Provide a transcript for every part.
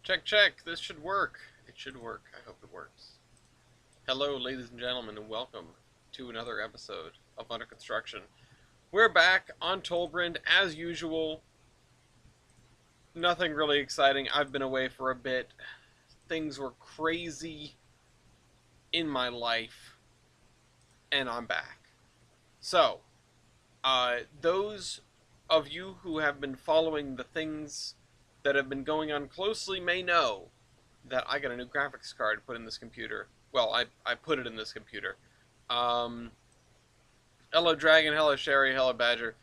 Check, check. This should work. It should work. I hope it works. Hello, ladies and gentlemen, and welcome to another episode of Under Construction. We're back on Tolbrand as usual. Nothing really exciting. I've been away for a bit. Things were crazy in my life, and I'm back. So, those of you who have been following the things that have been going on closely may know that I got a new graphics card put in this computer. Well, I put it in this computer. Um, Hello Dragon, hello Sherry, hello Badger.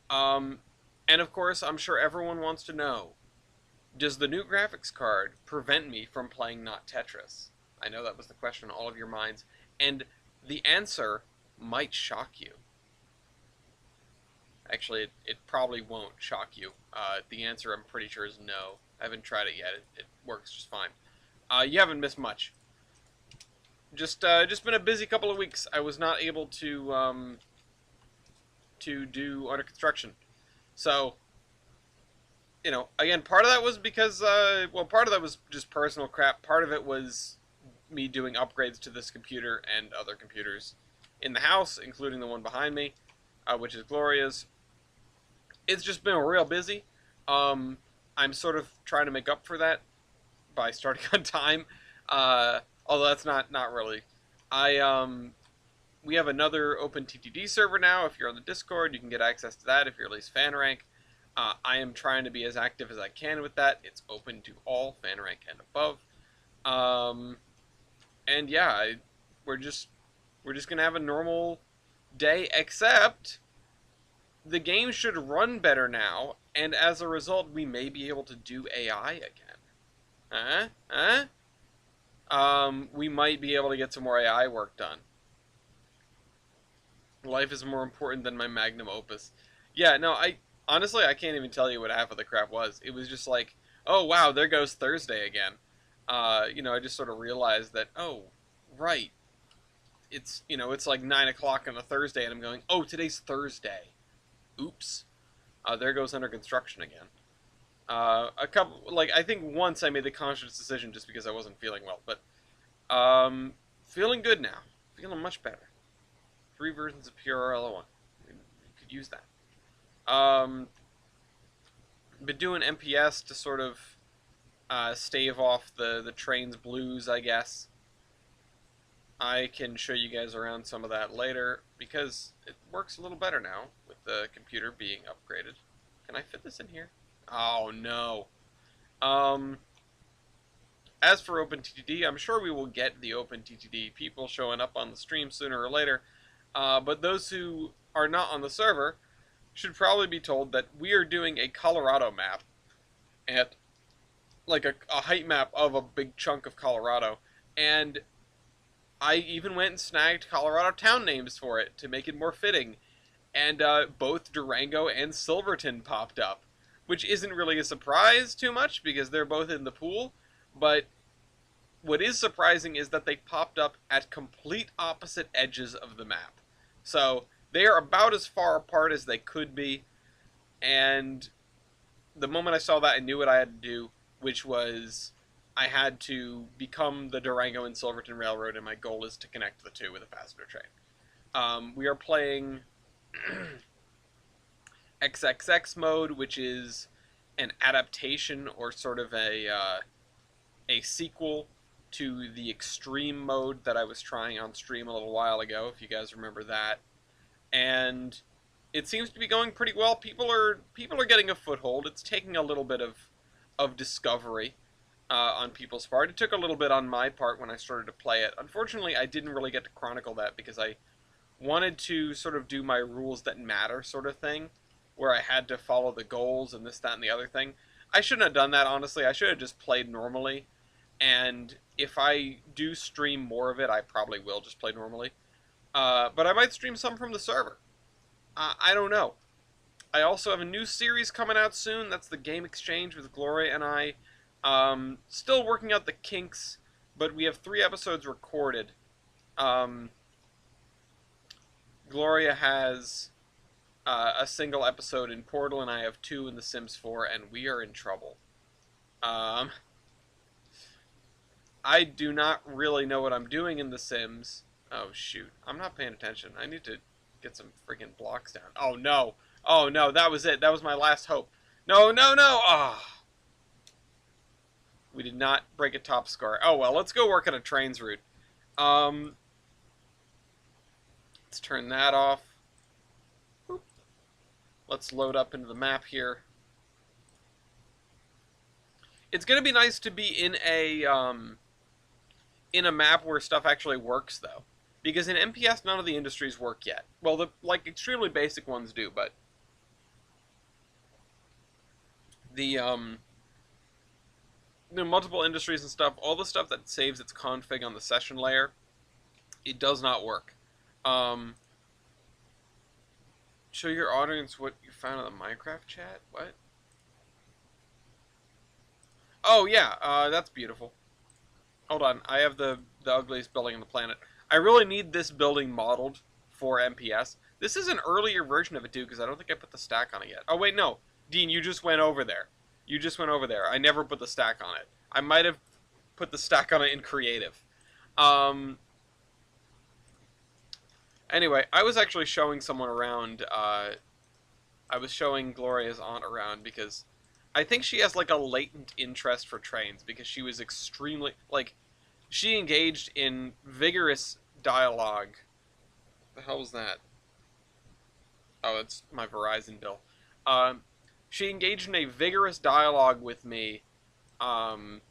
Um, and of course, I'm sure everyone wants to know, does the new graphics card prevent me from playing not Tetris? I know that was the question on all of your minds, and the answer might shock you. Actually, it probably won't shock you. The answer, I'm pretty sure, is no. I haven't tried it yet. It works just fine. You haven't missed much. Just been a busy couple of weeks. I was not able to do under construction. So, again, part of that was because, part of that was just personal crap. Part of it was me doing upgrades to this computer and other computers in the house, including the one behind me, which is Gloria's. It's just been real busy. I'm sort of trying to make up for that by starting on time. Although that's not really. We have another open TTD server now. If you're on the Discord, you can get access to that if you're at least fan rank. I am trying to be as active as I can with that. It's open to all fan rank and above. And yeah, we're just gonna have a normal day, except the game should run better now, and as a result, we may be able to do AI again. We might be able to get some more AI work done. Life is more important than my magnum opus. Yeah, no, honestly, I can't even tell you what half of the crap was. It was just like, oh wow, there goes Thursday again. I just sort of realized that, oh, right. It's like 9 o'clock on a Thursday, and I'm going, oh, today's Thursday. Oops. There goes under construction again. I think once I made the conscious decision just because I wasn't feeling well, but, feeling good now. Feeling much better. 3 versions of PRL01. You could use that. Been doing MPS to sort of, stave off the Trainz blues, I guess. I can show you guys around some of that later, because it works a little better now with the computer being upgraded. Can I fit this in here? Oh, no. As for OpenTTD, I'm sure we will get the OpenTTD people showing up on the stream sooner or later, but those who are not on the server should probably be told that we are doing a Colorado map, and like a height map of a big chunk of Colorado, and I even went and snagged Colorado town names for it to make it more fitting, and both Durango and Silverton popped up, which isn't really a surprise too much because they're both in the pool, but what is surprising is that they popped up at complete opposite edges of the map. So they are about as far apart as they could be, and the moment I saw that, I knew what I had to do, which was I had to become the Durango and Silverton Railroad, and my goal is to connect the two with a passenger train. We are playing XXX mode, which is an adaptation or sort of a sequel to the extreme mode that I was trying on stream a little while ago, if you guys remember that. And it seems to be going pretty well. People are getting a foothold. It's taking a little bit of discovery on people's part. It took a little bit on my part when I started to play it. Unfortunately, I didn't really get to chronicle that because I wanted to sort of do my rules that matter sort of thing, where I had to follow the goals and this, that, and the other thing. I shouldn't have done that, honestly. I should have just played normally, and if I do stream more of it, I probably will just play normally. But I might stream some from the server. I don't know. I also have a new series coming out soon. That's the Game Exchange with Gloria and I. Still working out the kinks, but we have 3 episodes recorded. Gloria has a single episode in Portal, and I have 2 in The Sims 4, and we are in trouble. I do not really know what I'm doing in The Sims. Oh, shoot. I'm not paying attention. I need to get some freaking blocks down. Oh, no. Oh, no. That was it. That was my last hope. No, no, no. Ah. Oh. We did not break a top score. Oh, well. Let's go work on a Trainz route. Um, let's turn that off. Boop. Let's load up into the map here. It's going to be nice to be in a map where stuff actually works, though. Because in MPS, none of the industries work yet. Well, the extremely basic ones do, but the multiple industries and stuff, all the stuff that saves its config on the session layer, it does not work. Show your audience what you found in the Minecraft chat? What? Oh, yeah, that's beautiful. Hold on, I have the ugliest building on the planet. I really need this building modeled for MPS. This is an earlier version of it, too, because I don't think I put the stack on it yet. Oh, wait, no. Dean, you just went over there. You just went over there. I never put the stack on it. I might have put the stack on it in creative. Anyway, I was actually showing someone around. I was showing Gloria's aunt around because I think she has like a latent interest for Trainz because she was extremely she engaged in vigorous dialogue. The hell was that? Oh, it's my Verizon bill. She engaged in a vigorous dialogue with me about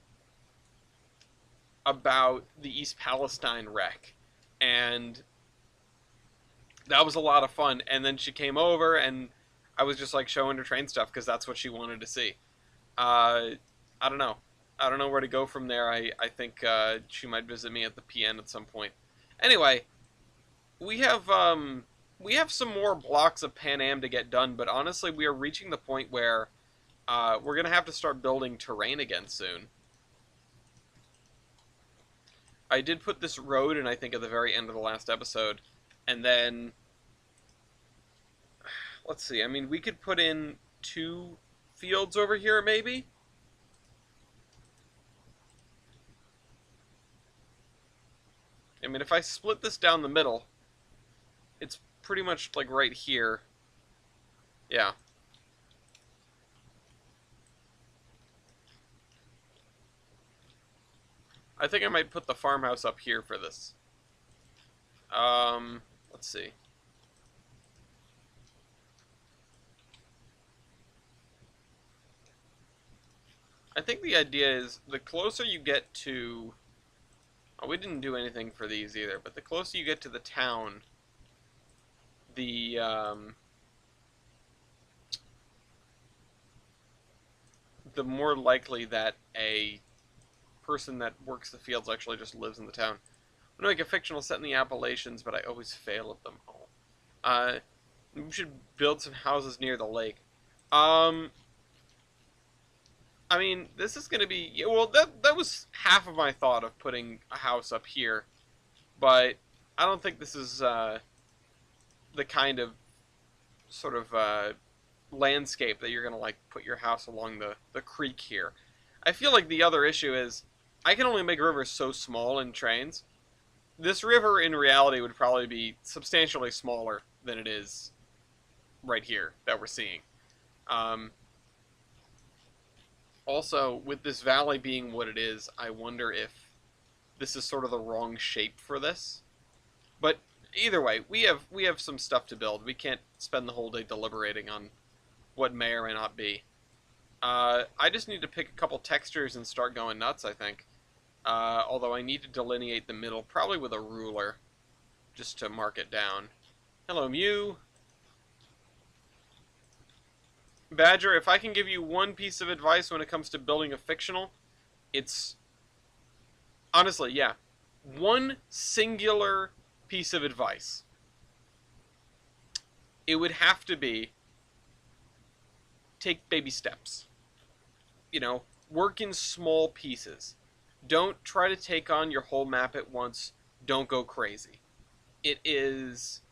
the East Palestine wreck, and that was a lot of fun. And then she came over, and I was just like showing her Trainz stuff because that's what she wanted to see. I don't know. I don't know where to go from there. I think she might visit me at the PN at some point. Anyway, we have some more blocks of Pan Am to get done, but honestly, we are reaching the point where we're going to have to start building terrain again soon. I did put this road in, I think, at the very end of the last episode, and then let's see. I mean, we could put in 2 fields over here, maybe? I mean, if I split this down the middle, it's pretty much like right here. Yeah. I think I might put the farmhouse up here for this. Let's see. I think the idea is the closer you get to... Oh, we didn't do anything for these either, but the closer you get to the town, the more likely that a person that works the fields actually just lives in the town. I'm gonna make a fictional set in the Appalachians, but I always fail at them all. We should build some houses near the lake. I mean, this is gonna be... Well, that was half of my thought of putting a house up here, but I don't think this is the kind of sort of landscape that you're gonna like put your house along the creek here. I feel like the other issue is I can only make rivers so small in Trainz. This river in reality would probably be substantially smaller than it is right here that we're seeing. Also, with this valley being what it is, I wonder if this is sort of the wrong shape for this. But either way, we have some stuff to build. We can't spend the whole day deliberating on what may or may not be. I just need to pick a couple textures and start going nuts, I think. Although I need to delineate the middle, probably with a ruler, just to mark it down. Hello, Mew. Badger, if I can give you one piece of advice when it comes to building a fictional, it's... Honestly, yeah. One singular piece of advice. It would have to be... Take baby steps. You know, work in small pieces. Don't try to take on your whole map at once. Don't go crazy. It is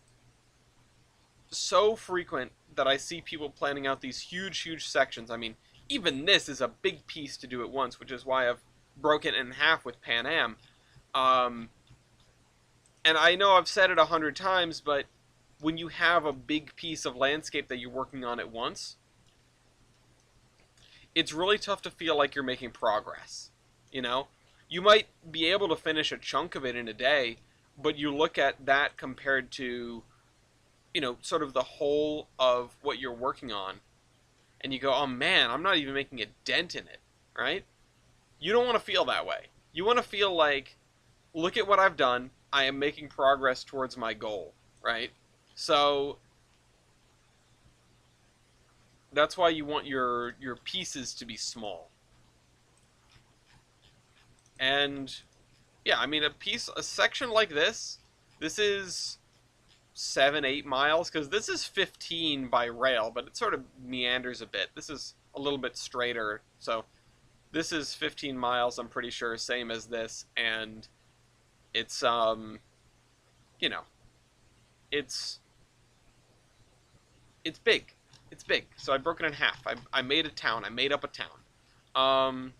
so frequent that I see people planning out these huge sections. I mean, even this is a big piece to do at once, which is why I've broke it in half with Pan Am. Um, and I know I've said it 100 times, but when you have a big piece of landscape that you're working on at once, it's really tough to feel like you're making progress. You know, you might be able to finish a chunk of it in a day, but you look at that compared to, sort of the whole of what you're working on, and you go, oh man, I'm not even making a dent in it, right? You don't want to feel that way. You want to feel like, look at what I've done. I am making progress towards my goal, right? So that's why you want your pieces to be small. And yeah, I mean a section like this is 7, 8 miles, because this is 15 by rail, but it sort of meanders a bit. This is a little bit straighter, so this is 15 miles, I'm pretty sure, same as this, and it's you know, it's it's big. It's big. So I broke it in half. I made a town. I made up a town. Um,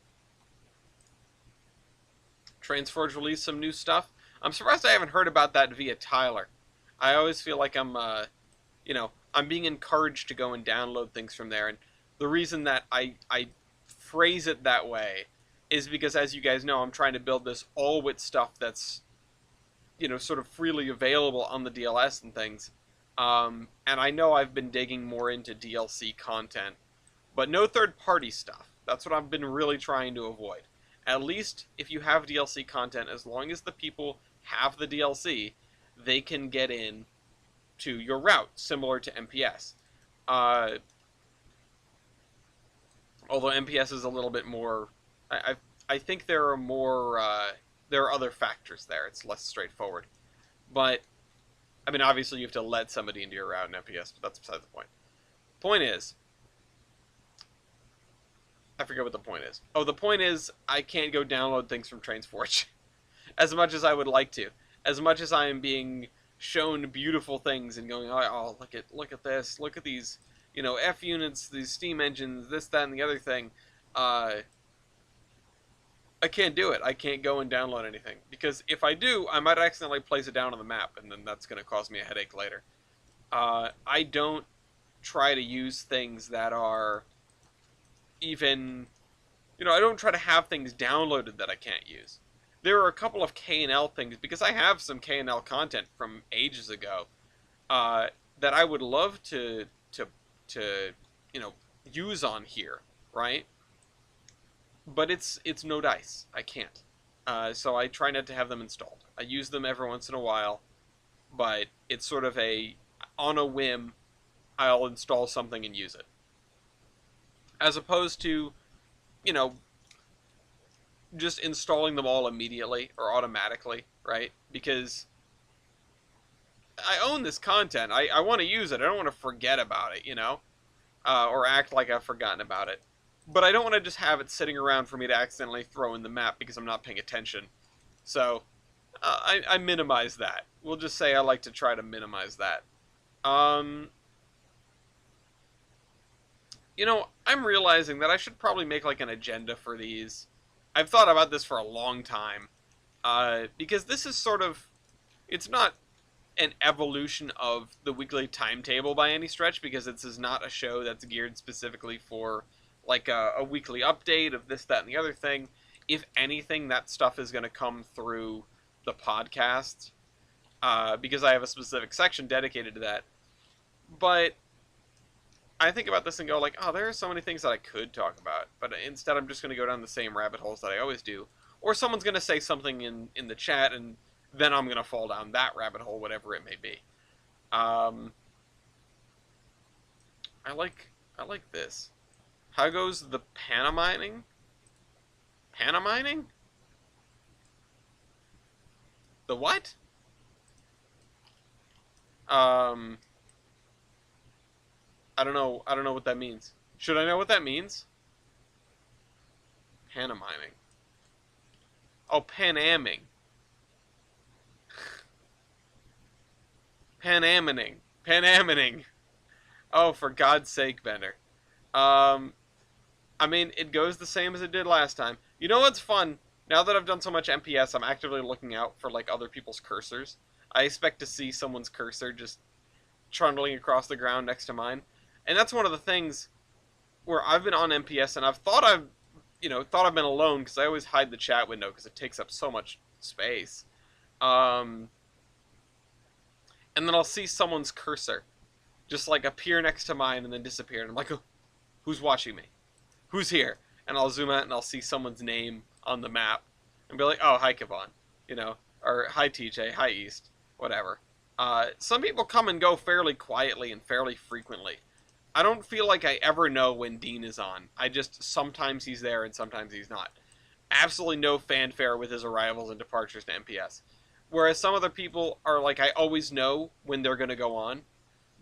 Trainz released some new stuff. I'm surprised I haven't heard about that via Tyler. I always feel like I'm being encouraged to go and download things from there. And the reason that I phrase it that way is because, as you guys know, I'm trying to build this all with stuff that's, sort of freely available on the DLS and things. And I know I've been digging more into DLC content, but no third-party stuff. That's what I've been really trying to avoid. At least if you have DLC content, as long as the people have the DLC, they can get in to your route, similar to MPS. Uh, Although MPS is a little bit more, I think there are more, there are other factors there. It's less straightforward. But I mean, obviously you have to let somebody into your route in MPS, but that's beside the point. Point is, I forget what the point is. Oh, the point is I can't go download things from Trainz as much as I would like to. As much as I am being shown beautiful things and going, oh, look at this, look at these, F units, these steam engines, this, that, and the other thing. I can't do it. I can't go and download anything, because if I do, I might accidentally place it down on the map, and then that's going to cause me a headache later. I don't try to use things that are even, I don't try to have things downloaded that I can't use. There are a couple of K&L things, because I have some K&L content from ages ago, that I would love to use on here, right? But it's no dice. I can't. So I try not to have them installed. I use them every once in a while, but it's sort of on a whim, I'll install something and use it. As opposed to, just installing them all immediately or automatically, right? Because I own this content. I want to use it. I don't want to forget about it, or act like I've forgotten about it. But I don't want to just have it sitting around for me to accidentally throw in the map because I'm not paying attention. So, I minimize that. We'll just say I like to try to minimize that. I'm realizing that I should probably make like an agenda for these. I've thought about this for a long time. Because this is sort of, it's not an evolution of the weekly timetable by any stretch, because this is not a show that's geared specifically for like a weekly update of this, that, and the other thing. If anything, that stuff is going to come through the podcast, because I have a specific section dedicated to that. But I think about this and go like, oh, there are so many things that I could talk about, but instead I'm just going to go down the same rabbit holes that I always do. Or someone's going to say something in the chat, and then I'm going to fall down that rabbit hole, whatever it may be. I like this. How goes the Panamining? Panamining? The what? I don't know what that means. Should I know what that means? Panamining. Oh, Panamming. Panamining. Panamining. Oh, for God's sake, Bender. I mean, it goes the same as it did last time. You know what's fun? Now that I've done so much MPS, I'm actively looking out for like other people's cursors. I expect to see someone's cursor just trundling across the ground next to mine, and that's one of the things where I've been on MPS and I've thought I've been alone because I always hide the chat window because it takes up so much space. Um, and then I'll see someone's cursor just like appear next to mine and then disappear, and I'm like, oh, who's watching me? Who's here? And I'll zoom out and I'll see someone's name on the map and be like, oh, hi, Kevon, or hi, TJ, hi, East, whatever. Some people come and go fairly quietly and fairly frequently. I don't feel like I ever know when Dean is on. I just, sometimes he's there and sometimes he's not. Absolutely no fanfare with his arrivals and departures to MPS. Whereas some other people are like, I always know when they're going to go on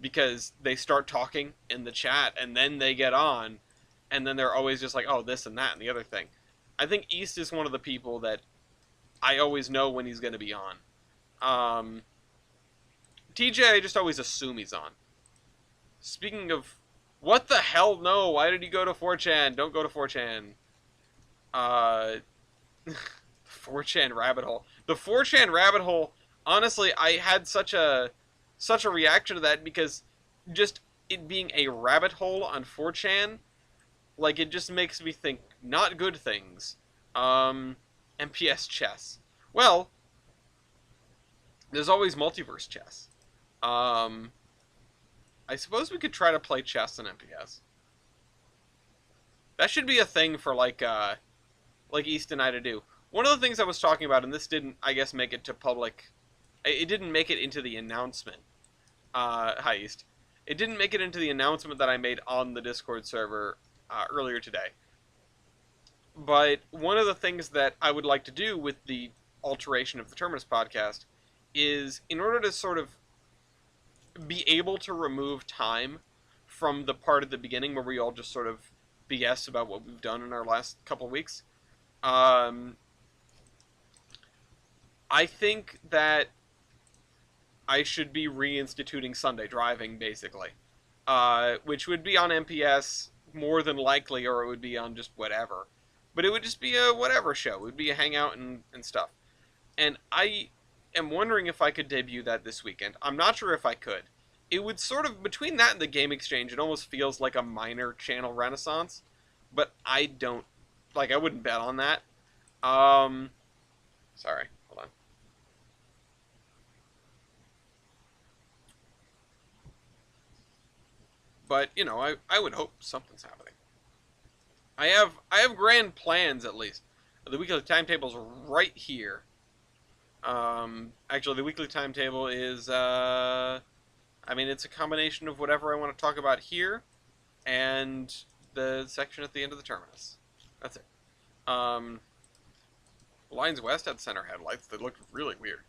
because they start talking in the chat and then they get on, and then they're always just like, oh, this and that and the other thing. I think East is one of the people that I always know when he's going to be on. TJ, I just always assume he's on. Speaking of, what the hell? No, why did he go to 4chan? Don't go to 4chan. 4chan rabbit hole. The 4chan rabbit hole, honestly, I had such a reaction to that because just it being a rabbit hole on 4chan, like, it just makes me think not good things. MPS chess. Well, there's always multiverse chess. I suppose we could try to play chess in MPS. That should be a thing for like East and I to do. One of the things I was talking about, and this didn't, I guess, make it to public. It didn't make it into the announcement. Hi, East. It didn't make it into the announcement that I made on the Discord server earlier today. But one of the things that I would like to do with the alteration of the Terminus podcast is, in order to sort of be able to remove time from the part at the beginning where we all just sort of BS about what we've done in our last couple of weeks, I think that I should be reinstituting Sunday driving, basically. Which would be on MPS more than likely, or it would be on just whatever. But it would just be a whatever show. It would be a hangout and stuff. And I am wondering if I could debut that this weekend. I'm not sure if I could. It would sort of, between that and the Game Exchange, it almost feels like a minor channel renaissance. But I don't, like, I wouldn't bet on that. Sorry, hold on. But, I would hope something's happening. I have grand plans, at least. The weekly timetable's right here. Actually, the weekly timetable is, it's a combination of whatever I want to talk about here and the section at the end of the terminus. That's it. Lines West had center headlights that looked really weird.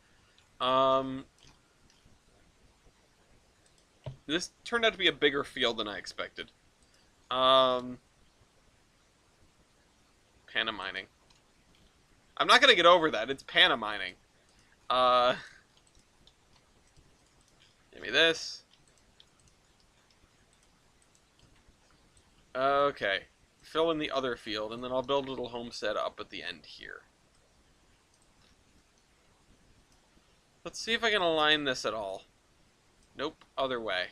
This turned out to be a bigger field than I expected. Panamining. I'm not gonna get over that. It's panamining. Give me this. Okay. Fill in the other field, and then I'll build a little homestead up at the end here. Let's see if I can align this at all. Nope, other way.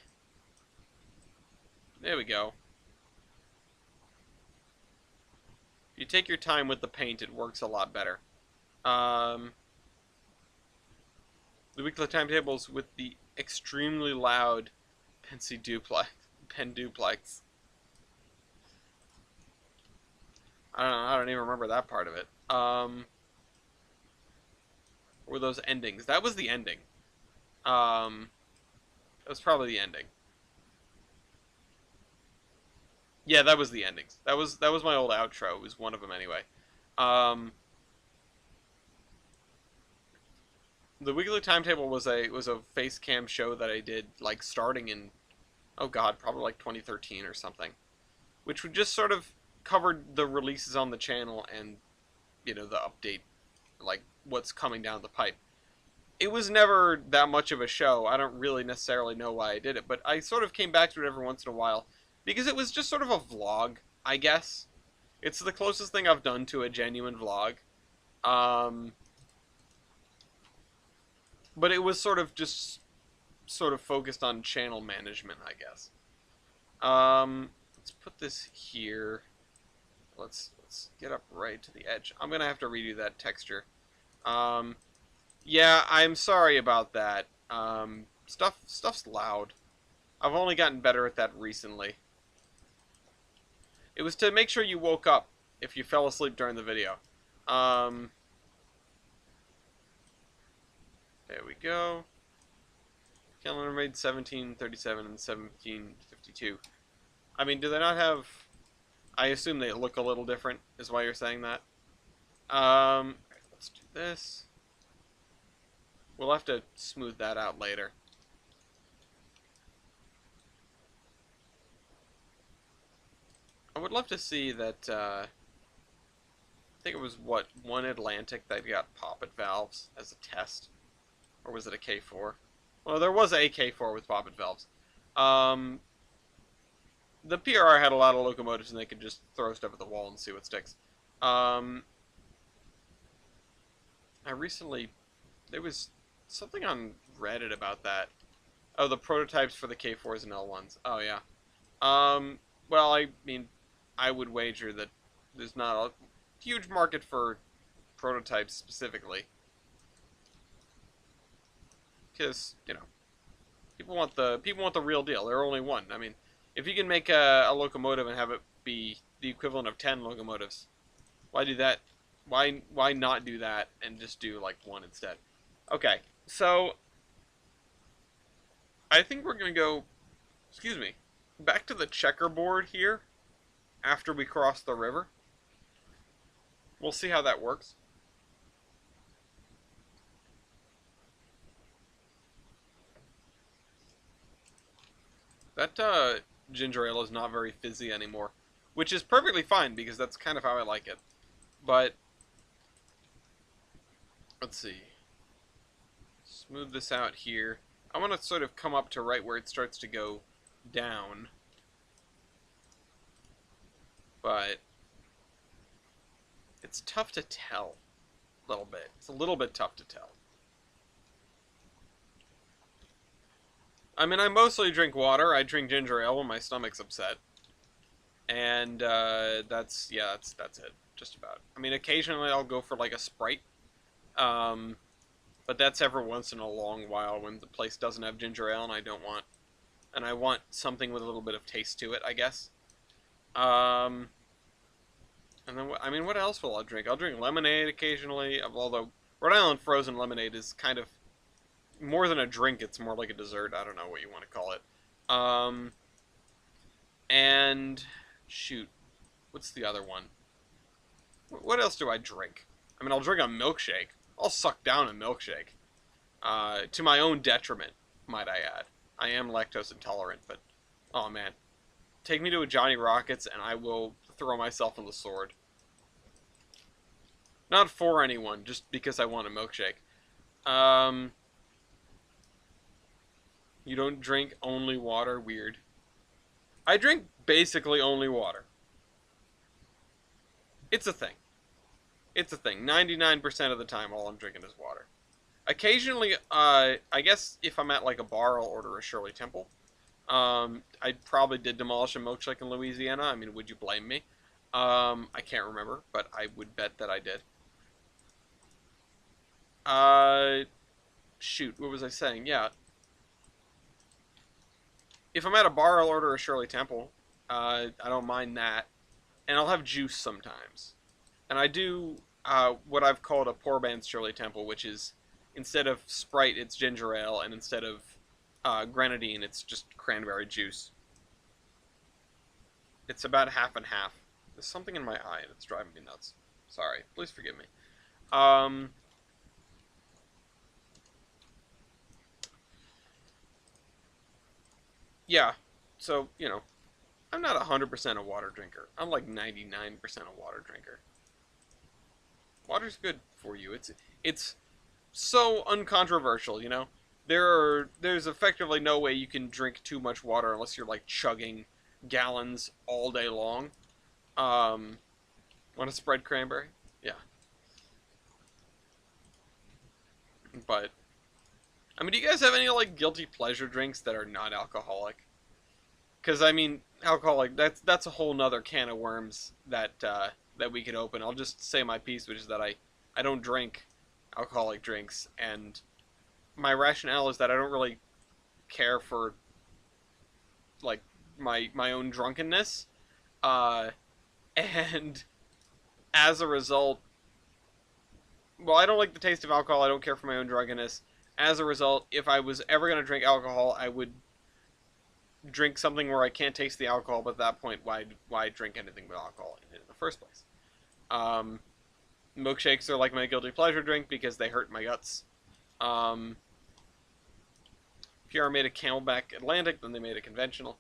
There we go. If you take your time with the paint, it works a lot better. The weekly timetables with the extremely loud pen duplex. I don't even remember that part of it. Or those endings. That was the ending. That was probably the ending. Yeah, that was the endings. That was my old outro. It was one of them anyway. The weekly timetable was a face cam show that I did, like, starting in, oh god, probably like 2013 or something, which would just sort of covered the releases on the channel and, the update, like, what's coming down the pipe. It was never that much of a show. I don't really necessarily know why I did it, but I sort of came back to it every once in a while because it was just sort of a vlog, I guess. It's the closest thing I've done to a genuine vlog. Um, but it was sort of just sort of focused on channel management, I guess. Let's put this here. Let's get up right to the edge. I'm gonna have to redo that texture. Um, yeah, I'm sorry about that. Stuff's loud. I've only gotten better at that recently. It was to make sure you woke up if you fell asleep during the video. Um, there we go. Calendar made 1737 and 1752. I mean, do they not have... I assume they look a little different, is why you're saying that. Let's do this. We'll have to smooth that out later. I would love to see that, I think it was, what, one Atlantic that got poppet valves as a test? Or was it a K4? Well, there was a K4 with poppet valves. The PRR had a lot of locomotives and they could just throw stuff at the wall and see what sticks. I recently... There was something on Reddit about that. Oh, the prototypes for the K4s and L1s. Oh, yeah. Well, I mean, I would wager that there's not a huge market for prototypes specifically. Because, you know, people want the real deal. There are only one. I mean, if you can make a locomotive and have it be the equivalent of 10 locomotives, why do that? Why not do that and just do like one instead? Okay, so I think we're gonna go, excuse me, back to the checkerboard here after we cross the river. We'll see how that works. That ginger ale is not very fizzy anymore, which is perfectly fine because that's kind of how I like it. But let's see. Smooth this out here. I want to sort of come up to right where it starts to go down. But it's tough to tell a little bit. It's a little bit tough to tell. I mean, I mostly drink water. I drink ginger ale when my stomach's upset. And that's it, just about. I mean, occasionally I'll go for like a Sprite. But that's every once in a long while when the place doesn't have ginger ale and I want something with a little bit of taste to it, I guess. And then, I mean, what else will I drink? I'll drink lemonade occasionally, although Rhode Island frozen lemonade is kind of more than a drink, it's more like a dessert. I don't know what you want to call it. And, shoot, what's the other one? What else do I drink? I mean, I'll drink a milkshake. I'll suck down a milkshake. To my own detriment, might I add. I am lactose intolerant, but, oh man. Take me to a Johnny Rockets and I will throw myself on the sword. Not for anyone, just because I want a milkshake. You don't drink only water? Weird. I drink basically only water. It's a thing. It's a thing. 99% of the time, all I'm drinking is water. Occasionally, I guess if I'm at like a bar, I'll order a Shirley Temple. I probably did demolish a milkshake in Louisiana. I mean, would you blame me? I can't remember, but I would bet that I did. Shoot, what was I saying? Yeah. If I'm at a bar, I'll order a Shirley Temple. I don't mind that. And I'll have juice sometimes. And I do what I've called a poor man's Shirley Temple, which is instead of Sprite, it's ginger ale, and instead of grenadine, it's just cranberry juice. It's about half and half. There's something in my eye that's driving me nuts. Sorry, please forgive me. Yeah, so, you know, I'm not 100% a water drinker. I'm like 99% a water drinker. Water's good for you. It's so uncontroversial, you know? There's effectively no way you can drink too much water unless you're like chugging gallons all day long. Want a spread cranberry? Yeah, but I mean, do you guys have any like guilty pleasure drinks that are not alcoholic? Because I mean, alcoholic that's a whole nother can of worms that we could open. I'll just say my piece, which is that I don't drink alcoholic drinks, and my rationale is that I don't really care for like my own drunkenness, uh, and as a result, well, I don't like the taste of alcohol. I don't care for my own drunkenness. As a result, if I was ever gonna drink alcohol, I would drink something where I can't taste the alcohol. But at that point, why drink anything with alcohol in the first place? Um, Milkshakes are like my guilty pleasure drink because they hurt my guts. Um, PR made a Camelback Atlantic, then they made a conventional.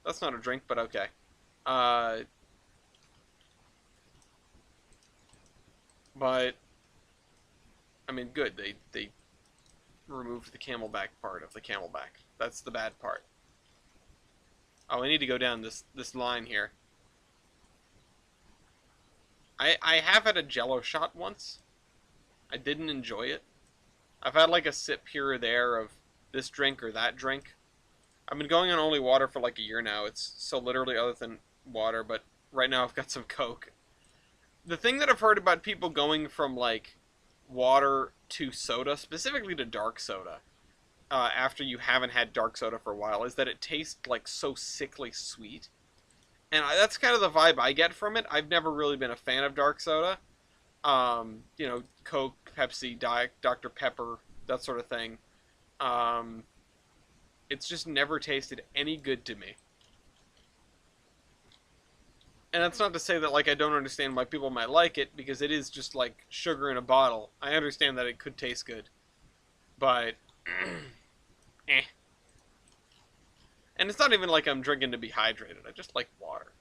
That's not a drink, but okay. Uh, but I mean, good. They removed the Camelback part of the Camelback. That's the bad part. Oh, I need to go down this line here. I have had a Jello shot once. I didn't enjoy it. I've had like a sip here or there of this drink or that drink. I've been going on only water for like a year now. It's so literally other than water, but right now I've got some Coke. The thing that I've heard about people going from like water to soda, specifically to dark soda, after you haven't had dark soda for a while, is that it tastes like so sickly sweet. And that's kind of the vibe I get from it. I've never really been a fan of dark soda. Coke, Pepsi, Diet, Dr. Pepper, that sort of thing. Um, it's just never tasted any good to me. And that's not to say that like I don't understand why people might like it, because it is just like sugar in a bottle. I understand that it could taste good, but eh. And it's not even like I'm drinking to be hydrated. I just like water.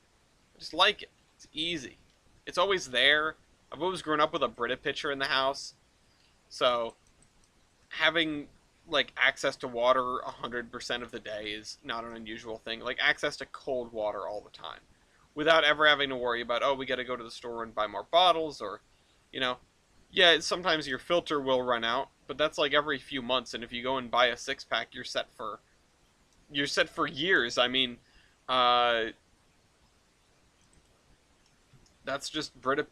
I just like it. It's easy. It's always there. I've always grown up with a Brita pitcher in the house, so having like access to water 100% of the day is not an unusual thing. Like access to cold water all the time, without ever having to worry about, oh, we got to go to the store and buy more bottles, or, you know, yeah, sometimes your filter will run out, but that's like every few months. And if you go and buy a 6-pack, you're set for years. I mean, uh, that's just Brita,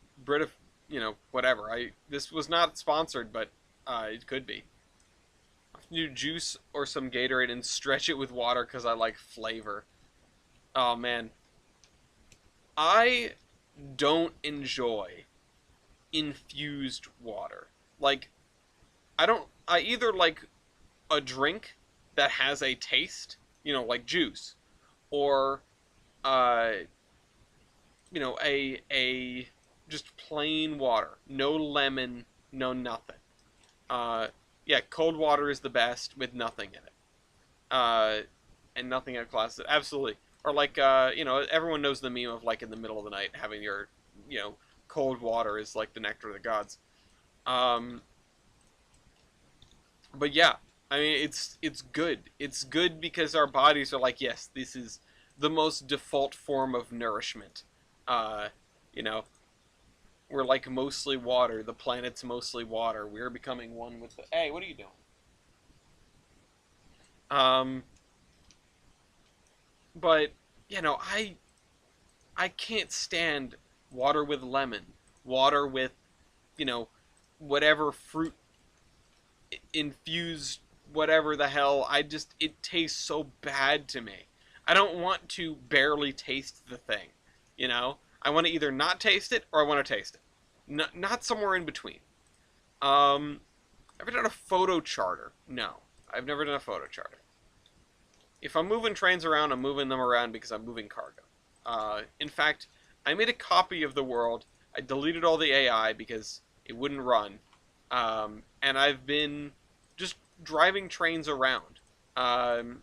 whatever. This was not sponsored, but it could be. You juice or some Gatorade and stretch it with water because I like flavor. Oh man, I don't enjoy infused water. Like, I don't. I either like a drink that has a taste, like juice, or uh, a just plain water, no lemon, no nothing. Uh, yeah, cold water is the best with nothing in it, uh, and nothing outclasses it. Absolutely. Or like, everyone knows the meme of like in the middle of the night having your, cold water is like the nectar of the gods. Um, but yeah, I mean, it's good. It's good because our bodies are like, yes, this is the most default form of nourishment. Uh, you know, we're like mostly water. The planet's mostly water. We're becoming one with the. Hey, what are you doing? Um, but I can't stand water with lemon, water with, you know, whatever fruit infused, whatever the hell. It tastes so bad to me. I don't want to barely taste the thing, you know? I want to either not taste it or I want to taste it. Not somewhere in between. Um, ever done a photo charter? No, I've never done a photo charter. If I'm moving trains around, I'm moving them around because I'm moving cargo. In fact, I made a copy of the world. I deleted all the AI because it wouldn't run. And I've been just driving trains around. Um,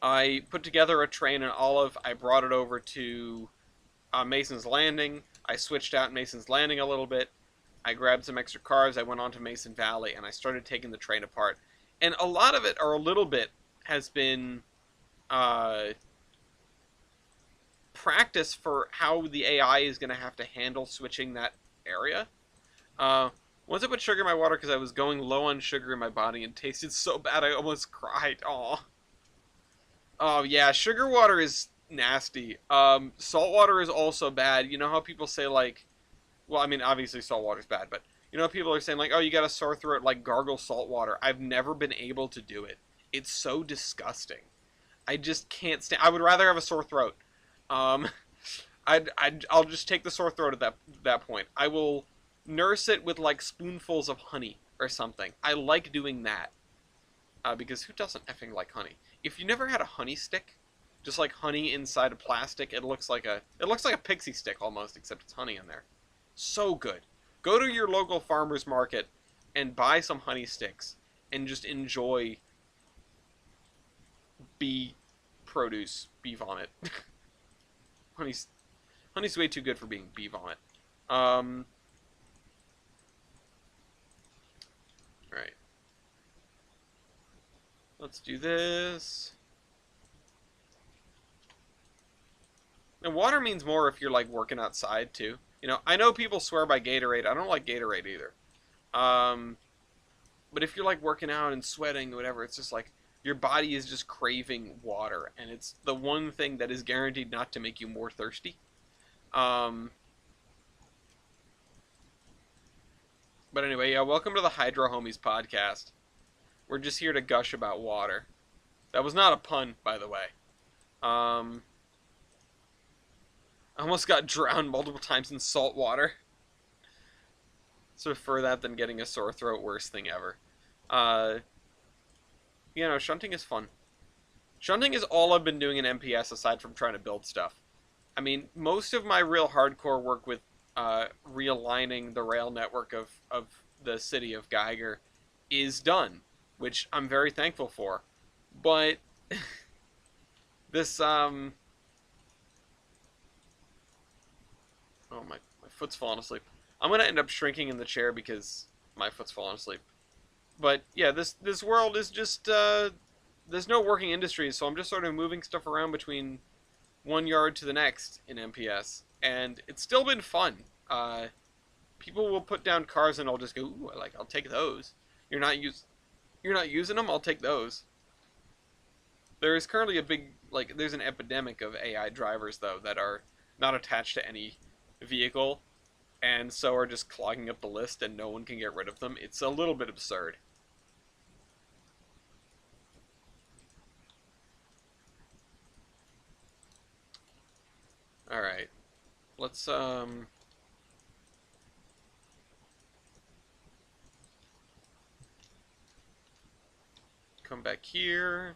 I put together a train in Olive. I brought it over to Mason's Landing. I switched out Mason's Landing a little bit. I grabbed some extra cars. I went on to Mason Valley, and I started taking the train apart. And a lot of it, or a little bit, has been uh, practice for how the AI is going to have to handle switching that area. Uh, Once I put sugar in my water because I was going low on sugar in my body and tasted so bad I almost cried. Aw. Oh yeah, sugar water is nasty. Salt water is also bad. You know how people say like, well, I mean obviously salt water is bad, but you know people are saying like, oh, you got a sore throat, like gargle salt water. I've never been able to do it. It's so disgusting. I just can't stand. I would rather have a sore throat. Um, I'll just take the sore throat at that point. I will nurse it with like spoonfuls of honey or something. I like doing that because who doesn't effing like honey? If you never had a honey stick, just like honey inside a plastic, it looks like a pixie stick almost, except it's honey in there. So good. Go to your local farmer's market and buy some honey sticks and just enjoy bee produce, bee vomit. honey's honey's way too good for being bee vomit. Um, all right. Let's do this. And water means more if you're like working outside too. You know, I know people swear by Gatorade. I don't like Gatorade either. Um, but if you're like working out and sweating or whatever, it's just like your body is just craving water, and it's the one thing that is guaranteed not to make you more thirsty. Um, but anyway, yeah, welcome to the Hydro Homies podcast. We're just here to gush about water. That was not a pun, by the way. Um, I almost got drowned multiple times in salt water. So prefer that than getting a sore throat, worst thing ever. Uh, shunting is fun. Shunting is all I've been doing in MPS aside from trying to build stuff. I mean, most of my real hardcore work with realigning the rail network of the city of Geiger is done, which I'm very thankful for. But this oh my foot's falling asleep. I'm gonna end up shrinking in the chair because my foot's falling asleep. But yeah, this world is just there's no working industries, so I'm just sort of moving stuff around between one yard to the next in MPS, and it's still been fun. People will put down cars and I'll just go, ooh, I'll take those. You're not using them, I'll take those. There is currently a big there's an epidemic of AI drivers though that are not attached to any vehicle and so are just clogging up the list and no one can get rid of them. It's a little bit absurd. All right. Let's come back here.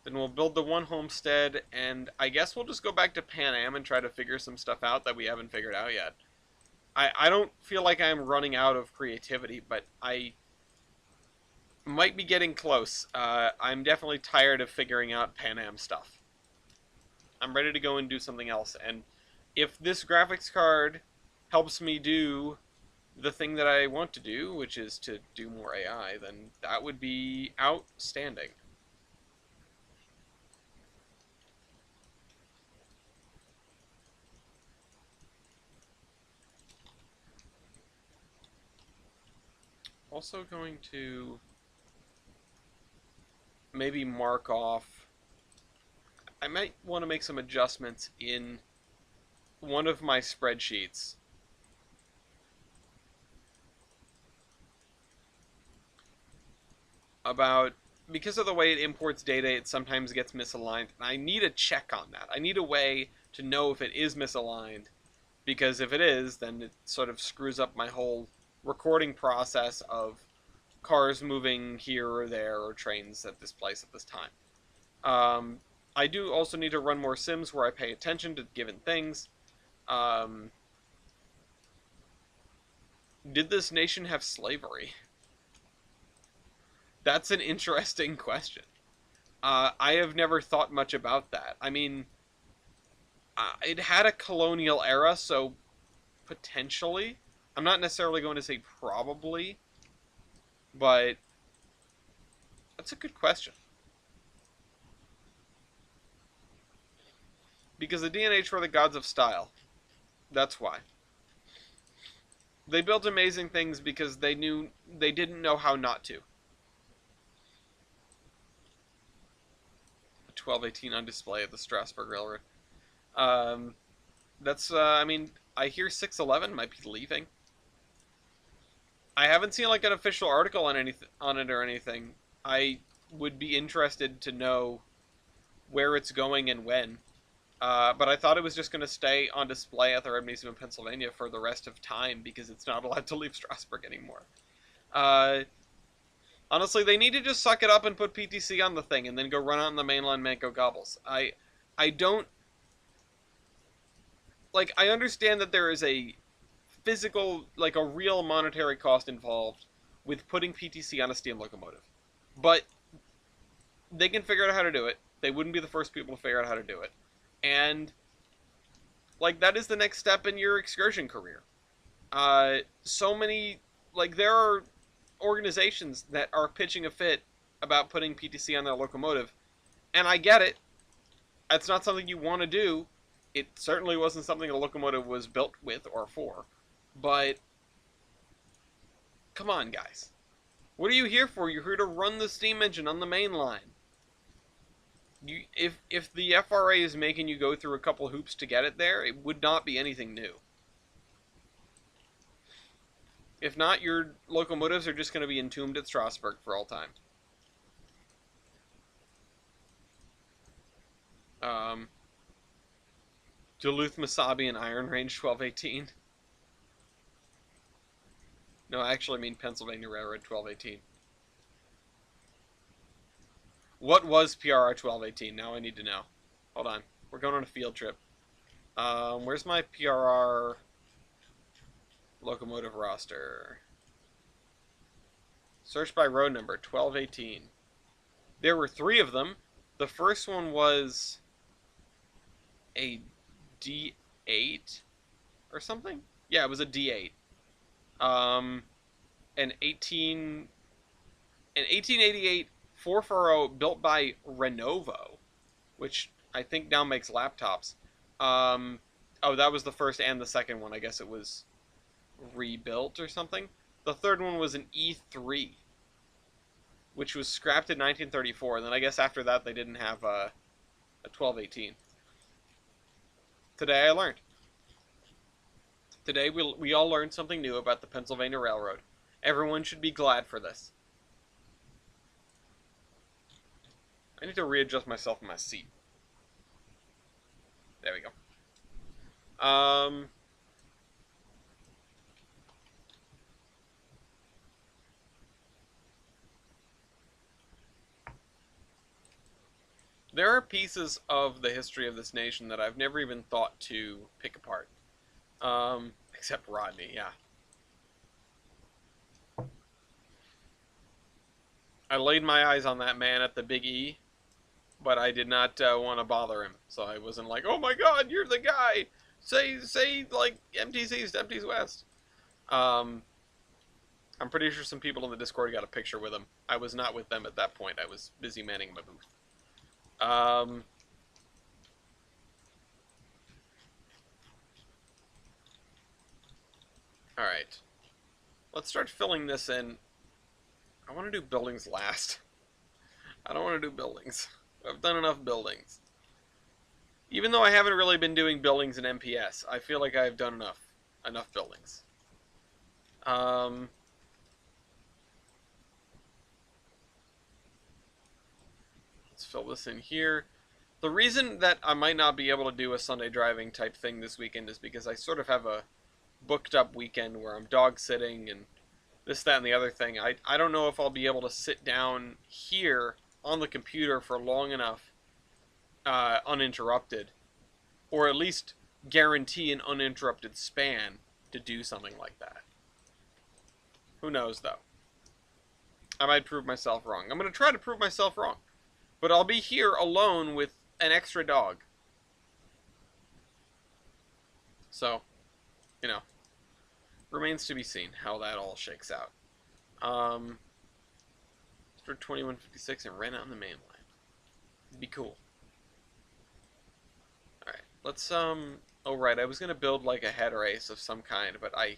Then we'll build the one homestead, and I guess we'll just go back to Pan Am and try to figure some stuff out that we haven't figured out yet. I don't feel like I'm running out of creativity, but I might be getting close. I'm definitely tired of figuring out Pan Am stuff. I'm ready to go and do something else, and if this graphics card helps me do the thing that I want to do, which is to do more AI, then that would be outstanding. Also going to maybe mark off. I might want to make some adjustments in one of my spreadsheets about because of the way it imports data, it sometimes gets misaligned. And I need a check on that. I need a way to know if it is misaligned, because if it is, then it sort of screws up my whole recording process of cars moving here or there or trains at this place at this time. I do also need to run more sims where I pay attention to given things. Did this nation have slavery? That's an interesting question. I have never thought much about that. I mean, it had a colonial era, so potentially. I'm not necessarily going to say probably, but that's a good question. Because the D&H were the gods of style. That's why. They built amazing things because they didn't know how not to. 1218 on display at the Strasbourg Railroad. Um, I mean, I hear 611 might be leaving. I haven't seen like an official article on it or anything. I would be interested to know where it's going and when. But I thought it was just going to stay on display at the Red Museum in Pennsylvania for the rest of time because it's not allowed to leave Strasbourg anymore. Honestly, they need to just suck it up and put PTC on the thing and then go run out on the main line and go gobbles. I don't... Like, I understand that there is a physical, like a real monetary cost involved with putting PTC on a steam locomotive. But they can figure out how to do it. They wouldn't be the first people to figure out how to do it. And, like, that is the next step in your excursion career. So many, like, there are organizations that are pitching a fit about putting PTC on their locomotive. And I get it. It's not something you want to do. It certainly wasn't something a locomotive was built with or for. But, come on, guys. What are you here for? You're here to run the steam engine on the main line. If the FRA is making you go through a couple hoops to get it there, it would not be anything new. If not, your locomotives are just going to be entombed at Strasbourg for all time. Duluth, Mesabi, and Iron Range 1218. No, I actually mean Pennsylvania Railroad 1218. What was PRR 1218? Now I need to know. Hold on. We're going on a field trip. Where's my PRR locomotive roster? Search by road number, 1218. There were 3 of them. The first one was a D8 or something? Yeah, it was a D8. An 1888 440 built by Renovo, which I think now makes laptops. Oh, that was the first and the second one. I guess it was rebuilt or something. The third one was an E3, which was scrapped in 1934. And then I guess after that they didn't have a 1218. Today I learned. Today we all learned something new about the Pennsylvania Railroad. Everyone should be glad for this. I need to readjust myself in my seat. There we go. There are pieces of the history of this nation that I've never even thought to pick apart. Except Rodney, yeah. I laid my eyes on that man at the Big E, but I did not want to bother him. So I wasn't like, oh my god, you're the guy! Say like, empties East, empties West. I'm pretty sure some people in the Discord got a picture with him. I was not with them at that point. I was busy manning my booth. Alright. Let's start filling this in. I want to do buildings last. I don't want to do buildings. I've done enough buildings. Even though I haven't really been doing buildings in MPS, I feel like I've done enough buildings. Let's fill this in here. The reason that I might not be able to do a Sunday driving type thing this weekend is because I sort of have a booked up weekend where I'm dog sitting and this, that, and the other thing. I don't know if I'll be able to sit down here on the computer for long enough uninterrupted, or at least guarantee an uninterrupted span to do something like that. Who knows, though? I might prove myself wrong. I'm going to try to prove myself wrong. But I'll be here alone with an extra dog. So, you know, remains to be seen how that all shakes out. For 2156 and ran out on the main line. It'd be cool. Alright. Let's, oh right, I was gonna build like a head race of some kind, but I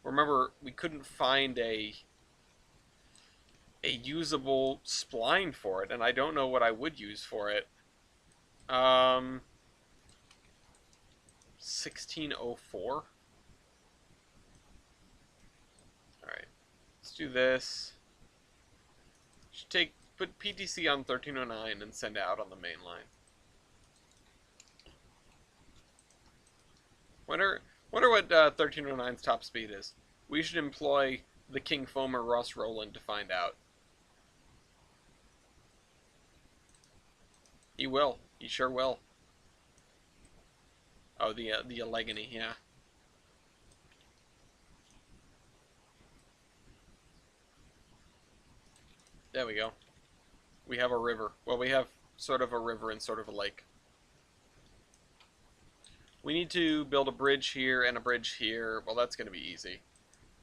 remember we couldn't find a usable spline for it, and I don't know what I would use for it. 1604? Alright, let's do this. Should put PTC on 1309 and send it out on the main line. Wonder what 1309's top speed is. We should employ the King Foamer Ross Roland to find out. He will. He sure will. Oh, the Allegheny, yeah. There we go. We have a river. Well, we have sort of a river and sort of a lake. We need to build a bridge here and a bridge here. Well, that's going to be easy.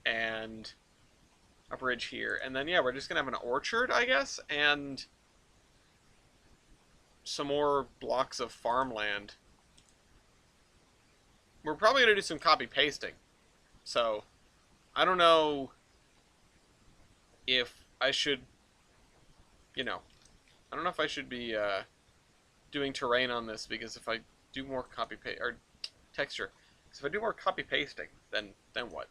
And a bridge here. And then, yeah, we're just going to have an orchard, I guess, and some more blocks of farmland. We're probably going to do some copy-pasting. So, I don't know if I should, I don't know if I should be doing terrain on this, because if I do more copy-paste, or texture, because if I do more copy-pasting, then what?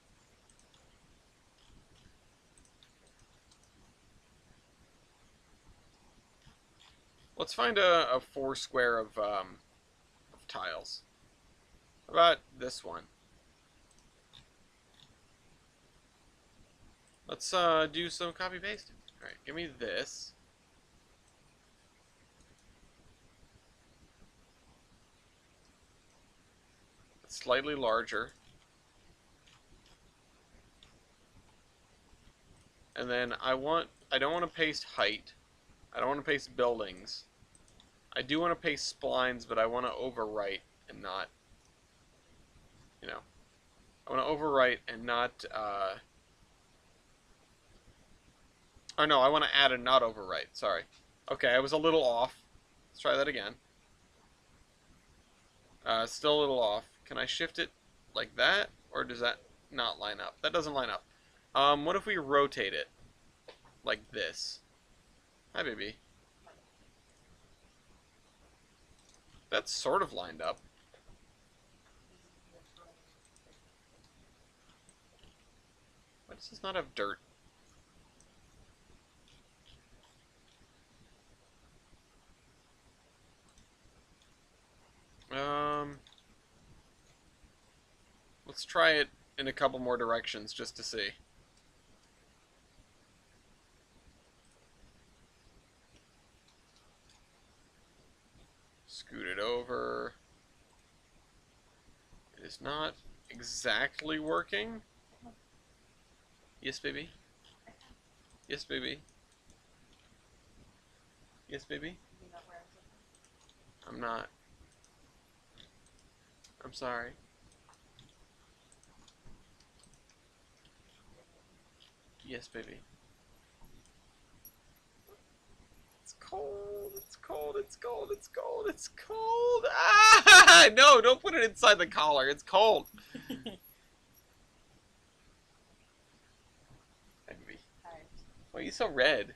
Let's find a 4 square of tiles. How about this one? Let's do some copy pasting. Alright, give me this. It's slightly larger. And then I don't want to paste height. I don't want to paste buildings. I do want to paste splines, but I want to overwrite and not, I want to overwrite and not, or no, I want to add and not overwrite, sorry. Okay, I was a little off. Let's try that again. Still a little off. Can I shift it like that? Or does that not line up? That doesn't line up. What if we rotate it like this? Hi, baby. That's sort of lined up. Why does this not have dirt? Let's try it in a couple more directions just to see. Scoot it over. It is not exactly working. Yes, baby. Yes, baby. Yes, baby. I'm not. I'm sorry. Yes, baby. It's cold. It's cold. It's cold. It's cold. It's cold. Ah! No, don't put it inside the collar. It's cold. Hi, baby. Why are you so red?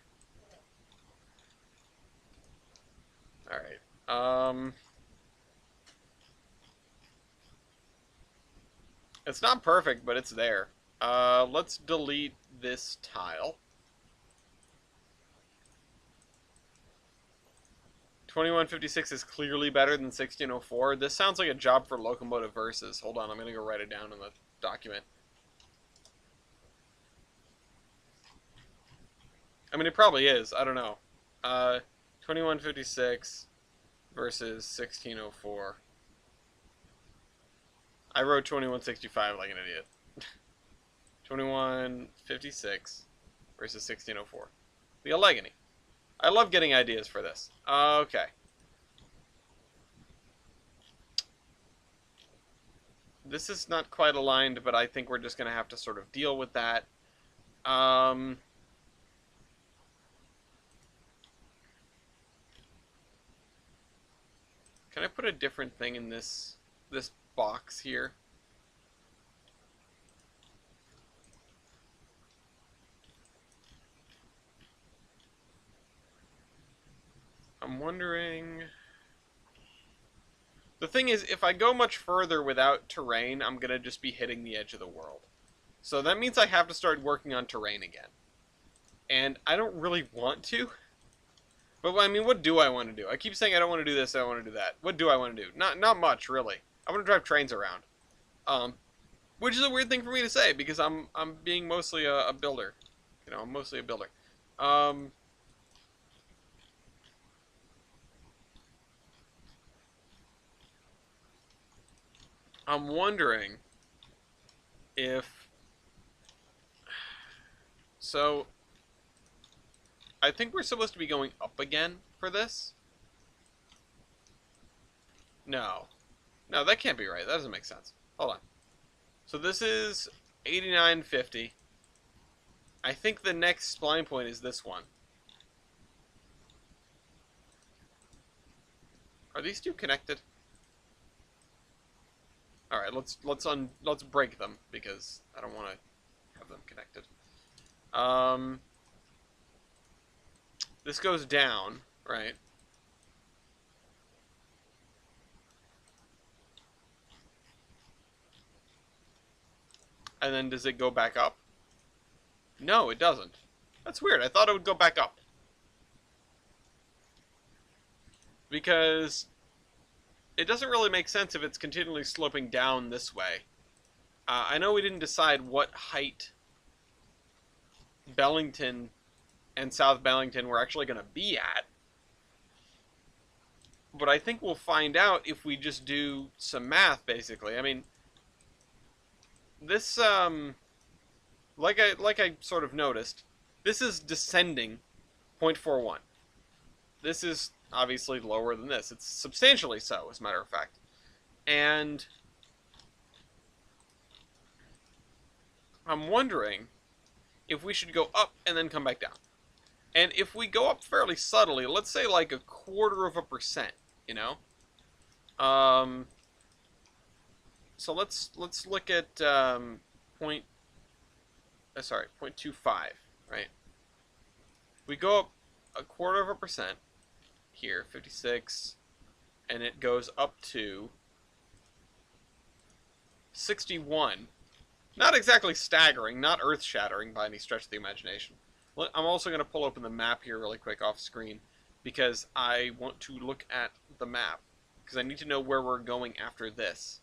All right. It's not perfect, but it's there. Let's delete this tile. 2156 is clearly better than 1604. This sounds like a job for Locomotive Versus. Hold on, I'm going to go write it down in the document. I mean, it probably is. I don't know. 2156 versus 1604. I wrote 2165 like an idiot. 2156 versus 1604. The Allegheny. I love getting ideas for this. Okay. This is not quite aligned, but I think we're just going to have to sort of deal with that. Can I put a different thing in this box here? I'm wondering... The thing is, if I go much further without terrain, I'm going to just be hitting the edge of the world. So that means I have to start working on terrain again. And I don't really want to. But, I mean, what do I want to do? I keep saying I don't want to do this, I don't want to do that. What do I want to do? Not much, really. I want to drive trains around. Which is a weird thing for me to say, because I'm being mostly a builder. You know, I'm mostly a builder. I'm wondering if... So, I think we're supposed to be going up again for this. No. No, that can't be right. That doesn't make sense. Hold on. So this is 89.50. I think the next spline point is this one. Are these two connected? All right, let's break them because I don't want to have them connected. This goes down, right? And then does it go back up? No, it doesn't. That's weird. I thought it would go back up. Because it doesn't really make sense if it's continually sloping down this way. I know we didn't decide what height Bellington and South Bellington were actually going to be at. But I think we'll find out if we just do some math, basically. I mean, this, like I sort of noticed, this is descending 0.41. This is obviously lower than this. It's substantially so, as a matter of fact. And I'm wondering if we should go up and then come back down. And if we go up fairly subtly, let's say like 0.25%, you know? So let's look at 0.25, right? We go up 0.25% here, 56, and it goes up to 61. Not exactly staggering, not earth-shattering by any stretch of the imagination. I'm also going to pull open the map here really quick off screen because I want to look at the map because I need to know where we're going after this.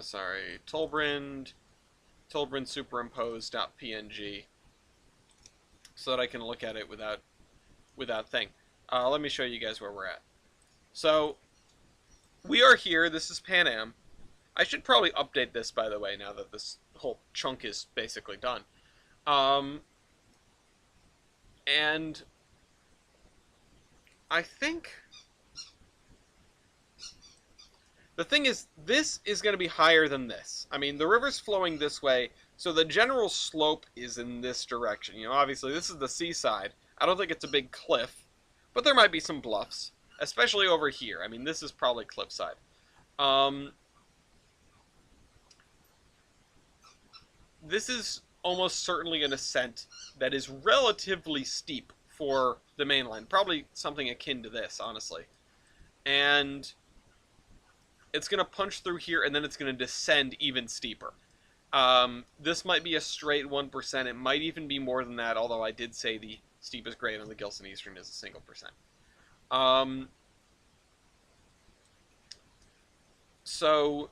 Sorry, Tolbrand superimposed.png so that I can look at it without thing. Let me show you guys where we're at. So, we are here. This is Pan Am. I should probably update this, by the way, now that this whole chunk is basically done. And I think the thing is, this is going to be higher than this. I mean, the river's flowing this way, so the general slope is in this direction. You know, obviously, this is the seaside. I don't think it's a big cliff, but there might be some bluffs, especially over here. I mean, this is probably cliffside. This is almost certainly an ascent that is relatively steep for the mainland. Probably something akin to this, honestly. And it's going to punch through here, and then it's going to descend even steeper. This might be a straight 1%. It might even be more than that, although I did say the steepest grade on the Gilson Eastern is a single percent. So,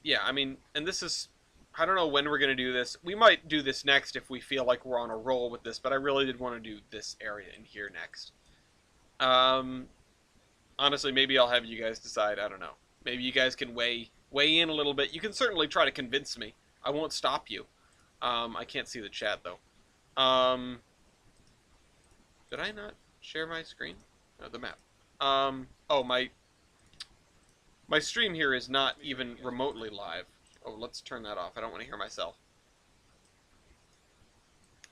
yeah, I mean, and this is, I don't know when we're going to do this. We might do this next if we feel like we're on a roll with this, but I really did want to do this area in here next. Honestly, maybe I'll have you guys decide. I don't know. Maybe you guys can weigh in a little bit. You can certainly try to convince me. I won't stop you. I can't see the chat, though. Did I not share my screen? No, the map. Oh, my stream here is not even remotely live. Oh, let's turn that off. I don't want to hear myself.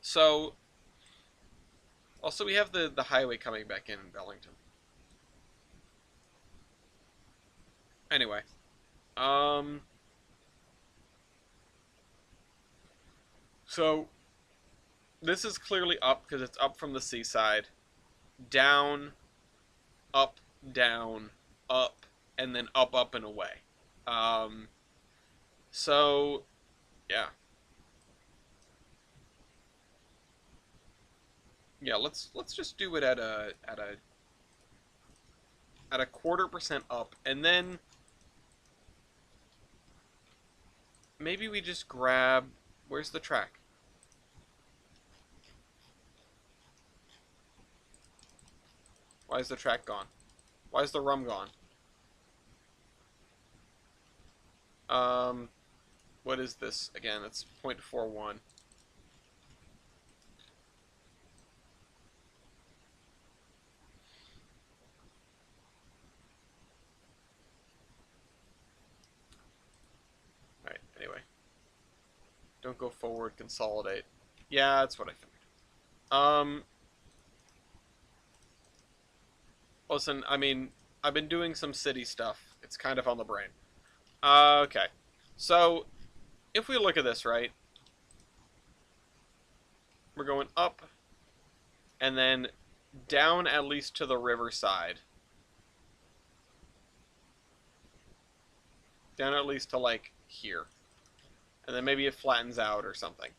So, Also, we have the highway coming back in Bellington. Anyway, um, so this is clearly up because it's up from the seaside, down, up, down, up, and then up, up, and away. Um, so yeah, yeah. Let's just do it at a 1/4% up, and then maybe we just grab. Where's the track? Why is the track gone? Why is the rum gone? Um, what is this again? It's 0.41. All right. Anyway, don't go forward. Consolidate. Yeah, that's what I figured. Um, listen. I mean, I've been doing some city stuff. It's kind of on the brain. Okay. So if we look at this, right, we're going up and then down at least to the riverside. Down at least to like here. And then maybe it flattens out or something.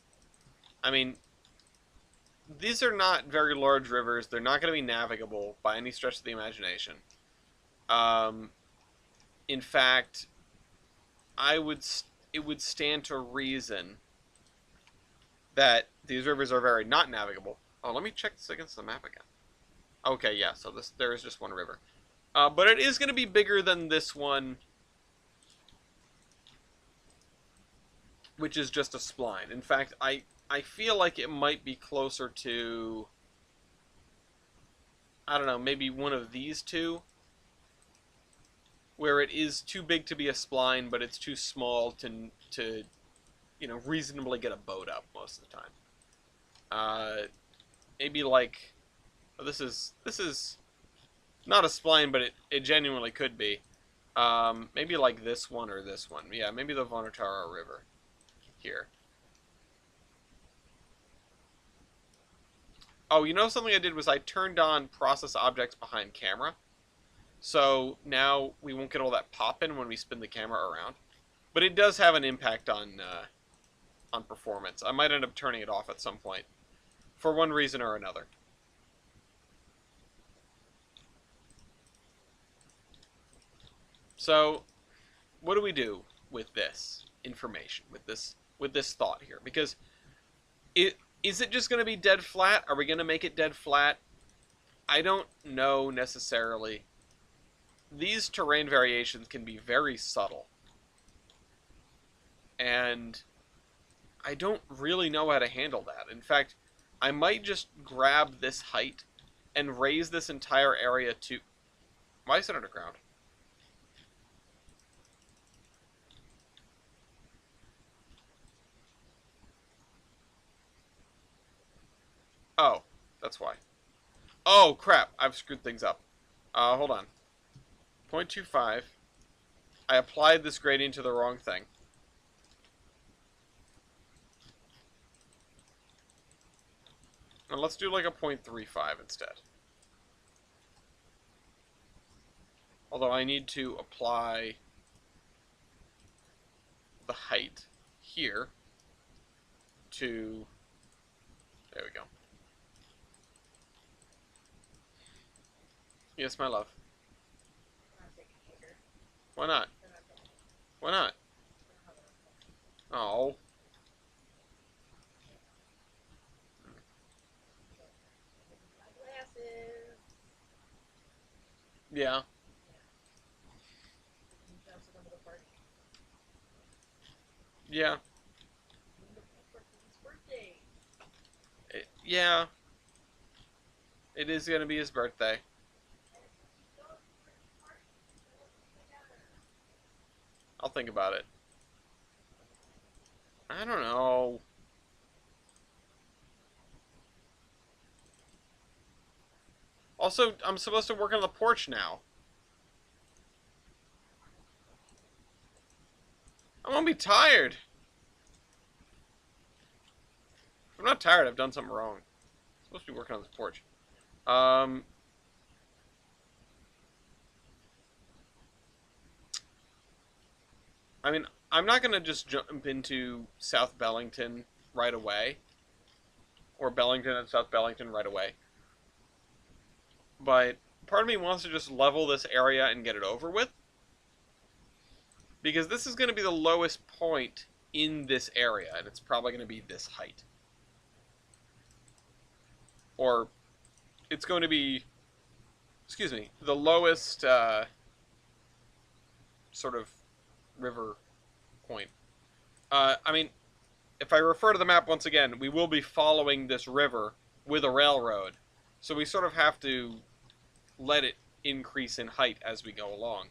I mean, these are not very large rivers. They're not going to be navigable by any stretch of the imagination. Um, in fact, it would stand to reason that these rivers are very not navigable. Oh, let me check this against the map again. Okay, yeah, so there is just one river. But it is going to be bigger than this one, which is just a spline. In fact, I feel like it might be closer to, I don't know, maybe one of these two, where it is too big to be a spline, but it's too small to reasonably get a boat up most of the time. Maybe like, oh, this is not a spline, but it genuinely could be. Maybe like this one or this one. Yeah, maybe the Vonatara River here. Oh, you know something I did was I turned on process objects behind camera. So now we won't get all that popping when we spin the camera around. But it does have an impact on performance. I might end up turning it off at some point for one reason or another. So, what do we do with this information, with this thought here? Because is it just going to be dead flat? Are we going to make it dead flat? I don't know necessarily. These terrain variations can be very subtle. And I don't really know how to handle that. In fact, I might just grab this height and raise this entire area to... Why is it underground? Oh, that's why. Oh, crap. I've screwed things up. Hold on. 0.25. I applied this gradient to the wrong thing. And let's do like a 0.35 instead. Although I need to apply the height here to... There we go. Yes, my love. Why not? Why not? Oh. Yeah. Yeah. Yeah. It is going to be his birthday. I'll think about it. I don't know. Also, I'm supposed to work on the porch now. I'm gonna be tired. If I'm not tired, I've done something wrong. I'm supposed to be working on this porch. Um, I mean, I'm not gonna just jump into South Bellington right away, or Bellington and South Bellington right away. But part of me wants to just level this area and get it over with, because this is going to be the lowest point in this area, and it's probably going to be this height. Or it's going to be, excuse me, the lowest sort of river point. I mean, if I refer to the map once again, we will be following this river with a railroad, so we sort of have to let it increase in height as we go along.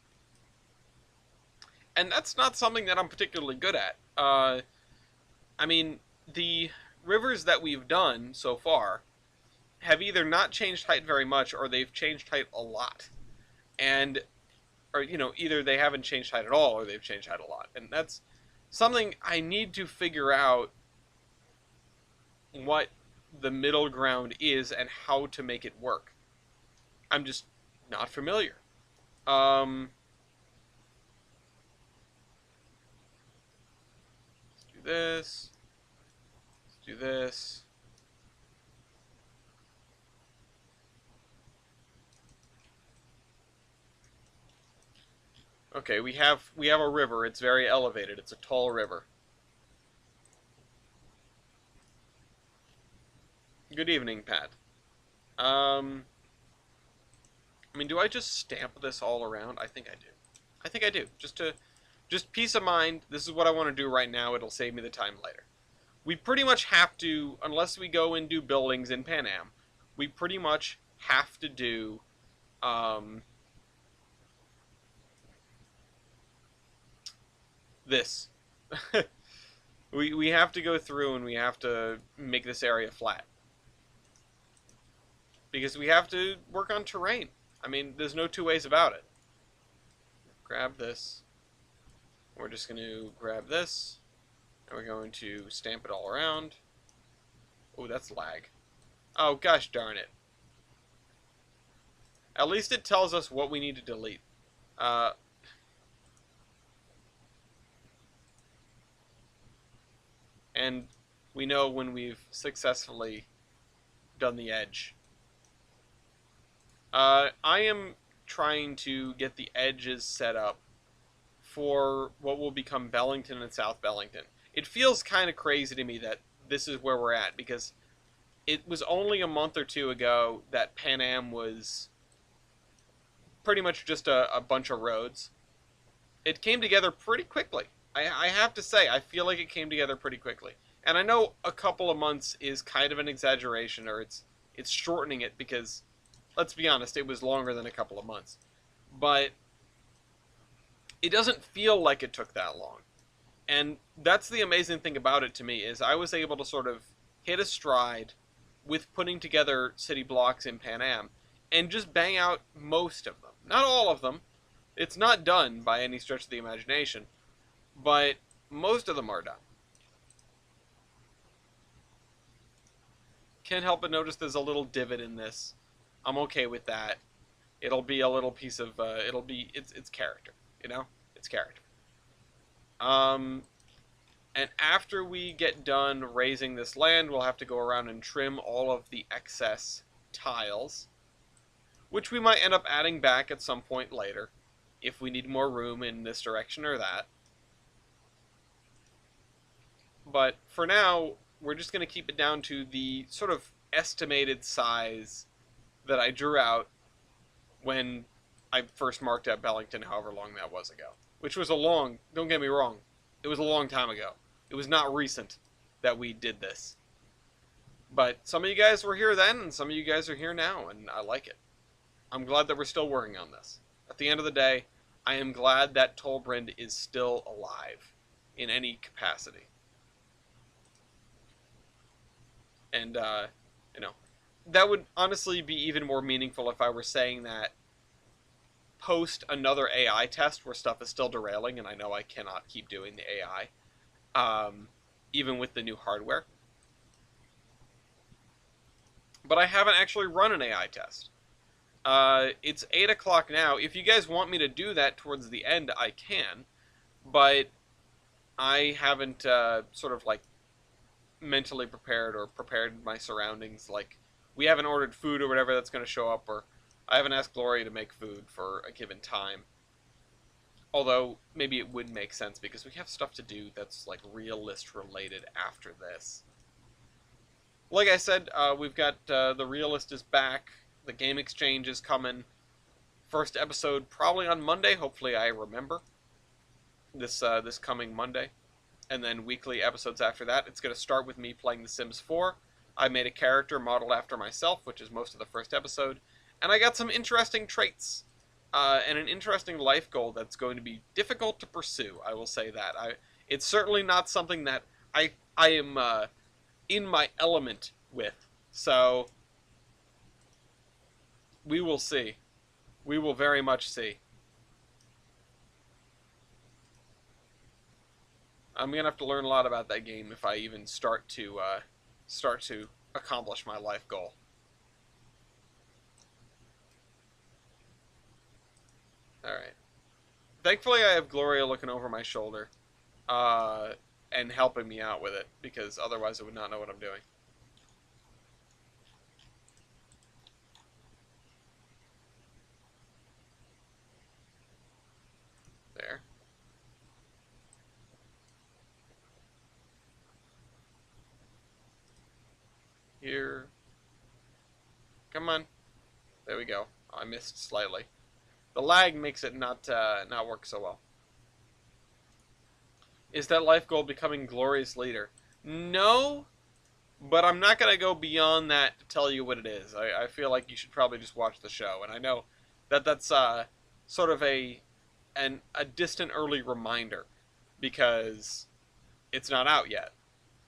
And that's not something that I'm particularly good at. I mean, the rivers that we've done so far have either not changed height very much, or they've changed height a lot. And, or, you know, either they haven't changed height at all, or they've changed height a lot. And that's something I need to figure out what the middle ground is and how to make it work. I'm just not familiar. Let's do this. Let's do this. Okay, we have a river. It's very elevated. It's a tall river. Good evening, Pat. I mean, do I just stamp this all around? I think I do. I think I do. Just peace of mind. This is what I want to do right now. It'll save me the time later. We pretty much have to, unless we go and do buildings in Pan Am, we pretty much have to do, this. we have to go through and we have to make this area flat. Because we have to work on terrain. I mean, there's no two ways about it. Grab this. We're just going to grab this. And we're going to stamp it all around. Oh, that's lag. Oh, gosh darn it. At least it tells us what we need to delete. And we know when we've successfully done the edge. I am trying to get the edges set up for what will become Bellington and South Bellington. It feels kind of crazy to me that this is where we're at, because it was only a month or two ago that Pan Am was pretty much just a bunch of roads. It came together pretty quickly. I have to say, I feel like it came together pretty quickly. And I know a couple of months is kind of an exaggeration, or it's shortening it, because, let's be honest, it was longer than a couple of months. But it doesn't feel like it took that long. And that's the amazing thing about it to me, is I was able to sort of hit a stride with putting together city blocks in Pan Am, and just bang out most of them. Not all of them. It's not done by any stretch of the imagination, but most of them are done. Can't help but notice there's a little divot in this. I'm okay with that. It'll be a little piece of, it's character, you know? It's character. And after we get done raising this land, we'll have to go around and trim all of the excess tiles, which we might end up adding back at some point later, if we need more room in this direction or that. But for now, we're just going to keep it down to the sort of estimated size that I drew out when I first marked out Bellington, however long that was ago. Which was don't get me wrong, it was a long time ago. It was not recent that we did this. But some of you guys were here then, and some of you guys are here now, and I like it. I'm glad that we're still working on this. At the end of the day, I am glad that Tolbrand is still alive in any capacity. And, you know, that would honestly be even more meaningful if I were saying that post another AI test where stuff is still derailing, and I know I cannot keep doing the AI, even with the new hardware. But I haven't actually run an AI test. It's 8 o'clock now. If you guys want me to do that towards the end, I can, but I haven't sort of like mentally prepared or prepared my surroundings. Like, we haven't ordered food or whatever that's going to show up, or I haven't asked Gloria to make food for a given time. Although maybe it would make sense because we have stuff to do that's like realist related after this. Like I said, we've got the realist is back. The game exchange is coming. First episode probably on Monday. Hopefully, I remember this coming Monday, and then weekly episodes after that. It's going to start with me playing The Sims 4. I made a character modeled after myself, which is most of the first episode, and I got some interesting traits and an interesting life goal that's going to be difficult to pursue. I will say that. It's certainly not something that I am in my element with. So we will see. We will very much see. I'm gonna have to learn a lot about that game if I even start to accomplish my life goal. All right. Thankfully, I have Gloria looking over my shoulder, uh, and helping me out with it because otherwise I would not know what I'm doing. There. Here. Come on. There we go. I missed slightly. The lag makes it not work so well. Is that life goal becoming glorious leader? No, but I'm not gonna go beyond that to tell you what it is. I feel like you should probably just watch the show, and I know that that's sort of a distant early reminder because it's not out yet.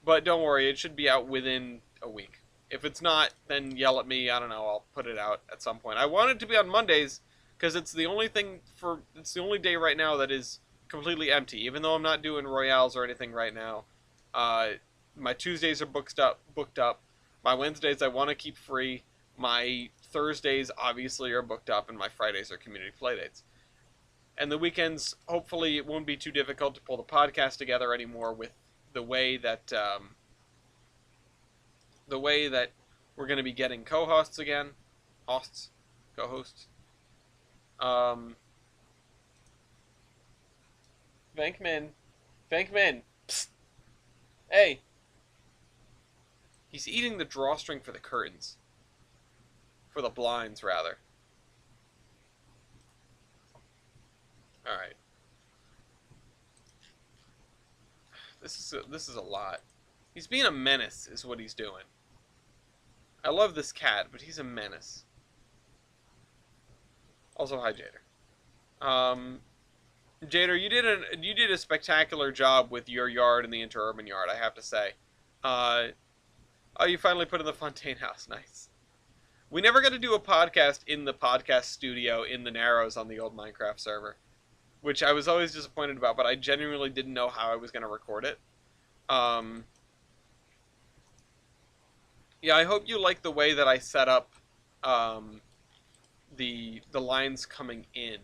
But don't worry, it should be out within a week. If it's not, then yell at me. I don't know. I'll put it out at some point. I want it to be on Mondays because it's the only day right now that is completely empty. Even though I'm not doing royales or anything right now, uh, my Tuesdays are booked up. Booked up. My Wednesdays I want to keep free. My Thursdays obviously are booked up, and my Fridays are community playdates. And the weekends, hopefully, it won't be too difficult to pull the podcast together anymore with the way that the way that we're going to be getting co-hosts again, hosts, co-hosts. Um, Venkman, Venkman, psst, hey, he's eating the drawstring for the curtains, for the blinds rather. All right, this is a lot. He's being a menace, is what he's doing. I love this cat, but he's a menace. Also, hi Jader. Jader, you did a spectacular job with your yard and the interurban yard. I have to say. Uh, oh, you finally put in the Fontaine house. Nice. We never got to do a podcast in the podcast studio in the Narrows on the old Minecraft server, which I was always disappointed about. But I genuinely didn't know how I was going to record it. Um, yeah, I hope you like the way that I set up um, the lines coming in.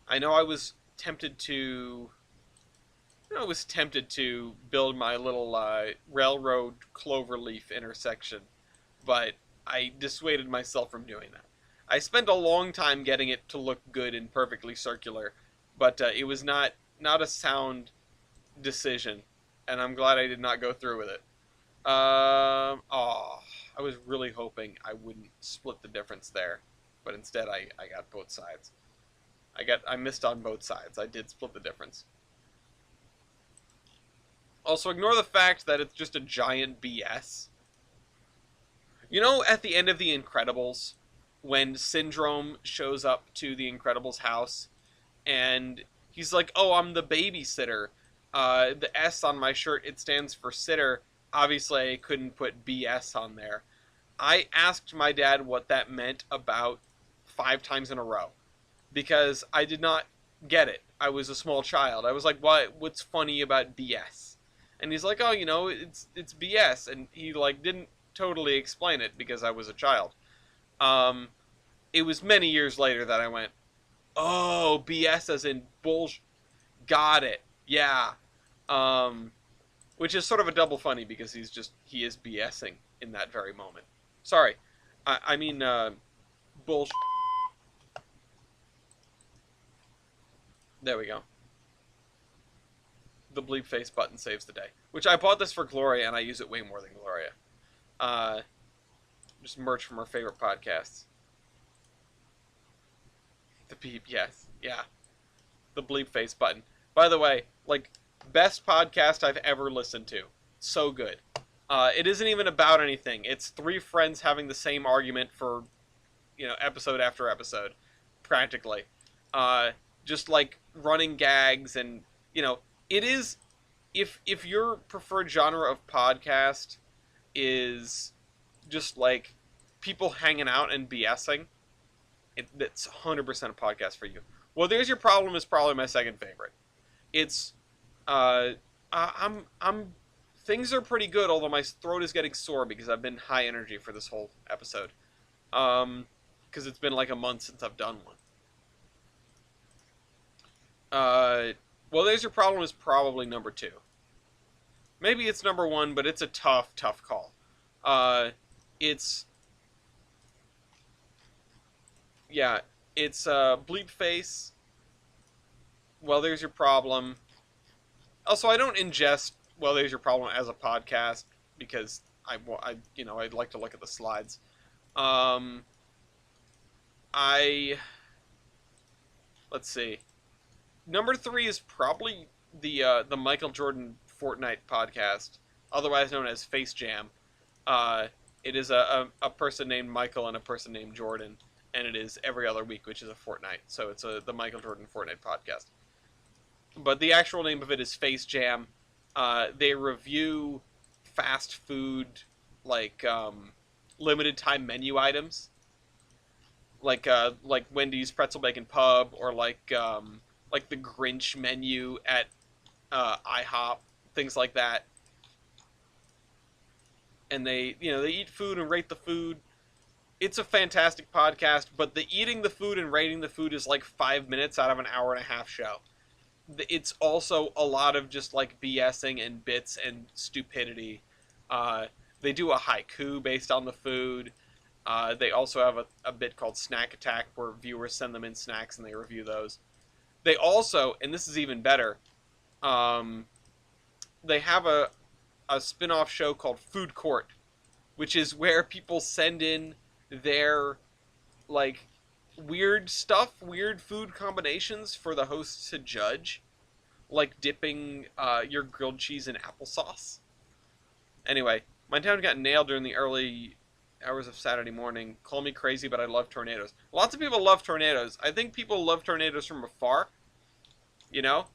I know I was tempted to I was tempted to build my little railroad cloverleaf intersection, but I dissuaded myself from doing that. I spent a long time getting it to look good and perfectly circular, but it was not a sound decision, and I'm glad I did not go through with it. Oh, I was really hoping I wouldn't split the difference there, but instead I got both sides. I missed on both sides. I did split the difference. Also, ignore the fact that it's just a giant BS. You know, at the end of The Incredibles, when Syndrome shows up to The Incredibles' house, and he's like, "Oh, I'm the babysitter. The S on my shirt, it stands for sitter. Obviously, I couldn't put BS on there. I asked my dad what that meant about 5 times in a row because I did not get it. I was a small child. I was like, "What? What's funny about BS?" And he's like, "Oh, it's BS." And he like didn't totally explain it because I was a child. Um, it was many years later that I went, "Oh, BS as in bullshit." Got it. Yeah. Um, which is sort of a double funny because he is BSing in that very moment. Sorry, I mean bullshit. There we go. The bleep face button saves the day. Which I bought this for Gloria and I use it way more than Gloria. Uh, just merch from our favorite podcasts. The beep, yes, yeah. The bleep face button. By the way, like best podcast I've ever listened to. So good. It isn't even about anything. It's three friends having the same argument for episode after episode, practically. Uh, just like running gags and you know it is if your preferred genre of podcast is just like people hanging out and BSing, it's 100% a podcast for you. Well, There's Your Problem is probably my second favorite. It's uh, I'm things are pretty good, although my throat is getting sore because I've been high energy for this whole episode. Because it's been like a month since I've done one. Uh, There's Your Problem is probably number two. Maybe it's number one, but it's a tough, tough call. Uh, it's yeah, it's Bleep Face. Well, There's Your Problem. Also, I don't ingest Well, There's Your Problem as a podcast because I'd like to look at the slides. Um, I let's see. Number three is probably the Michael Jordan Fortnite podcast, otherwise known as Face Jam. Uh, it is a person named Michael and a person named Jordan, and it is every other week, which is a fortnight. So it's the Michael Jordan Fortnite podcast. But the actual name of it is Face Jam. They review fast food, like limited time menu items, like Wendy's Pretzel Bacon Pub, or like the Grinch menu at IHOP, things like that. And they eat food and rate the food. It's a fantastic podcast, but the eating the food and rating the food is like 5 minutes out of an hour and a half show. It's also a lot of just like BSing and bits and stupidity. They do a haiku based on the food. They also have a bit called Snack Attack where viewers send them in snacks and they review those. They also, and this is even better, um, they have a spin-off show called Food Court, which is where people send in their like weird stuff, weird food combinations for the hosts to judge, like dipping your grilled cheese in applesauce. Anyway, my town got nailed during the early hours of Saturday morning. Call me crazy, but I love tornadoes. Lots of people love tornadoes. I think people love tornadoes from afar. You know,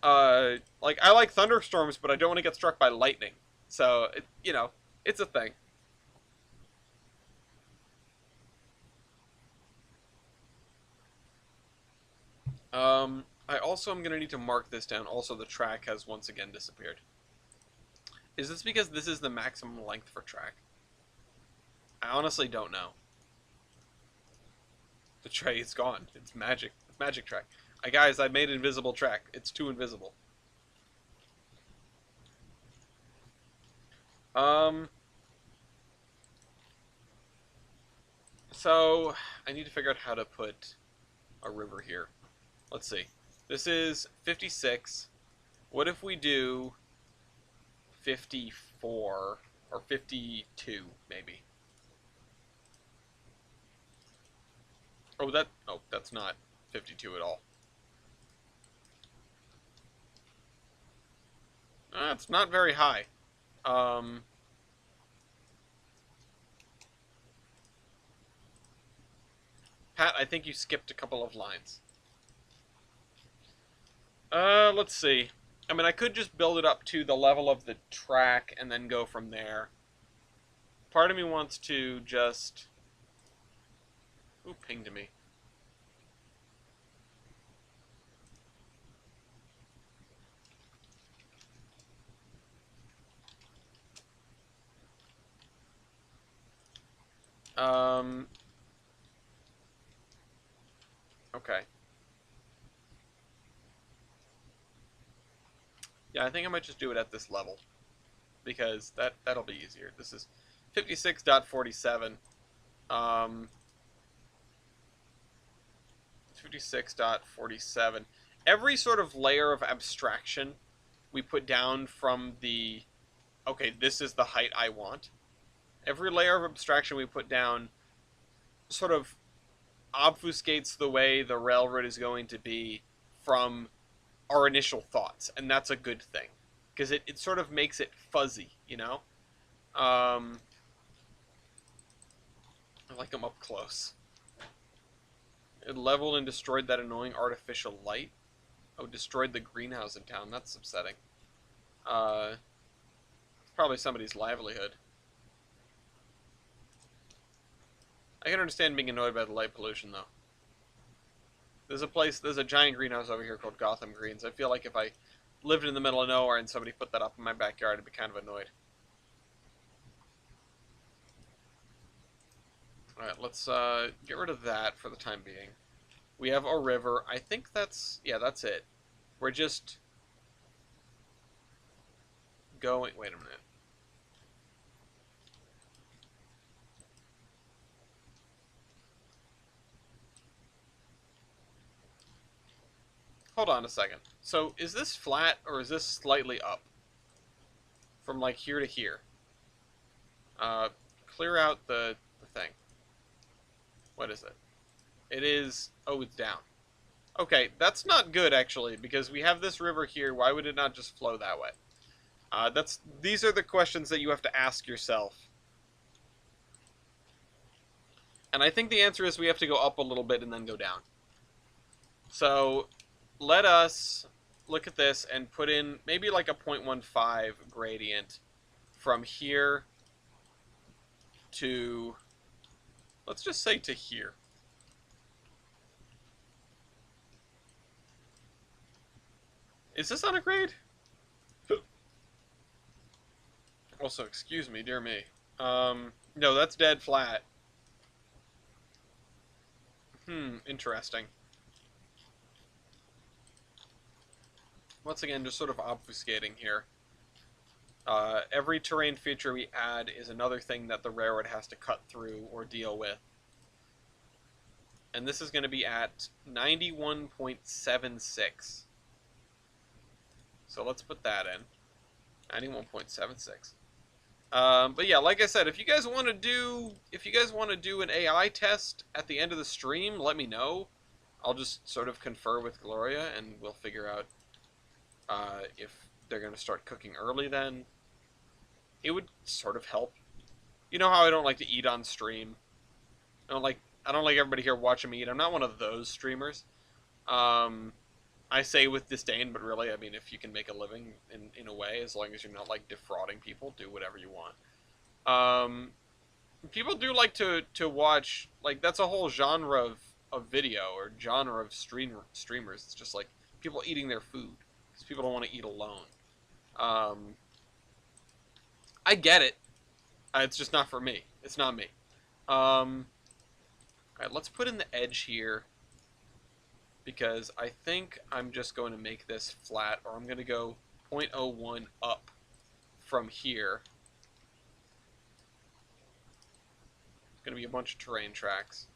like I like thunderstorms, but I don't want to get struck by lightning. So it's a thing. I also am gonna need to mark this down. Also, the track has once again disappeared. Is this because this is the maximum length for track? I honestly don't know. The tray is gone. It's magic. Magic track. Guys, I made invisible track. It's too invisible. Um. So I need to figure out how to put a river here. Let's see. This is 56. What if we do 54 or 52 maybe? Oh, that's not 52 at all. It's not very high. Um, Pat, I think you skipped a couple of lines. Let's see. I mean, I could just build it up to the level of the track and then go from there. part of me wants to just... Ooh, pinged me. Okay. Yeah, I think I might just do it at this level, because that'll be easier. This is 56.47. 56.47. Every sort of layer of abstraction we put down from the, okay, this is the height I want. Every layer of abstraction we put down sort of obfuscates the way the railroad is going to be from our initial thoughts, and that's a good thing, because it sort of makes it fuzzy, you know? I like them up close. It leveled and destroyed that annoying artificial light. Oh, destroyed the greenhouse in town. That's upsetting. It's probably somebody's livelihood. I can understand being annoyed by the light pollution, though. There's a giant greenhouse over here called Gotham Greens. I feel like if I lived in the middle of nowhere and somebody put that up in my backyard, I'd be kind of annoyed. Alright, let's get rid of that for the time being. We have a river. I think that's... yeah, that's it. We're just going... wait a minute. Hold on a second. So, is this flat, or is this slightly up? From, like, here to here. Clear out the thing. What is it? It is... oh, it's down. Okay, that's not good, actually, because we have this river here. Why would it not just flow that way? These are the questions that you have to ask yourself. And I think the answer is we have to go up a little bit and then go down. So, let us look at this and put in maybe like a 0.15 gradient from here to, let's just say to here. Is this on a grade? Also, excuse me, dear me. No, that's dead flat. Interesting. Once again, just sort of obfuscating here. Every terrain feature we add is another thing that the railroad has to cut through or deal with. And this is going to be at 91.76. So let's put that in. 91.76. But yeah, like I said, if you guys want to do an AI test at the end of the stream, let me know. I'll just sort of confer with Gloria, and we'll figure out if they're going to start cooking early. Then it would sort of help. You know how I don't like to eat on stream. I don't like everybody here watching me eat. I'm not one of those streamers. I say with disdain, but really, I mean, if you can make a living in a way, as long as you're not, like, defrauding people, do whatever you want. People do like to watch, like, that's a whole genre of video, or genre of streamers. It's just, like, people eating their food, because people don't want to eat alone. I get it. It's just not for me. It's not me. Alright, let's put in the edge here, because I think I'm just going to make this flat, or I'm going to go 0.01 up from here. It's going to be a bunch of terrain tracks.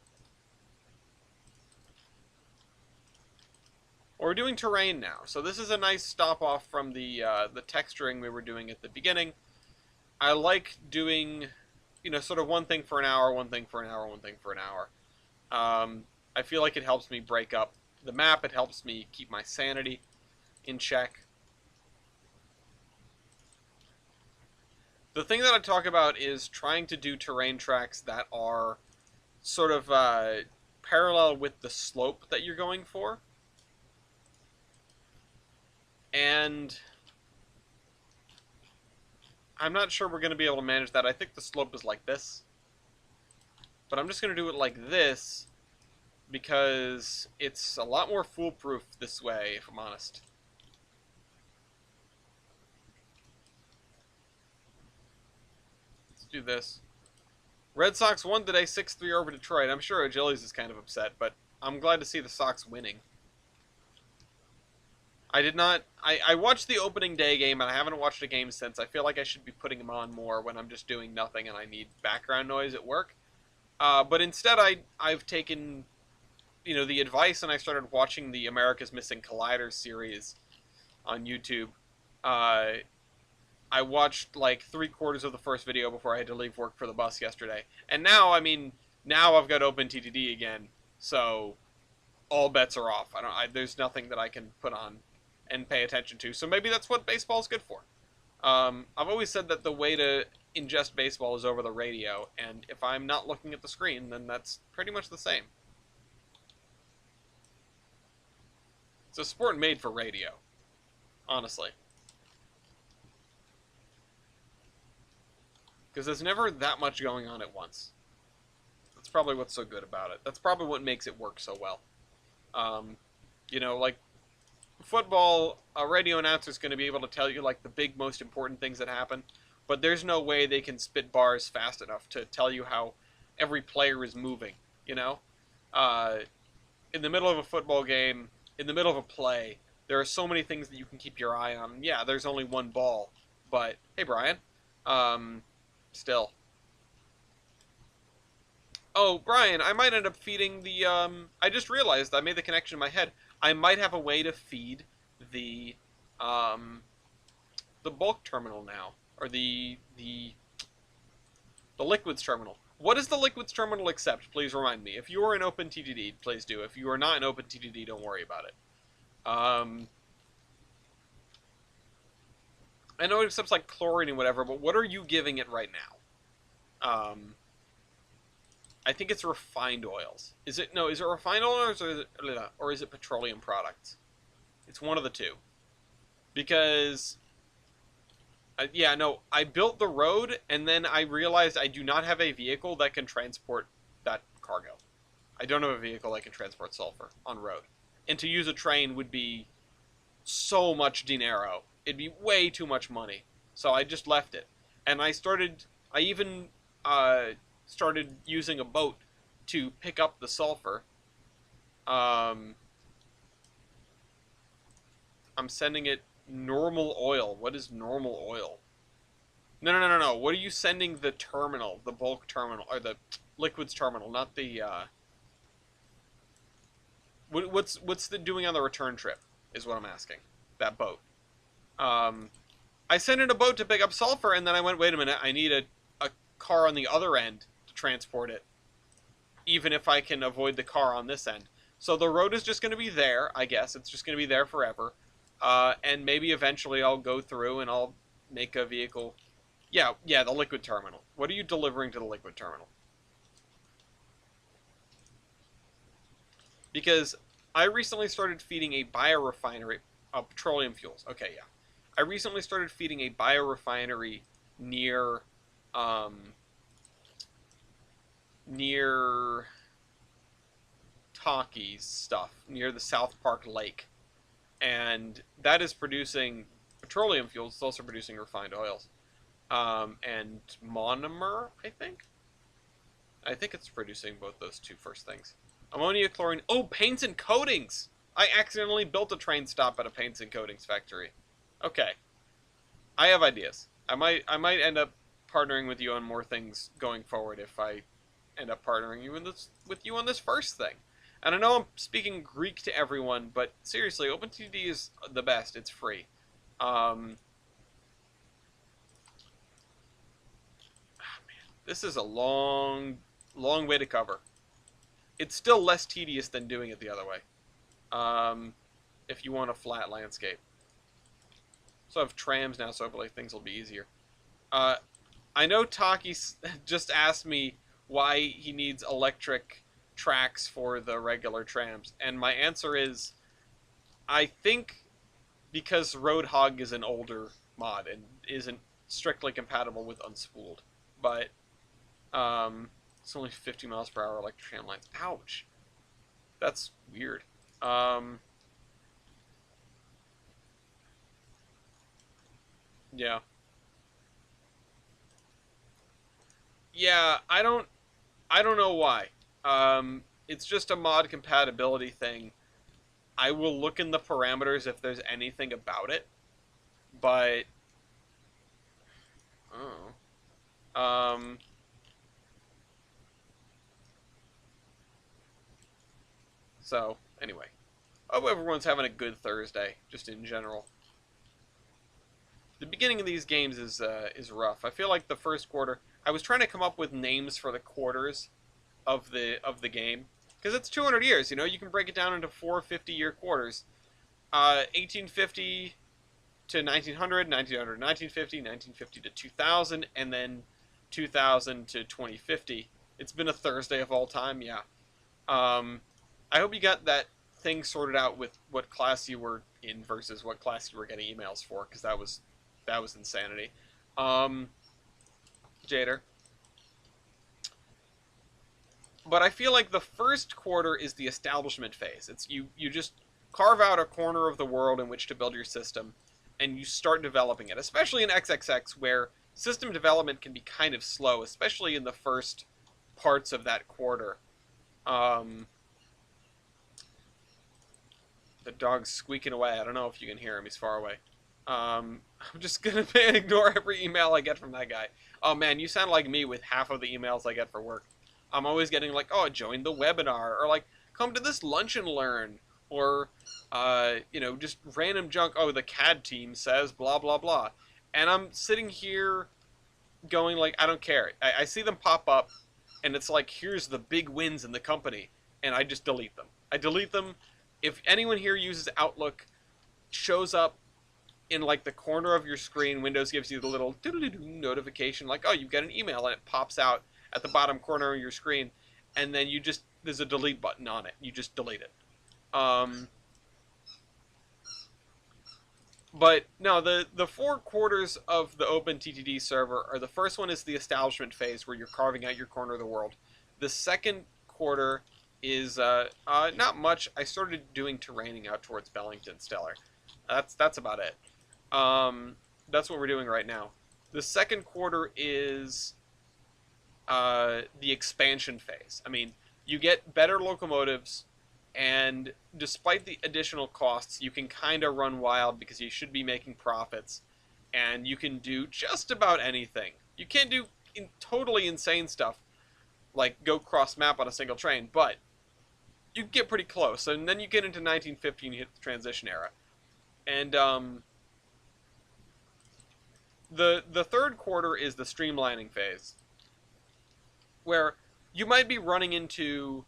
Well, we're doing terrain now, so this is a nice stop off from the texturing we were doing at the beginning. I like doing, you know, sort of one thing for an hour, one thing for an hour, one thing for an hour. I feel like it helps me break up the map. It helps me keep my sanity in check. The thing that I talk about is trying to do terrain tracks that are sort of parallel with the slope that you're going for. And I'm not sure we're going to be able to manage that. I think the slope is like this. But I'm just going to do it like this because it's a lot more foolproof this way, if I'm honest. Let's do this. Red Sox won today 6-3 over Detroit. I'm sure Achilles is kind of upset, but I'm glad to see the Sox winning. I did not... I watched the opening day game, and I haven't watched a game since. I feel like I should be putting them on more when I'm just doing nothing and I need background noise at work. But instead, I've taken, the advice, and I started watching the America's Missing Colliders series on YouTube. I watched like 3/4 of the first video before I had to leave work for the bus yesterday. And now, now I've got Open TTD again, so all bets are off. There's nothing that I can put on and pay attention to. So maybe that's what baseball is good for. I've always said that the way to ingest baseball is over the radio, and if I'm not looking at the screen, then that's pretty much the same. It's a sport made for radio, honestly. Because there's never that much going on at once. That's probably what's so good about it. That's probably what makes it work so well. Like football, a radio announcer is going to be able to tell you like the big, most important things that happen, but there's no way they can spit bars fast enough to tell you how every player is moving. In the middle of a football game, in the middle of a play, there are so many things that you can keep your eye on. Yeah, there's only one ball, but hey, Brian. Still. Oh, Brian, I might end up feeding the, I just realized I made the connection in my head. I might have a way to feed the bulk terminal now. Or the liquids terminal. What does the liquids terminal accept? Please remind me. If you are in OpenTTD, please do. If you are not in OpenTTD, don't worry about it. I know it accepts like chlorine and whatever, but what are you giving it right now? I think it's refined oils. Is it refined oils or is it petroleum products? It's one of the two. Because, I built the road and then I realized I do not have a vehicle that can transport that cargo. I don't have a vehicle that can transport sulfur on road. And to use a train would be so much dinero. It'd be way too much money. So I just left it. And I even started using a boat to pick up the sulfur. I'm sending it normal oil. What is normal oil? No. What are you sending the terminal, the bulk terminal, or the liquids terminal, not the, what's the doing on the return trip, is what I'm asking. That boat. I sent in a boat to pick up sulfur, and then I went, wait a minute, I need a car on the other end to transport it, even if I can avoid the car on this end. So the road is just going to be there, I guess. It's just going to be there forever. And maybe eventually I'll go through and I'll make a vehicle. Yeah, the liquid terminal. What are you delivering to the liquid terminal? Because I recently started feeding a biorefinery of petroleum fuels. Okay, yeah. I recently started feeding a biorefinery near Talkies stuff, near the South Park Lake. And that is producing petroleum fuels. It's also producing refined oils. And monomer, I think? I think it's producing both those two first things. Ammonia, chlorine. Oh, paints and coatings! I accidentally built a train stop at a paints and coatings factory. Okay. I have ideas. I might end up partnering with you on more things going forward if I end up partnering with you on this first thing. And I know I'm speaking Greek to everyone, but seriously, OpenTTD is the best. It's free. Man, this is a long way to cover. It's still less tedious than doing it the other way. If you want a flat landscape. So I have trams now, so hopefully things will be easier. I know Taki just asked me why he needs electric tracks for the regular trams, and my answer is, I think because Roadhog is an older mod and isn't strictly compatible with unspooled, but it's only 50 miles per hour electric tram lines. Ouch, that's weird. Um, yeah, yeah. I don't know why. It's just a mod compatibility thing. I will look in the parameters if there's anything about it, but oh, so anyway, I hope everyone's having a good Thursday, just in general. The beginning of these games is rough. I feel like the first quarter. I was trying to come up with names for the quarters of the game because it's 200 years. You can break it down into 450-year quarters. 1850 to 1900, 1900 to 1950, 1950 to 2000, and then 2000 to 2050. It's been a Thursday of all time, yeah. Um, I hope you got that thing sorted out with what class you were in versus what class you were getting emails for, because that was insanity. Um, Jader, but I feel like the first quarter is the establishment phase. It's you just carve out a corner of the world in which to build your system, and you start developing it. Especially in XXX, where system development can be kind of slow, especially in the first parts of that quarter. Um, the dog's squeaking away. I don't know if you can hear him. He's far away. I'm just gonna ignore every email I get from that guy. Oh man, you sound like me with half of the emails I get for work. I'm always getting like, oh, join the webinar, or like, come to this lunch and learn, or, just random junk. Oh, the CAD team says blah blah blah, and I'm sitting here going like, I don't care. I see them pop up, and it's like, here's the big wins in the company, and I just delete them. I delete them. If anyone here uses Outlook, shows up in like the corner of your screen, Windows gives you the little notification like, oh, you get an email, and it pops out at the bottom corner of your screen, and then there's a delete button on it. You just delete it. But no, the four quarters of the Open TTD server are: the first one is the establishment phase where you're carving out your corner of the world. The second quarter is not much. I started doing terraining out towards Bellington Stellar. That's about it. That's what we're doing right now. The second quarter is the expansion phase. I mean, you get better locomotives, and despite the additional costs, you can kind of run wild because you should be making profits, and you can do just about anything. You can't do totally insane stuff like go cross map on a single train, but you get pretty close. And then you get into 1950 and you hit the transition era. And the third quarter is the streamlining phase, where you might be running into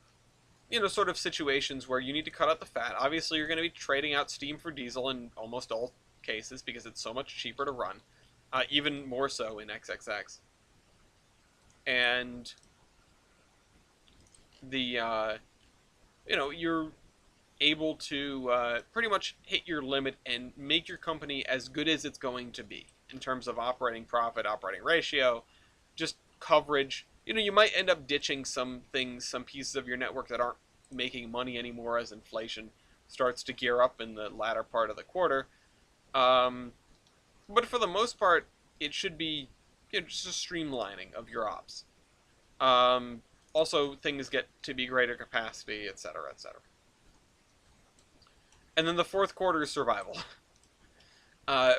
sort of situations where you need to cut out the fat. Obviously, you're going to be trading out steam for diesel in almost all cases because it's so much cheaper to run, even more so in XXX. And you're able to pretty much hit your limit and make your company as good as it's going to be in terms of operating profit, operating ratio, just coverage. You might end up ditching some things, some pieces of your network that aren't making money anymore as inflation starts to gear up in the latter part of the quarter. But for the most part, it should be just a streamlining of your ops. Also, things get to be greater capacity, etc., etc. And then the fourth quarter is survival.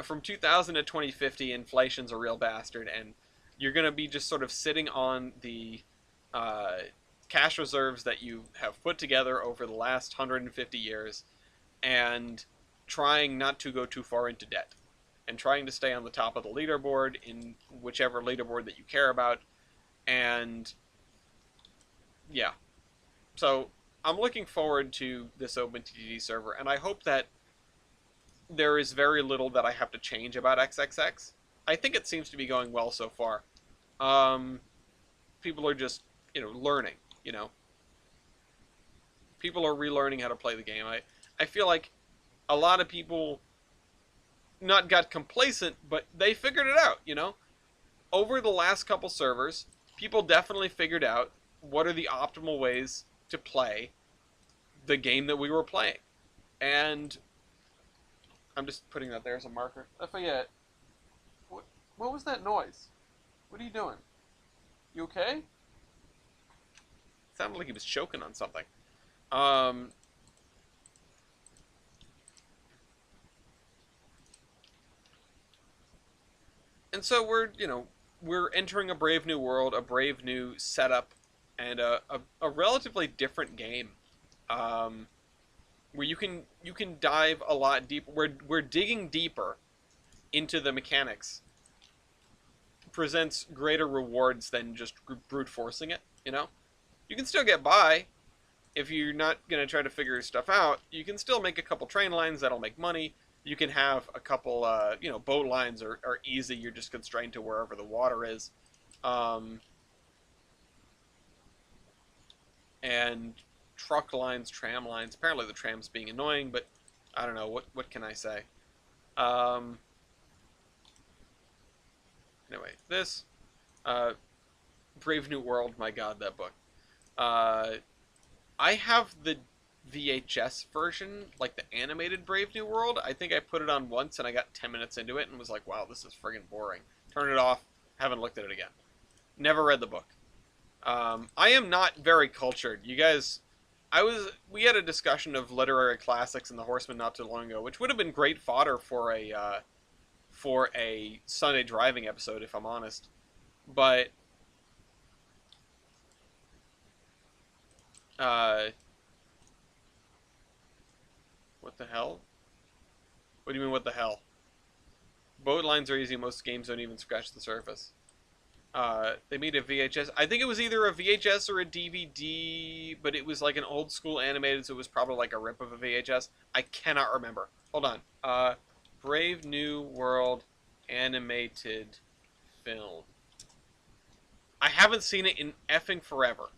From 2000 to 2050, inflation's a real bastard, and you're going to be just sort of sitting on the cash reserves that you have put together over the last 150 years and trying not to go too far into debt and trying to stay on the top of the leaderboard in whichever leaderboard that you care about. And yeah, so I'm looking forward to this OpenTTD server, and I hope that there is very little that I have to change about XXX. I think it seems to be going well so far. People are just, learning, People are relearning how to play the game. I feel like a lot of people not got complacent, but they figured it out, you know? Over the last couple servers, people definitely figured out what are the optimal ways to play the game that we were playing. And I'm just putting that there as a marker. Lafayette, what was that noise? What are you doing? You okay? It sounded like he was choking on something. And so we're entering a brave new world, a brave new setup, and a relatively different game, um, where you can dive a lot deeper. We're digging deeper into the mechanics. Presents greater rewards than just brute forcing it. You know, you can still get by if you're not gonna try to figure stuff out. You can still make a couple train lines that'll make money. You can have a couple, boat lines are easy. You're just constrained to wherever the water is. Um, and truck lines, tram lines. Apparently the tram's being annoying, but I don't know. What can I say? Um, anyway, this. Brave New World, my god, that book. Uh, I have the VHS version, like the animated Brave New World. I think I put it on once and I got 10 minutes into it and was like, wow, this is friggin' boring. Turned it off, haven't looked at it again. Never read the book. I am not very cultured. You guys, we had a discussion of literary classics in The Horseman not too long ago, which would have been great fodder for a Sunday driving episode, if I'm honest. But, uh, what the hell? What do you mean, what the hell? Boat lines are easy. Most games don't even scratch the surface. They made a VHS. I think it was either a VHS or a DVD, but it was like an old school animated, so it was probably like a rip of a VHS. I cannot remember. Hold on. Brave New World animated film. I haven't seen it in effing forever.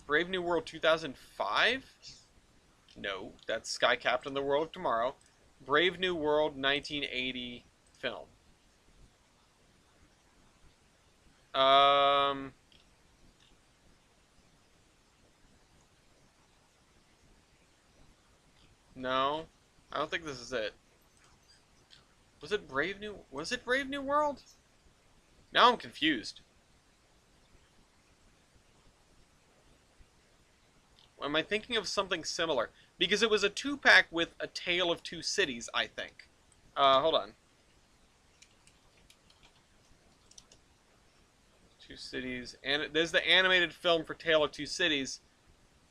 Brave New World 2005? No, that's Sky Captain: The World of Tomorrow. Brave New World 1980 film. No, I don't think this is it. Was it Brave New World? Now I'm confused. Am I thinking of something similar? Because it was a 2-pack with A Tale of Two Cities, I think. Hold on. Two Cities. And there's the animated film for Tale of Two Cities.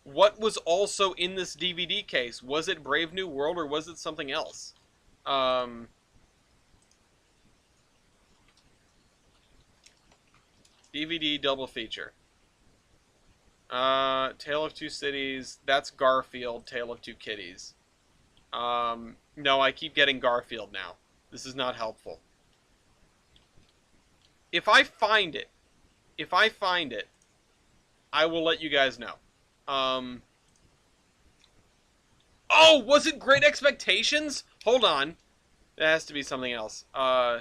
What was also in this DVD case? Was it Brave New World or was it something else? DVD double feature. Tale of Two Cities. That's Garfield. Tale of Two Kitties. No, I keep getting Garfield now. This is not helpful. If I find it, I will let you guys know. Oh, was it Great Expectations? Hold on. That has to be something else. I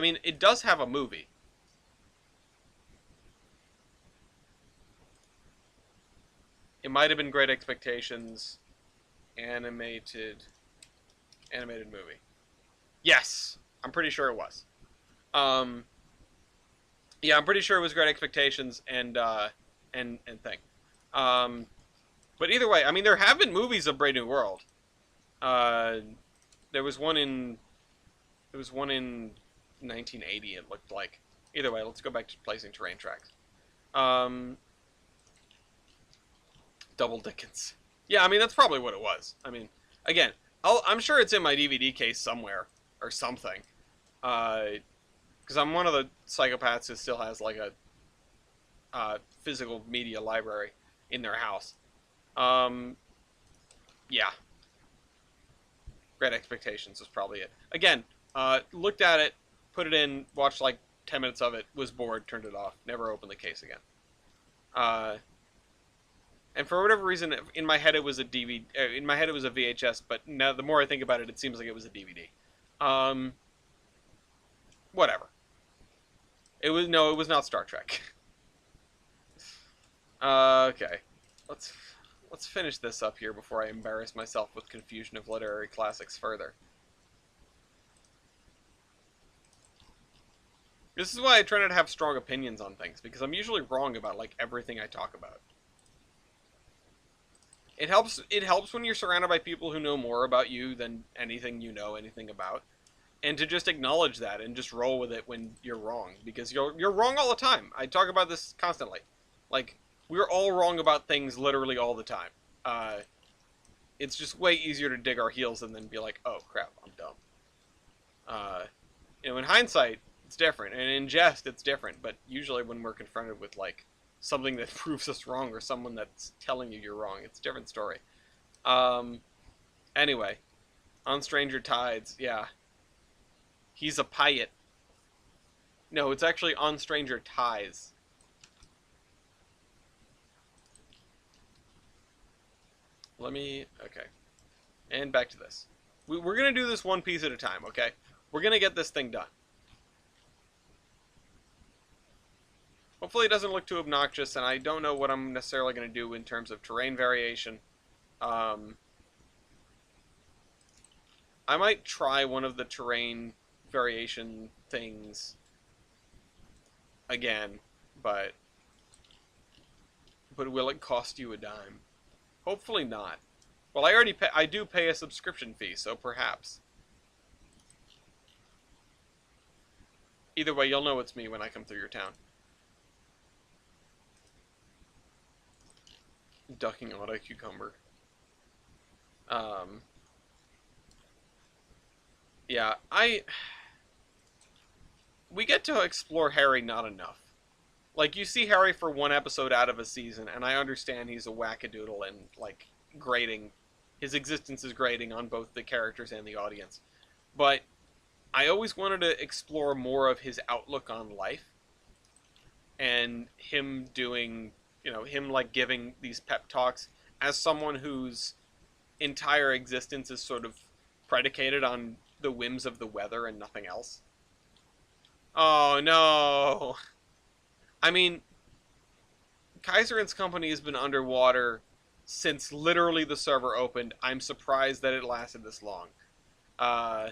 mean, it does have a movie. It might have been Great Expectations animated movie. Yes, I'm pretty sure it was. Yeah, I'm pretty sure it was Great Expectations and thing. But either way, I mean, there have been movies of Brave New World. Uh, there was one in 1980. It looked like. Either way, let's go back to placing terrain tracks. Double Dickens. Yeah, I mean that's probably what it was. I mean, again, I'm sure it's in my DVD case somewhere or something. Because I'm one of the psychopaths who still has like a physical media library in their house. Yeah. Great Expectations was probably it. Again, looked at it, put it in, watched like 10 minutes of it, was bored, turned it off, never opened the case again. And for whatever reason, in my head it was a DVD. In my head it was a VHS, but now the more I think about it, it seems like it was a DVD. Um, Whatever. It was no, it was not Star Trek. Okay, let's let's finish this up here before I embarrass myself with confusion of literary classics further. This is why I try not to have strong opinions on things, because I'm usually wrong about like everything I talk about. It helps when you're surrounded by people who know more about you than anything you know anything about. And to just acknowledge that and just roll with it when you're wrong, because you're wrong all the time. I talk about this constantly. Like, we're all wrong about things literally all the time. Uh, it's just way easier to dig our heels and then be like, oh crap, I'm dumb. Uh, in hindsight, it's different, and in jest, it's different. But usually, when we're confronted with like something that proves us wrong or someone that's telling you you're wrong, it's a different story. Um, anyway, on Stranger Tides, yeah, he's a pirate. No, it's actually on Stranger Ties. Okay, and back to this. We're gonna do this one piece at a time, okay? We're gonna get this thing done. Hopefully it doesn't look too obnoxious, and I don't know what I'm necessarily going to do in terms of terrain variation. Um, I might try one of the terrain variation things again, but will it cost you a dime? Hopefully not. Well, I do pay a subscription fee, so perhaps. Either way, you'll know it's me when I come through your town. Ducking auto cucumber. Um, yeah, we get to explore Harry not enough. Like, you see Harry for one episode out of a season, and I understand he's a wackadoodle and, like, grating. His existence is grating on both the characters and the audience. But I always wanted to explore more of his outlook on life. And him doing, him, like, giving these pep talks as someone whose entire existence is sort of predicated on the whims of the weather and nothing else. Oh, no. I mean, Kaiser and Company has been underwater since literally the server opened. I'm surprised that it lasted this long. Uh,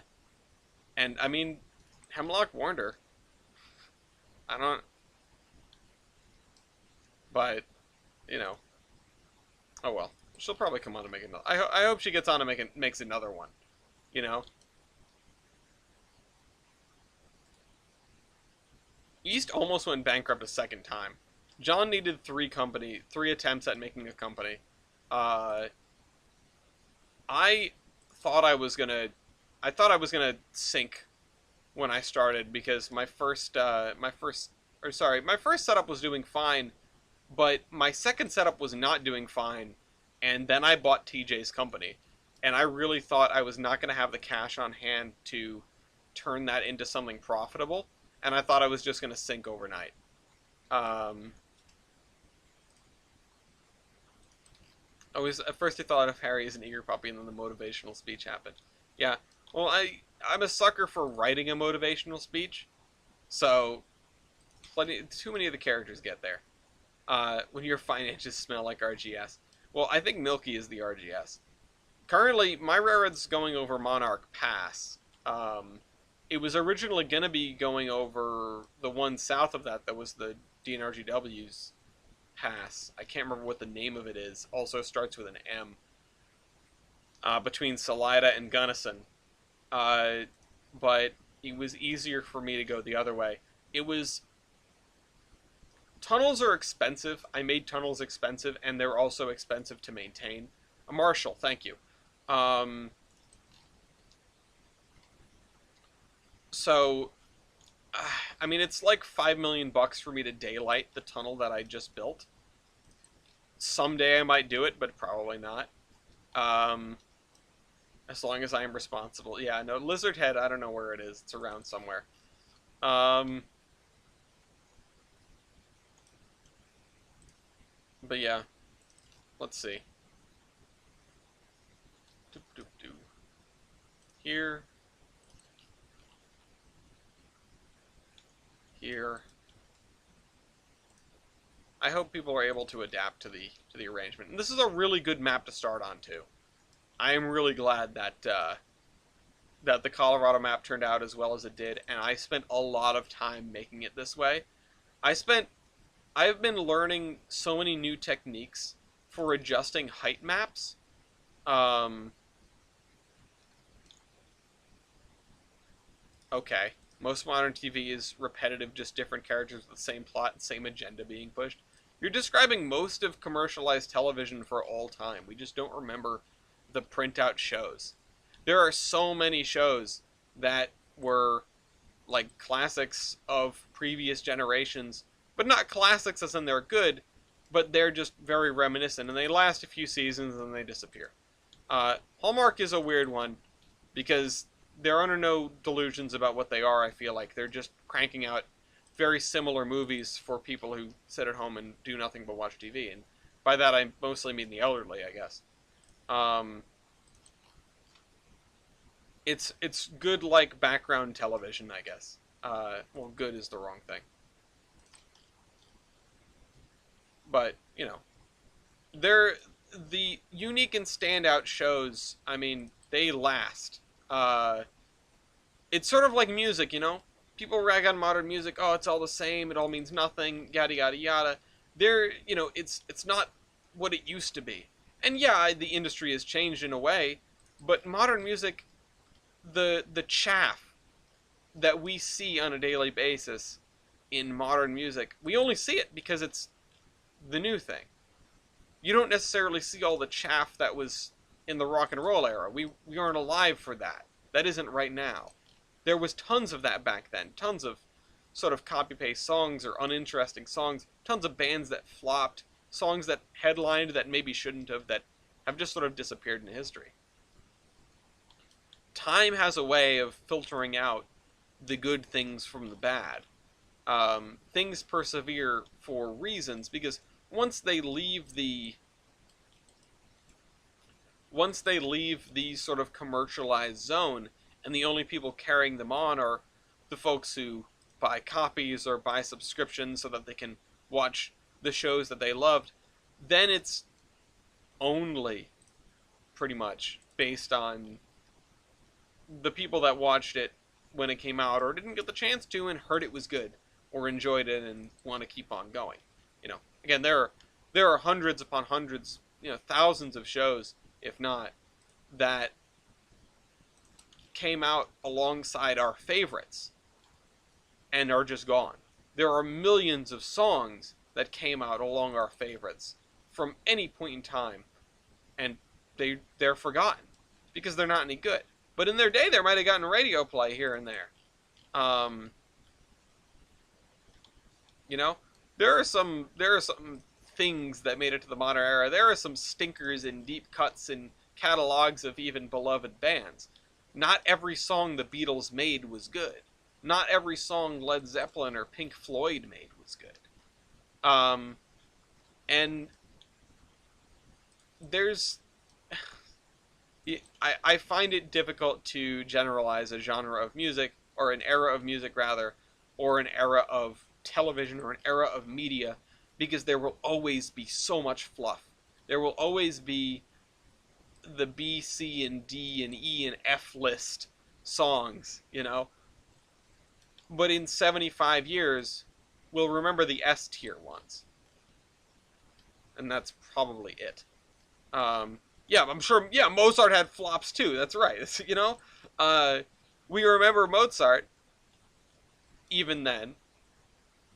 and I mean, Hemlock warned her. I don't, but you know, oh well. She'll probably come on to make another. I hope she gets on and makes another one. You know, East almost went bankrupt a second time. John needed three attempts at making a company. Uh, I thought I thought I was gonna sink when I started because my first setup was doing fine, but my second setup was not doing fine, and then I bought TJ's company, and I really thought I was not gonna have the cash on hand to turn that into something profitable, and I thought I was just gonna sink overnight. Um, at first I thought of Harry as an eager puppy, and then the motivational speech happened. Yeah, well, I'm a sucker for writing a motivational speech, so too many of the characters get there. When your finances smell like RGS. Well, I think Milky is the RGS. Currently, my railroad's going over Monarch Pass. It was originally going to be going over the one south of that was the DNRGW's pass. I can't remember what the name of it is. Also starts with an M. Between Salida and Gunnison. But it was easier for me to go the other way. Tunnels are expensive. I made tunnels expensive, and they're also expensive to maintain. A Marshall, thank you. Um, so, I mean, it's like $5 million for me to daylight the tunnel that I just built. Someday I might do it, but probably not. Um, as long as I am responsible. Yeah, no, Lizard Head, I don't know where it is. It's around somewhere. But yeah. let's see. Doop, doop, doop. Here, here. I hope people are able to adapt to the arrangement. And this is a really good map to start on too. I am really glad that that the Colorado map turned out as well as it did, and I spent a lot of time making it this way. I spent I've been learning so many new techniques for adjusting height maps. Um, okay. Most modern TV is repetitive, just different characters with the same plot and same agenda being pushed. You're describing most of commercialized television for all time. We just don't remember the printout shows. There are so many shows that were like classics of previous generations, but not classics as in they're good, but they're just very reminiscent, and they last a few seasons and they disappear. Hallmark is a weird one because they're under no delusions about what they are. I feel like they're just cranking out very similar movies for people who sit at home and do nothing but watch TV, and by that I mostly mean the elderly, I guess. Um, it's good like background television, I guess. Well, good is the wrong thing, but you know, they're the unique and standout shows. I mean, they last. Uh, it's sort of like music, you know. People rag on modern music. Oh, it's all the same. It all means nothing. Yada yada yada. There, you know, it's not what it used to be. And yeah, the industry has changed in a way, but modern music, the chaff that we see on a daily basis in modern music, we only see it because it's the new thing. You don't necessarily see all the chaff that was in the rock and roll era. We aren't alive for that. That isn't right now. There was tons of that back then. Tons of sort of copy paste songs or uninteresting songs. Tons of bands that flopped. Songs that headlined that maybe shouldn't have, that have just sort of disappeared in history. Time has a way of filtering out the good things from the bad. Things persevere for reasons because once they leave the once they leave the sort of commercialized zone, and the only people carrying them on are the folks who buy copies or buy subscriptions so that they can watch the shows that they loved, then it's only pretty much based on the people that watched it when it came out or didn't get the chance to and heard it was good or enjoyed it and want to keep on going. You know, again, there are hundreds upon hundreds, you know, thousands of shows, if not, that came out alongside our favorites and are just gone. There are millions of songs that came out along our favorites from any point in time, and they're forgotten because they're not any good. But in their day, they might have gotten radio play here and there. Um, you know, there are some things that made it to the modern era. There are some stinkers and deep cuts in catalogs of even beloved bands. Not every song the Beatles made was good. Not every song Led Zeppelin or Pink Floyd made was good. Um, and there's I find it difficult to generalize a genre of music, or an era of music rather, or an era of television, or an era of media, because there will always be so much fluff. There will always be the B, C, and D, and E, and F list songs, you know? But in 75 years, we'll remember the S tier ones. And that's probably it. Yeah, I'm sure. Yeah, Mozart had flops too. That's right. You know, uh, we remember Mozart even then,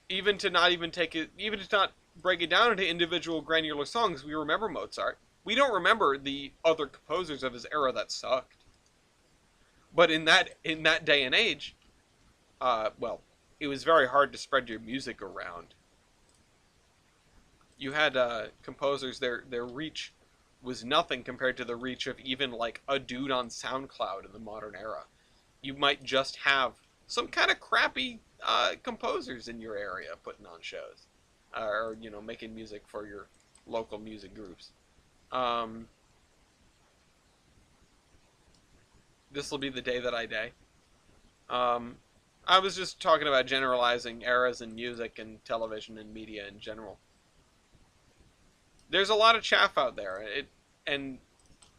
even to not even take it, even to not break it down into individual granular songs. We remember Mozart. We don't remember the other composers of his era that sucked. But in that day and age, well, it was very hard to spread your music around. You had composers, their reach was nothing compared to the reach of even like a dude on SoundCloud in the modern era. You might just have some kind of crappy composers in your area putting on shows, or you know, making music for your local music groups. Um, this will be the day that I die. Um, I was just talking about generalizing eras in music and television and media in general. There's a lot of chaff out there. And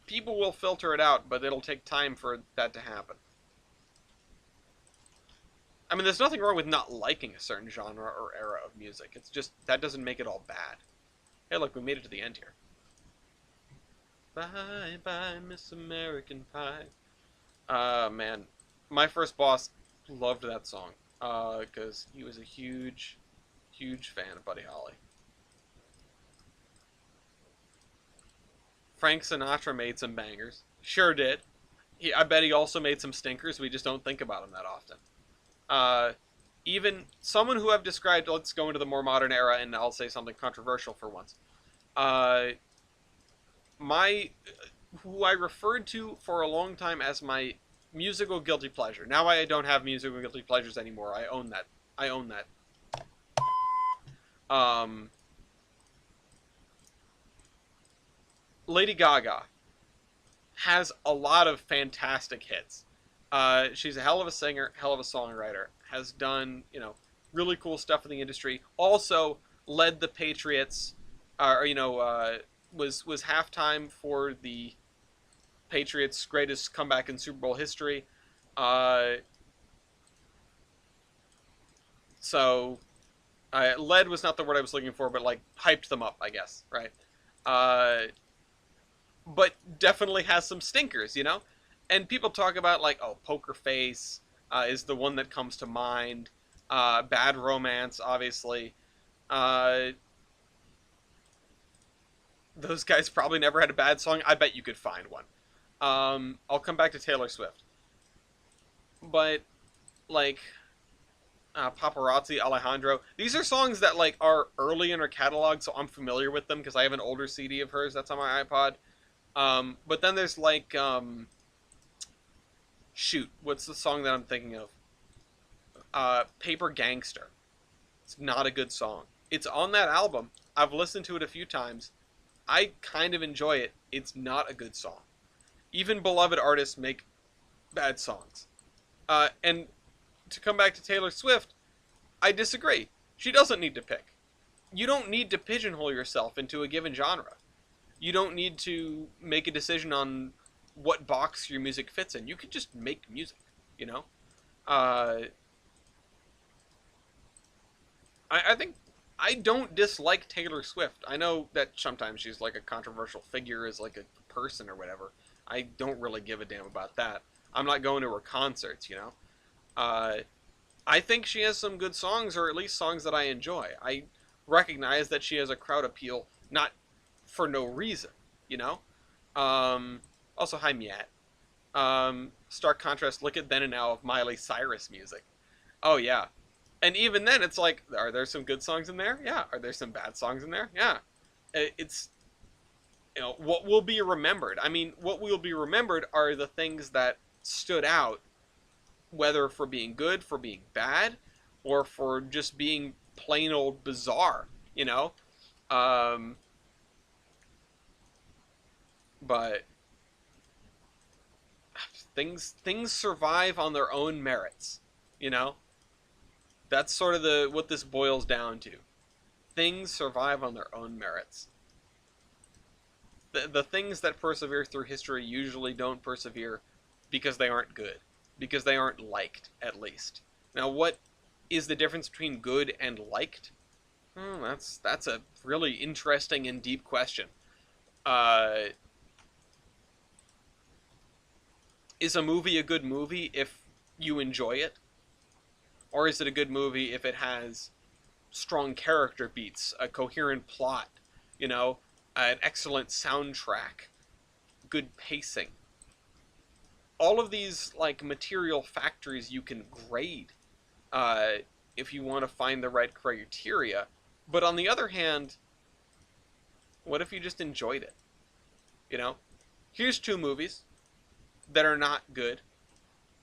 people will filter it out, but it'll take time for that to happen. I mean, there's nothing wrong with not liking a certain genre or era of music. It's just that doesn't make it all bad. Hey, look, we made it to the end here. Bye bye, Miss American Pie. Man, my first boss loved that song. Because he was a huge, huge fan of Buddy Holly. Frank Sinatra made some bangers. Sure did. I bet he also made some stinkers. We just don't think about him that often. Uh, Even someone who I've described, let's go into the more modern era, and I'll say something controversial for once. Uh, my, who I referred to for a long time as my musical guilty pleasure. Now I don't have musical guilty pleasures anymore. I own that. I own that. Um, Lady Gaga has a lot of fantastic hits. She's a hell of a singer, hell of a songwriter. Has done, really cool stuff in the industry. Also led the Patriots, was halftime for the Patriots' greatest comeback in Super Bowl history. Uh, so, led was not the word I was looking for, but like hyped them up, I guess, right? Uh, but definitely has some stinkers. And people talk about like, oh, Poker Face is the one that comes to mind. Bad Romance, obviously. Uh, those guys probably never had a bad song. I bet you could find one. I'll come back to Taylor Swift, but like Paparazzi, Alejandro. These are songs that like are early in her catalog, so I'm familiar with them because I have an older CD of hers that's on my iPod. But then there's like shoot, what's the song that I'm thinking of? Paper Gangster. It's not a good song. It's on that album. I've listened to it a few times. I kind of enjoy it. It's not a good song. Even beloved artists make bad songs. And to come back to Taylor Swift, I disagree. She doesn't need to pick. You don't need to pigeonhole yourself into a given genre. You don't need to make a decision on what box your music fits in. You can just make music, you know? Uh, I think I don't dislike Taylor Swift. I know that sometimes she's like a controversial figure as like a person or whatever. I don't really give a damn about that. I'm not going to her concerts. Uh, I think she has some good songs, or at least songs that I enjoy. I recognize that she has a crowd appeal, not for no reason, you know? Also, hi, Miat. Stark contrast, look at Then and Now of Miley Cyrus music. Oh, yeah. And even then, it's like, are there some good songs in there? Yeah. Are there some bad songs in there? Yeah. It's, what will be remembered. I mean, what will be remembered are the things that stood out, whether for being good, for being bad, or for just being plain old bizarre, you know? Um, but things survive on their own merits, you know? That's sort of what this boils down to. Things survive on their own merits. The things that persevere through history usually don't persevere because they aren't good, because they aren't liked, at least. Now, what is the difference between good and liked? That's a really interesting and deep question. Uh, is a movie a good movie if you enjoy it? Or is it a good movie if it has strong character beats, a coherent plot, an excellent soundtrack, good pacing? All of these like material factors you can grade uh, if you want to find the right criteria. But on the other hand, what if you just enjoyed it? You know, here's two movies that are not good,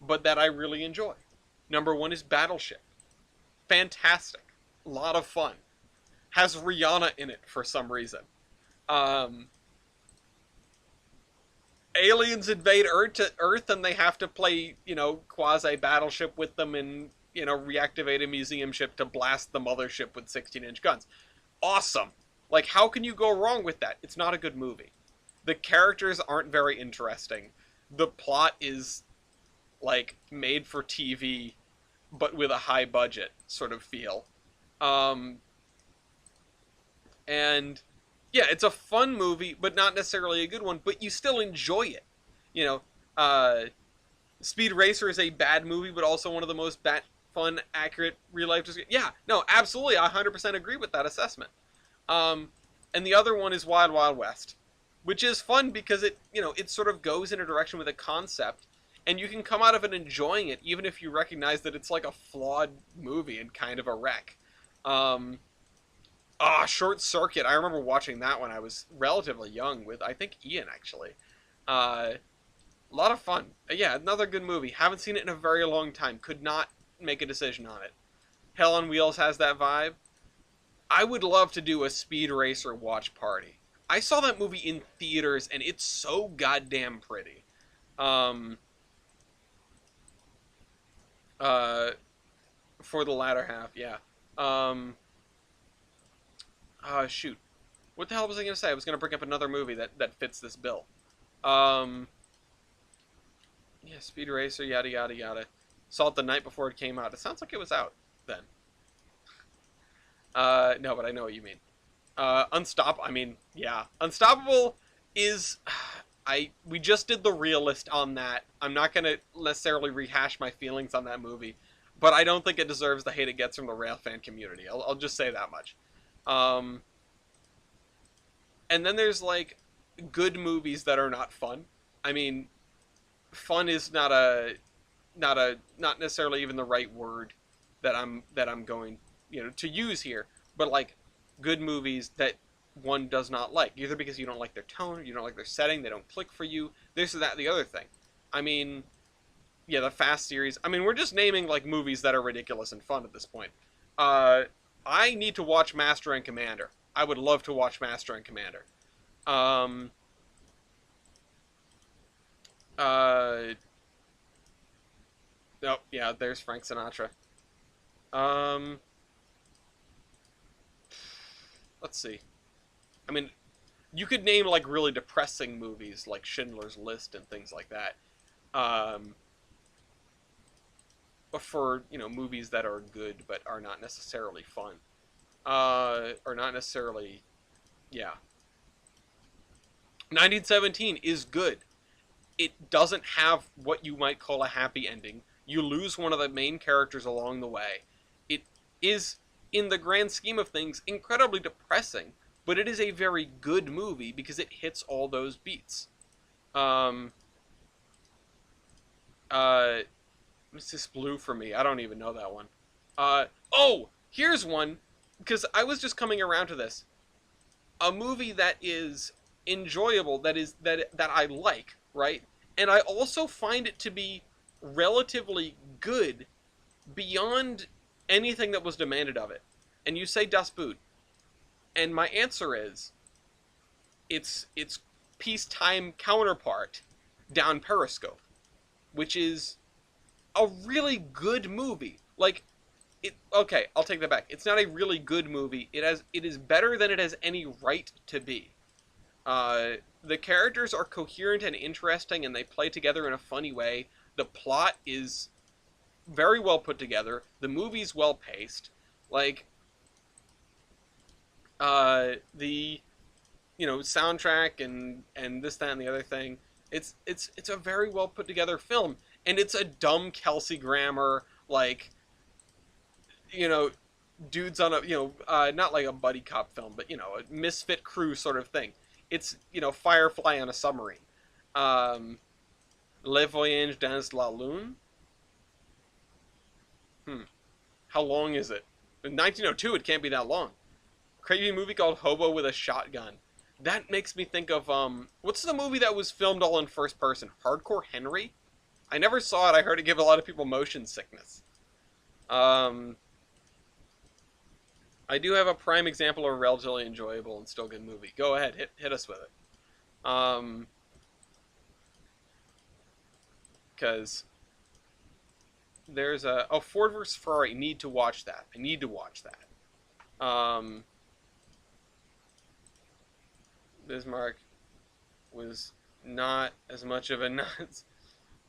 but that I really enjoy. Number one is Battleship. Fantastic. A lot of fun. Has Rihanna in it for some reason. Um, aliens invade Earth, and they have to play, quasi battleship with them, and reactivate a museum ship to blast the mothership with 16-inch guns. Awesome. Like, how can you go wrong with that? It's not a good movie. The characters aren't very interesting. The plot is like made for TV, but with a high budget sort of feel. Um, and yeah, it's a fun movie, but not necessarily a good one. But you still enjoy it. You know, uh, Speed Racer is a bad movie, but also one of the most fun, accurate, real life. Yeah, no, absolutely, I 100% agree with that assessment. Um, and the other one is Wild Wild West, which is fun because it sort of goes in a direction with a concept, and you can come out of it enjoying it, even if you recognize that it's like a flawed movie and kind of a wreck. Um, Short Circuit. I remember watching that when I was relatively young with, I think, Ian, actually. A lot of fun. Yeah, another good movie. Haven't seen it in a very long time. Could not make a decision on it. Hell on Wheels has that vibe. I would love to do a Speed Racer watch party. I saw that movie in theaters, and it's so goddamn pretty. Um, uh, for the latter half, yeah. Um, Shoot. What the hell was I going to say? I was going to bring up another movie that fits this bill. Um, yeah, Speed Racer, yada, yada, yada. Saw it the night before it came out. It sounds like it was out then. No, but I know what you mean. I mean, yeah. Unstoppable is... we just did the realist on that. I'm not going to necessarily rehash my feelings on that movie, but I don't think it deserves the hate it gets from the rail fan community. I'll just say that much. Um, and then there's, like, good movies that are not fun. I mean, fun is not necessarily even the right word that I'm going, to use here, but like good movies that one does not like, either because you don't like their tone, you don't like their setting, they don't click for you, this or that, the other thing. I mean, yeah, the Fast series. I mean, we're just naming like movies that are ridiculous and fun at this point. Uh, I need to watch Master and Commander. I would love to watch Master and Commander. Um, uh, oh yeah, there's Frank Sinatra. Um, let's see. I mean, you could name like really depressing movies like Schindler's List and things like that. Um, for movies that are good but are not necessarily fun. Or not necessarily, yeah. 1917 is good. It doesn't have what you might call a happy ending. You lose one of the main characters along the way. It is, in the grand scheme of things, incredibly depressing, but it is a very good movie because it hits all those beats. Um, uh, Mrs. Blue for me. I don't even know that one. Here's one, because I was just coming around to this. A movie that is enjoyable, that I like, right? And I also find it to be relatively good beyond anything that was demanded of it. And you say Das Boot, and my answer is its peacetime counterpart, Down Periscope, which is a really good movie. Like okay, I'll take that back. It's not a really good movie. It is better than it has any right to be. The characters are coherent and interesting, and they play together in a funny way. The plot is very well put together. The movie's well paced. Like, the soundtrack and this, that, and the other thing. It's a very well put together film, and it's a dumb Kelsey Grammer, like, you know dudes on a, not like a buddy cop film, but a misfit crew sort of thing. It's, Firefly on a submarine. um Le Voyage dans la Lune. How long is it? In 1902, it can't be that long. Crazy movie called Hobo with a Shotgun. That makes me think of, what's the movie that was filmed all in first person? Hardcore Henry? I never saw it. I heard it give a lot of people motion sickness. Um, I do have a prime example of a relatively enjoyable and still good movie. Go ahead, hit us with it. Um, because there's a Ford versus Ferrari. Need to watch that. I need to watch that. Bismarck was not as much of a Nazi,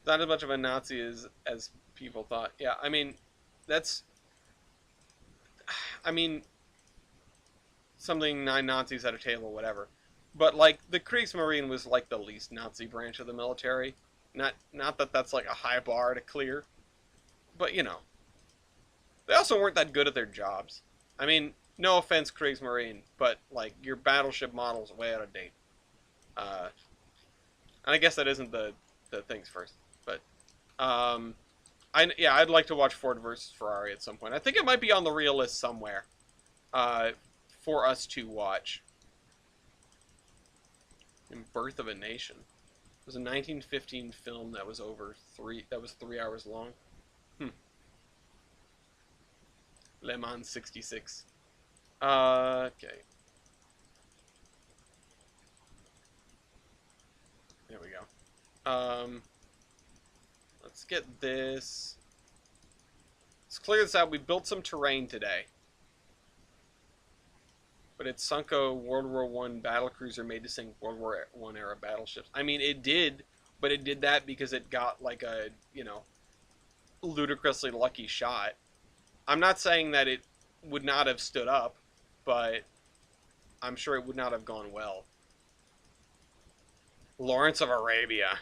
not as much of a Nazi as people thought. Yeah, I mean, that's, I mean, something nine Nazis at a table, whatever. But like the Kriegsmarine was like the least Nazi branch of the military. Not that that's like a high bar to clear, but you know, they also weren't that good at their jobs. I mean, no offense, Kriegsmarine, but like your battleship model's way out of date. Uh, and I guess that isn't the things first, but I'd like to watch Ford versus Ferrari at some point. I think it might be on the real list somewhere, uh, for us to watch. In Birth of a Nation, it was a 1915 film that was that was 3 hours long. Le Mans 66. Okay. There we go. Let's get this. Let's clear this out. We built some terrain today. But it's Sunko World War I battlecruiser made to sink World War I era battleships. I mean, it did, but it did that because it got like a, you know, ludicrously lucky shot. I'm not saying that it would not have stood up, but I'm sure it would not have gone well. Lawrence of Arabia.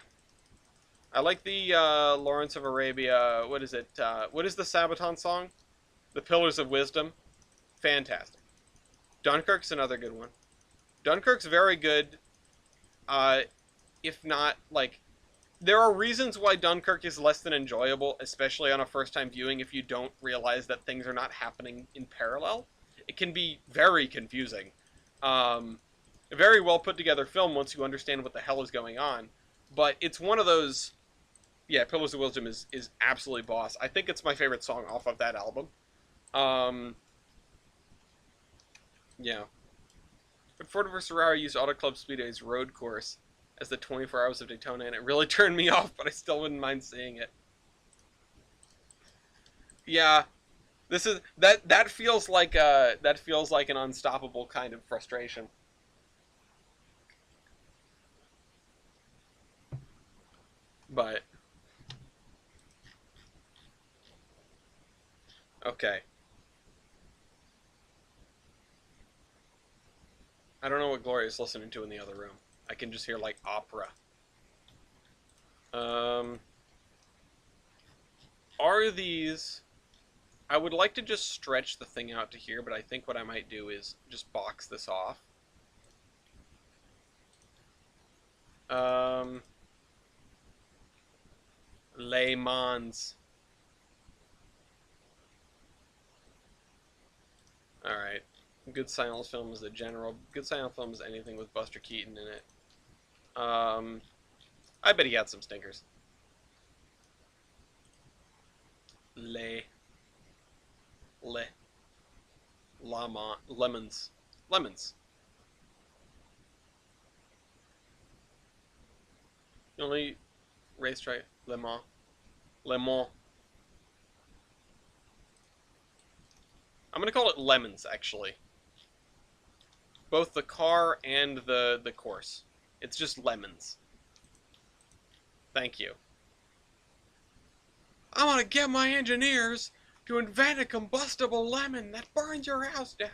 I like the Lawrence of Arabia. What is it? What is the Sabaton song? The Pillars of Wisdom. Fantastic. Dunkirk's another good one. Dunkirk's very good. If not, like, there are reasons why Dunkirk is less than enjoyable, especially on a first-time viewing, if you don't realize that things are not happening in parallel. It can be very confusing. A very well put together film once you understand what the hell is going on. But it's one of those... Yeah, Pillars of Wisdom is absolutely boss. I think it's my favorite song off of that album. Yeah. But Ford vs. Ferrari used Auto Club Speedway's road course as the 24 Hours of Daytona, and it really turned me off, but I still wouldn't mind seeing it. Yeah, this is that feels like an unstoppable kind of frustration. But okay. I don't know what Gloria's listening to in the other room. I can just hear like opera. Are these... I would like to just stretch the thing out to here, but I think what I might do is just box this off. Le Mans. Alright. Good silent film is the general. Good silent film is anything with Buster Keaton in it. I bet he had some stinkers. Lemons. Lemons. The only racetrack, Le Mans. Le Mans. I'm gonna call it Lemons, actually. Both the car and the course. It's just lemons. Thank you. I want to get my engineers to invent a combustible lemon that burns your house down.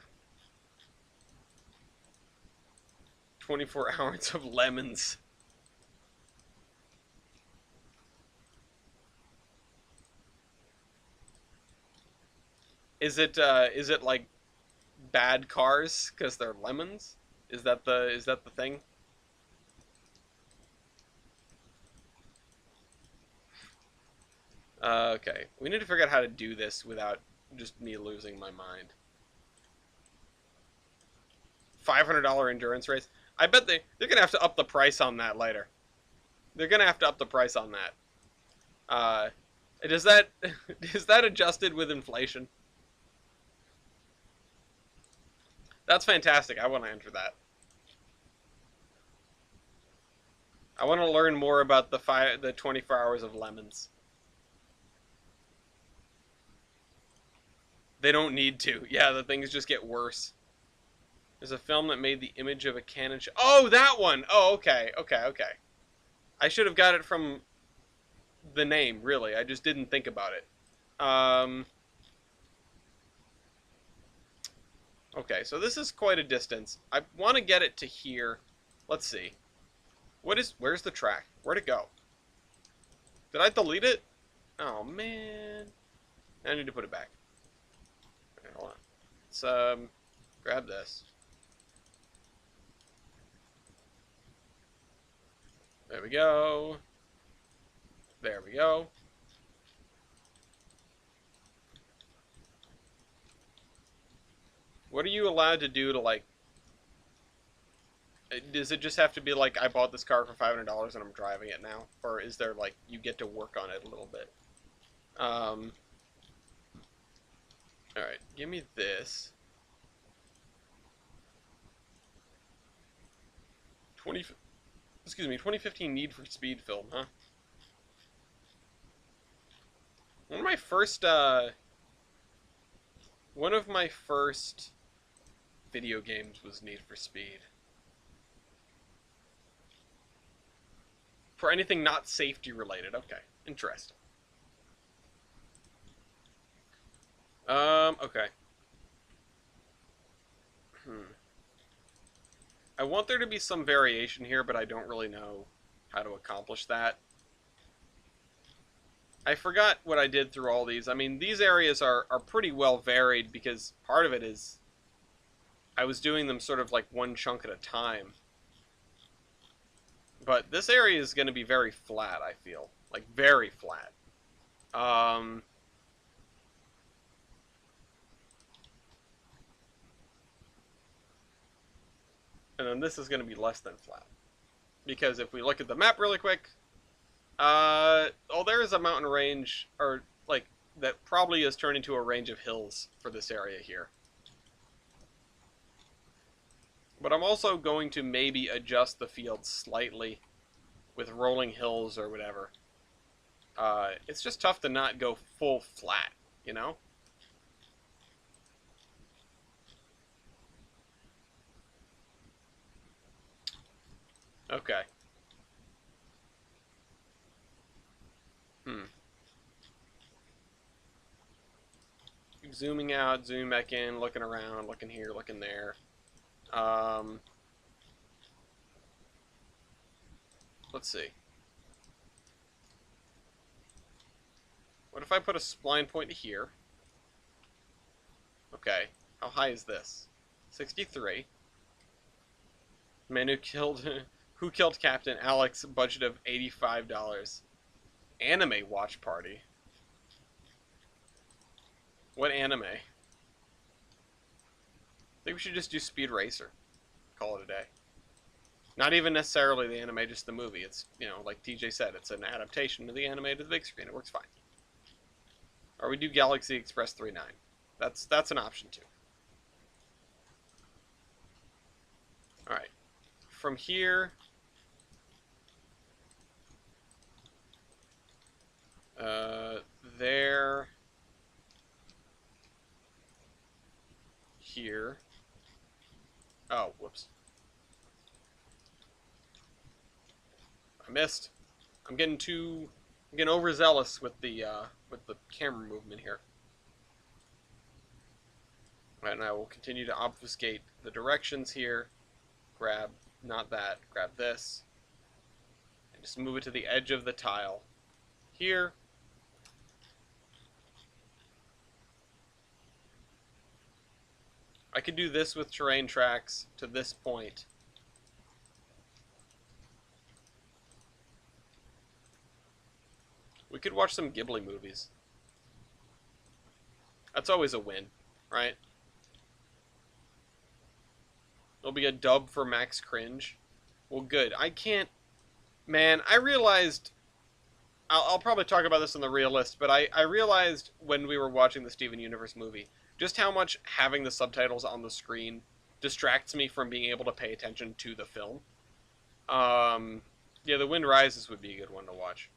24 hours of lemons. Is it like bad cars because they're lemons? Is that the thing? Okay, we need to figure out how to do this without just me losing my mind. $500 endurance race. I bet they're gonna have to up the price on that later. They're gonna have to up the price on that. Does that is that adjusted with inflation? That's fantastic. I want to enter that. I want to learn more about the 24 Hours of Lemons. They don't need to. Yeah, the things just get worse. There's a film that made the image of a cannon. Oh, that one. Oh, okay, okay, okay. I should have got it from the name. Really, I just didn't think about it. Um. Okay, so this is quite a distance. I want to get it to here. Let's see. Where's the track? Where'd it go? Did I delete it? Oh man. I need to put it back. Okay, hold on. Let's grab this. There we go. There we go. What are you allowed to do to, like, does it just have to be like, I bought this car for $500 and I'm driving it now? Or is there, like, you get to work on it a little bit? Alright, give me this. 2015 Need for Speed film, huh? One of my first video games was Need for Speed. For anything not safety related. Okay, interesting. Okay. I want there to be some variation here, but I don't really know how to accomplish that. I forgot what I did through all these. I mean, these areas are pretty well varied because part of it is I was doing them sort of like one chunk at a time. But this area is going to be very flat, I feel. Like, very flat. And then this is going to be less than flat. Because if we look at the map really quick, there is a mountain range, or, like, that probably is turned into a range of hills for this area here. But I'm also going to maybe adjust the field slightly with rolling hills or whatever. It's just tough to not go full flat, you know? Okay. Zooming out, zooming back in, looking around, looking here, looking there. Let's see. What if I put a spline point to here? Okay. How high is this? 63. Man who killed Captain Alex, budget of $85. Anime watch party. What anime? I think we should just do Speed Racer. Call it a day. Not even necessarily the anime, just the movie. It's, you know, like TJ said, it's an adaptation of the anime to the big screen. It works fine. Or we do Galaxy Express 39. That's an option too. Alright. From here... there... here... Oh, whoops. I missed. I'm getting overzealous with the camera movement here. Right, and I will continue to obfuscate the directions here. Grab, not that, grab this. And just move it to the edge of the tile. Here. I could do this with terrain tracks to this point. We could watch some Ghibli movies. That's always a win, right? There'll be a dub for Max Cringe. Well, good. I can't... Man, I realized... I'll probably talk about this in the real list, but I realized when we were watching the Steven Universe movie just how much having the subtitles on the screen distracts me from being able to pay attention to the film. Yeah, The Wind Rises would be a good one to watch.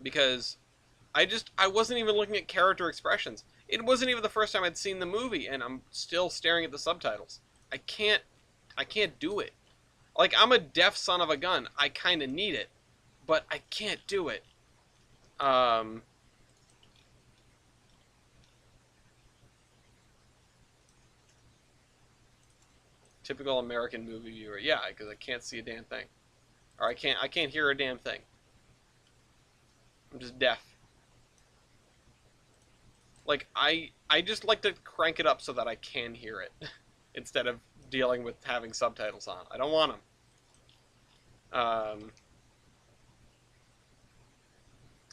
Because I wasn't even looking at character expressions. It wasn't even the first time I'd seen the movie, and I'm still staring at the subtitles. I can't I can't do it. Like, I'm a deaf son of a gun. I kind of need it, but I can't do it. Um, Typical American movie viewer. Yeah, because I can't see a damn thing, or I can't hear a damn thing. I'm just deaf. Like, I just like to crank it up so that I can hear it instead of dealing with having subtitles on. I don't want them.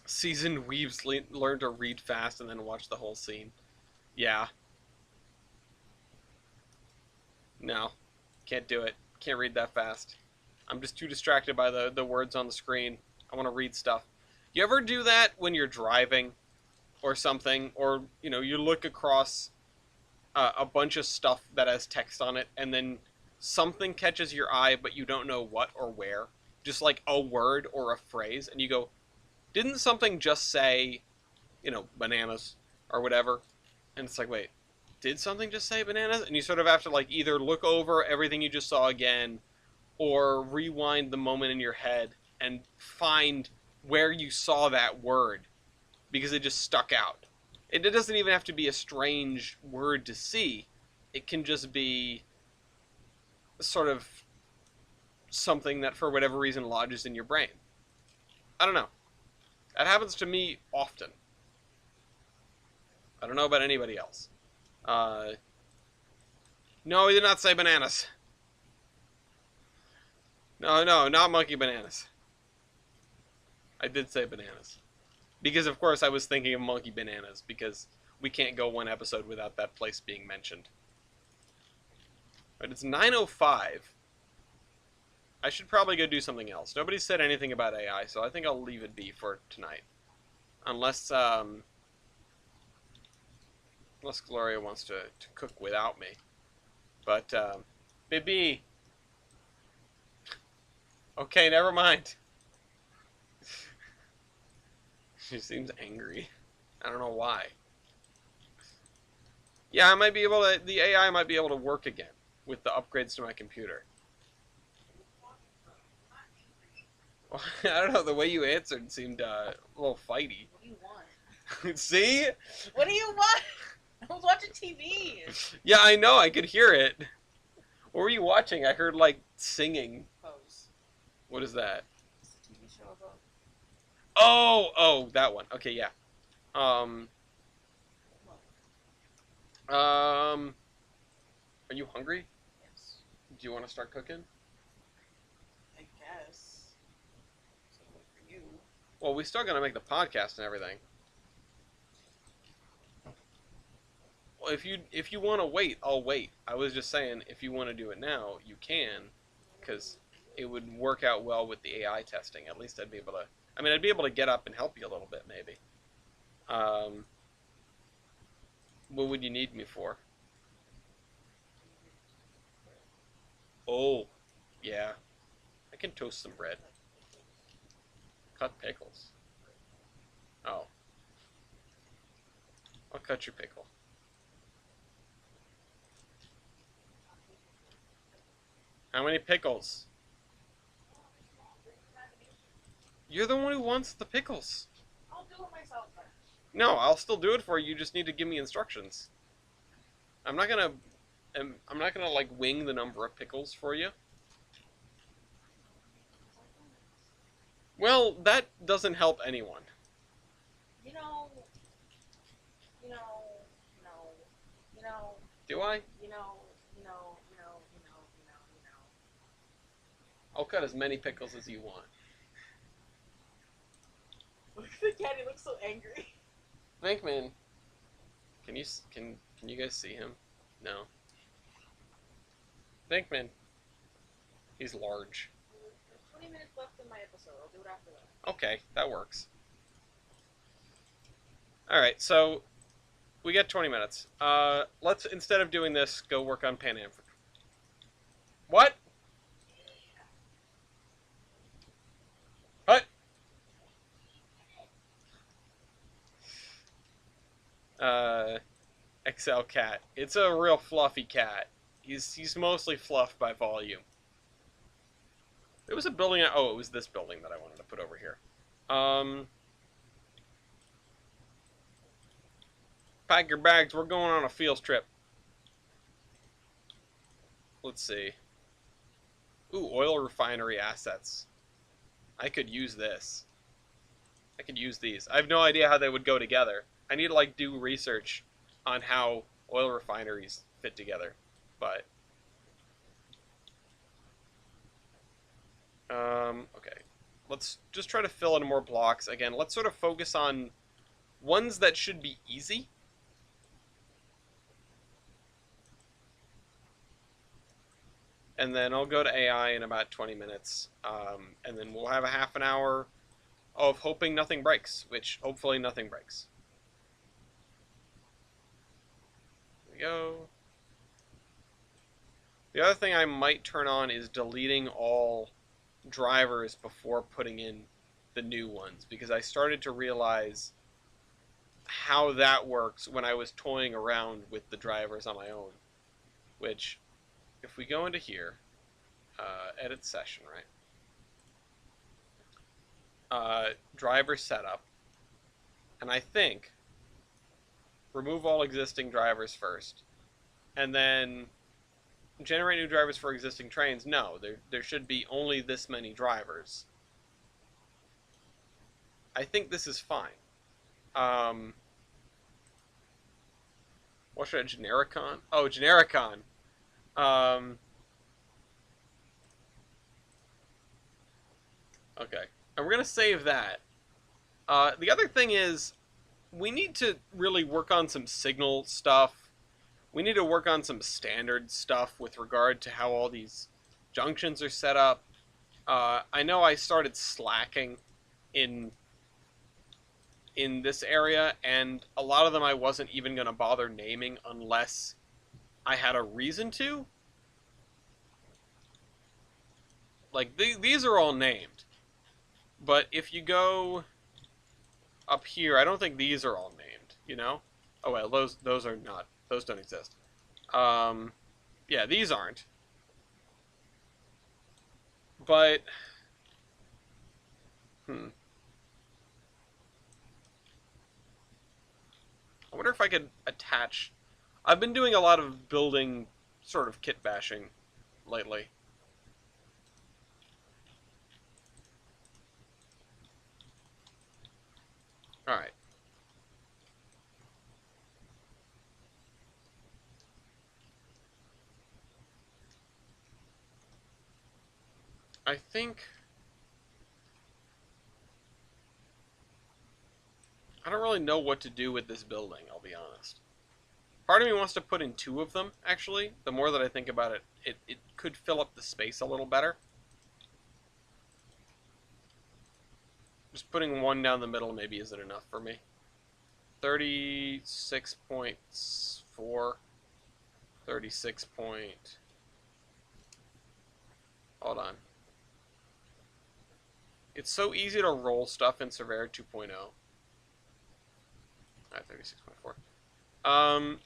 Seasoned weaves learn to read fast and then watch the whole scene. Yeah. No. Can't do it. Can't read that fast. I'm just too distracted by the words on the screen. I want to read stuff. You ever do that when you're driving or something? Or, you look across a bunch of stuff that has text on it, and then something catches your eye, but you don't know what or where. Just like a word or a phrase, and you go, didn't something just say, bananas or whatever? And it's like, wait, did something just say bananas? And you sort of have to like either look over everything you just saw again, or rewind the moment in your head and find where you saw that word because it just stuck out. It doesn't even have to be a strange word to see. It can just be sort of something that for whatever reason lodges in your brain. I don't know. That happens to me often. I don't know about anybody else. No, he did not say bananas. No, not monkey bananas. I did say bananas. Because, of course, I was thinking of monkey bananas, because we can't go one episode without that place being mentioned. But it's 9:05. I should probably go do something else. Nobody said anything about AI, so I think I'll leave it be for tonight. Unless Gloria wants to cook without me. But, Bibi. Okay, never mind. She seems angry. I don't know why. Yeah, the AI might be able to work again with the upgrades to my computer. Well, I don't know, the way you answered seemed a little fighty. What do you want? See? What do you want? I was watching TV. Yeah, I know, I could hear it. What were you watching? I heard, like, singing. Pose. What is that? It's a TV show about... Oh, that one. Okay, yeah. Are you hungry? Yes. Do you want to start cooking? I guess. So wait for you. Well, we still gotta make the podcast and everything. Well, if you want to wait, I'll wait. I was just saying, if you want to do it now, you can, because it would work out well with the AI testing. At least I'd be able to. I mean, I'd be able to get up and help you a little bit, maybe. What would you need me for? Oh, yeah. I can toast some bread. Cut pickles. Oh. I'll cut your pickle. How many pickles? You're the one who wants the pickles. I'll do it myself then. No, I'll still do it for you. You just need to give me instructions. I'm not gonna like wing the number of pickles for you. Well, that doesn't help anyone. You know. Do I? I'll cut as many pickles as you want. Look at the cat. He looks so angry. Venkman, can you guys see him? No. Venkman, he's large. There's 20 minutes left in my episode. I'll do it after that. Okay, that works. Alright, so we got 20 minutes. Let's, instead of doing this, go work on Pan Am. What? Uh, XL cat. It's a real fluffy cat. He's mostly fluff by volume. It was a building. Oh, it was this building that I wanted to put over here. Um, Pack your bags. We're going on a field trip. Let's see. Ooh, oil refinery assets. I could use this. I could use these. I have no idea how they would go together. I need to like do research on how oil refineries fit together. But okay. Let's just try to fill in more blocks. Again, let's sort of focus on ones that should be easy. And then I'll go to AI in about 20 minutes. And then we'll have a half an hour of hoping nothing breaks, which hopefully nothing breaks. Here we go. The other thing I might turn on is deleting all drivers before putting in the new ones, because I started to realize how that works when I was toying around with the drivers on my own. Which, if we go into here, edit session, right? Driver setup, and I think remove all existing drivers first, and then generate new drivers for existing trains. No, there should be only this many drivers. I think this is fine. What should I genericon? Oh, genericon. Okay, and we're gonna save that. The other thing is, we need to really work on some signal stuff. We need to work on some standard stuff with regard to how all these junctions are set up. I know I started slacking in this area, and a lot of them I wasn't even going to bother naming unless I had a reason to. Like, these are all named. But if you go up here, I don't think these are all named, you know? Oh, well, those are not. Those don't exist. Yeah, these aren't. But, I wonder if I could attach... I've been doing a lot of building sort of kit bashing lately. Alright. I think... I don't really know what to do with this building, I'll be honest. Part of me wants to put in two of them, actually. The more that I think about it, it could fill up the space a little better. Just putting one down the middle maybe isn't enough for me. 36.4. 36 point... Hold on. It's so easy to roll stuff in Surveyor 2.0. Alright, 36.4.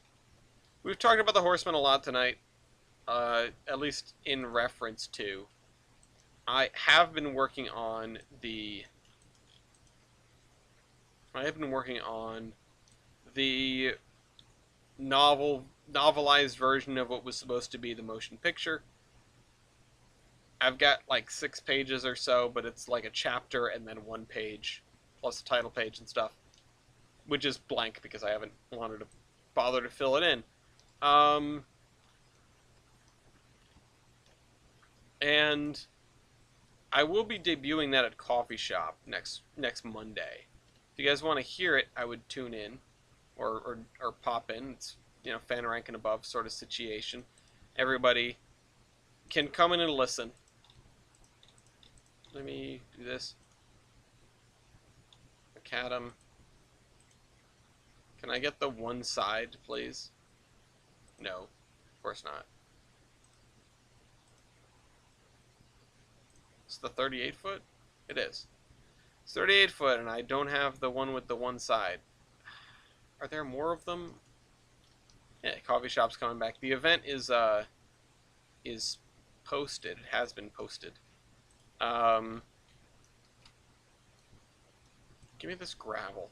We've talked about the Horsemen a lot tonight. At least in reference to. I have been working on the... novelized version of what was supposed to be the motion picture. I've got like 6 pages or so, but it's like a chapter and then 1 page, plus a title page and stuff, which is blank because I haven't wanted to bother to fill it in. And I will be debuting that at Coffee Shop next Monday. If you guys want to hear it, I would tune in or pop in. It's, you know, fan rank and above sort of situation. Everybody can come in and listen. Let me do this. Macadam. Can I get the one side, please? No, of course not. It's the 38 foot? It is. It's 38 foot, and I don't have the one with the one side. Are there more of them? Yeah, coffee shop's coming back. The event is posted. It has been posted. Um, Give me this gravel.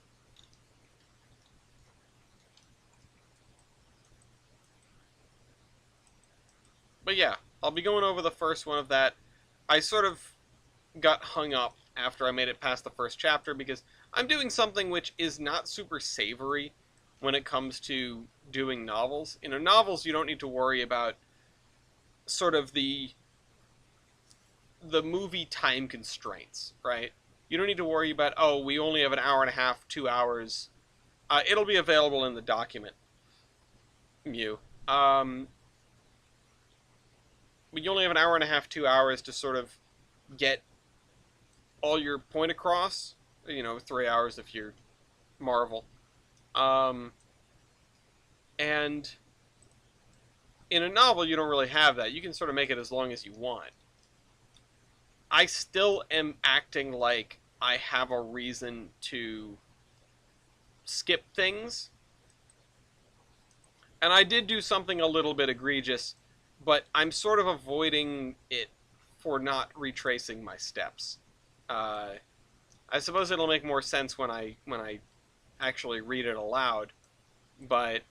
But yeah, I'll be going over the first one of that. I sort of got hung up after I made it past the first chapter because I'm doing something which is not super savory when it comes to doing novels. You know, novels you don't need to worry about sort of the movie time constraints, right? You don't need to worry about, oh, we only have an hour and a half, 2 hours. It'll be available in the document. You. Um, but you only have an hour and a half, 2 hours to sort of get all your point across. You know, 3 hours if you're Marvel. Um, and in a novel, you don't really have that. You can sort of make it as long as you want. I still am acting like I have a reason to skip things. And I did do something a little bit egregious, but I'm sort of avoiding it for not retracing my steps. Uh, I suppose it'll make more sense when I actually read it aloud, but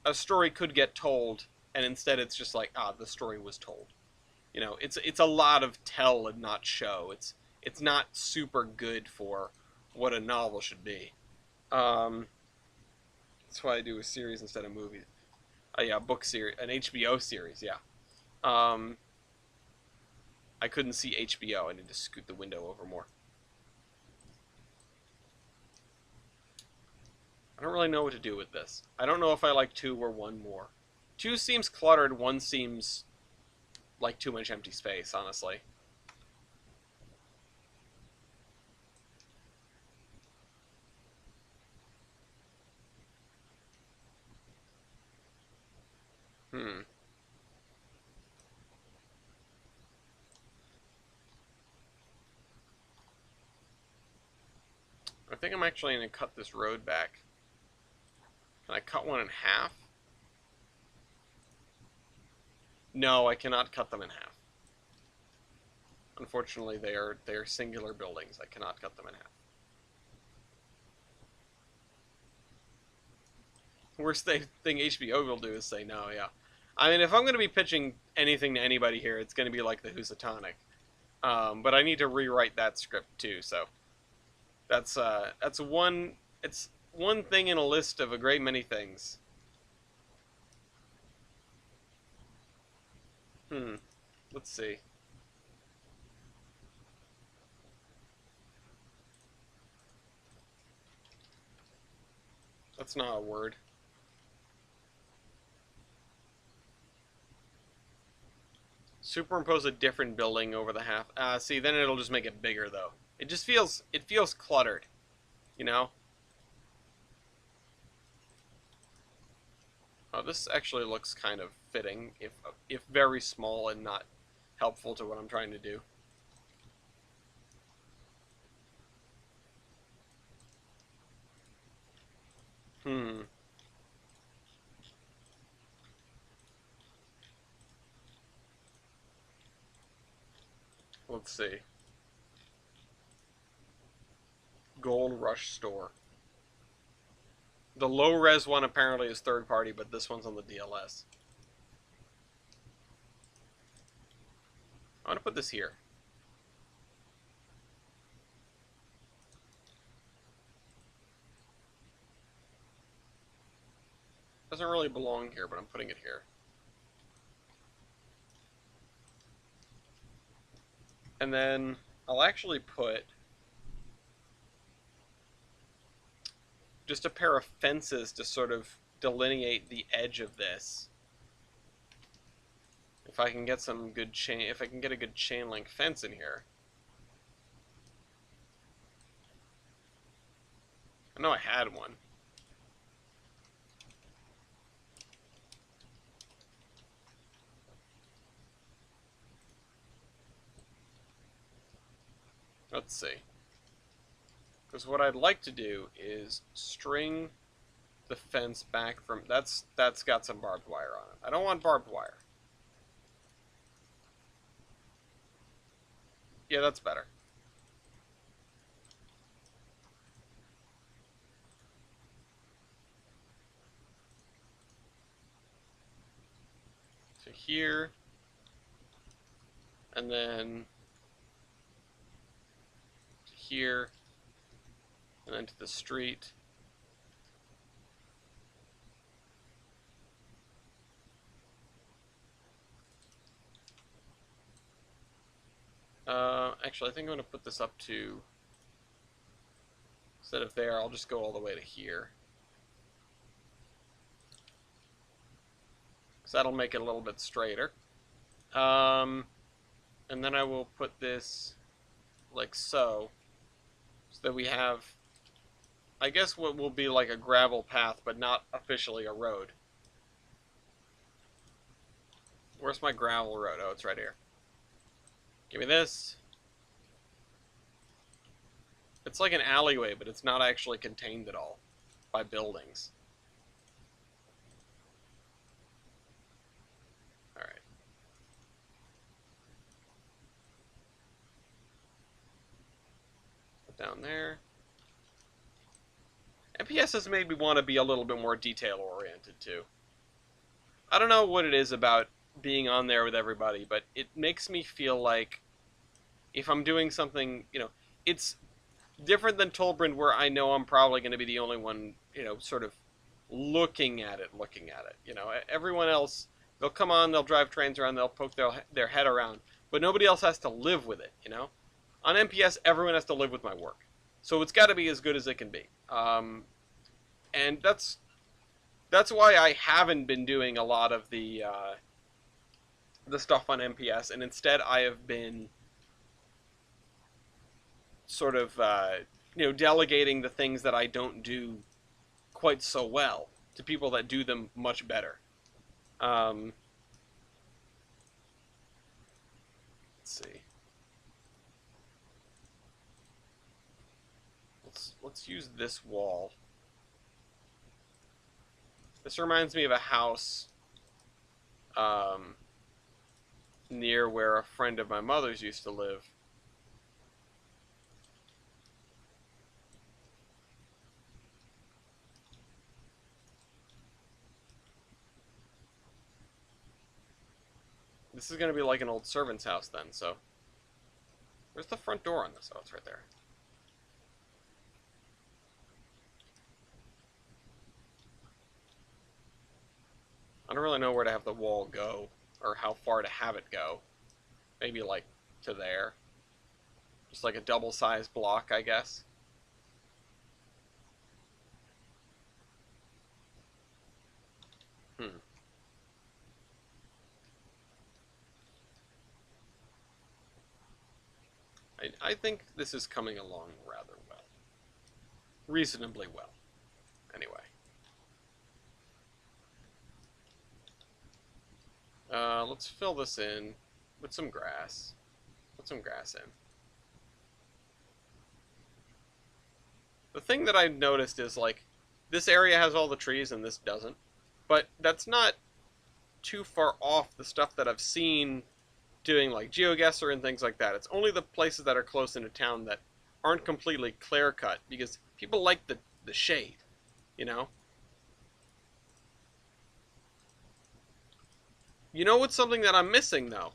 a story could get told, and instead it's just like, the story was told. You know, it's a lot of tell and not show. It's not super good for what a novel should be. Um, that's why I do a series instead of movies. Yeah, book series, an HBO series. Yeah. Um, I couldn't see HBO. I need to scoot the window over more. I don't really know what to do with this. I don't know if I like two or one more. Two seems cluttered. One seems like too much empty space. Honestly. Hmm. I think I'm actually going to cut this road back. Can I cut one in half? No, I cannot cut them in half. Unfortunately, they are singular buildings. I cannot cut them in half. Worst thing HBO will do is say no. Yeah, I mean, if I'm going to be pitching anything to anybody here, it's going to be like the Housatonic. But I need to rewrite that script too. So that's one. It's one thing in a list of a great many things. Hmm. Let's see. That's not a word. Superimpose a different building over the half. See, then it'll just make it bigger though. It feels cluttered, you know. Oh, this actually looks kind of fitting, if very small and not helpful to what I'm trying to do. Hmm. Let's see. Gold Rush Store. The low res one apparently is third party, but this one's on the DLS. I'm gonna put this here. Doesn't really belong here, but I'm putting it here. And then I'll actually put just a pair of fences to sort of delineate the edge of this. If I can get some good chain, if I can get a good chain link fence in here. I know I had one. Let's see. Because what I'd like to do is string the fence back from... That's got some barbed wire on it. I don't want barbed wire. Yeah, that's better. So here, and then to here, and then to the street. Actually, I think I'm going to put this up to, instead of there, I'll just go all the way to here. Because that'll make it a little bit straighter. And then I will put this like so that we have, I guess, what will be like a gravel path, but not officially a road. Where's my gravel road? Oh, it's right here. Give me this. It's like an alleyway, but it's not actually contained at all by buildings. Alright. Put down there. NPS has made me want to be a little bit more detail-oriented, too. I don't know what it is about being on there with everybody, but it makes me feel like if I'm doing something, it's different than Tolbrand, where I know I'm probably going to be the only one, sort of looking at it. Everyone else, they'll come on, they'll drive trains around, they'll poke their head around, but nobody else has to live with it, On NPS, everyone has to live with my work. So it's got to be as good as it can be. And that's why I haven't been doing a lot of the stuff on NPS, and instead I have been sort of delegating the things that I don't do quite so well to people that do them much better. Let's see. Let's use this wall. This reminds me of a house near where a friend of my mother's used to live. This is going to be like an old servant's house then, so... Where's the front door on this? Oh, it's right there. I don't really know where to have the wall go, or how far to have it go. Maybe like to there. Just like a double-sized block, I guess. I think this is coming along rather well. Reasonably well. Anyway. Let's fill this in with some grass. Put some grass in. The thing that I've noticed is, like, this area has all the trees and this doesn't. But that's not too far off the stuff that I've seen doing, like, GeoGuessr and things like that. It's only the places that are close into town that aren't completely clear-cut, because people like the shade, You know what's something that I'm missing, though?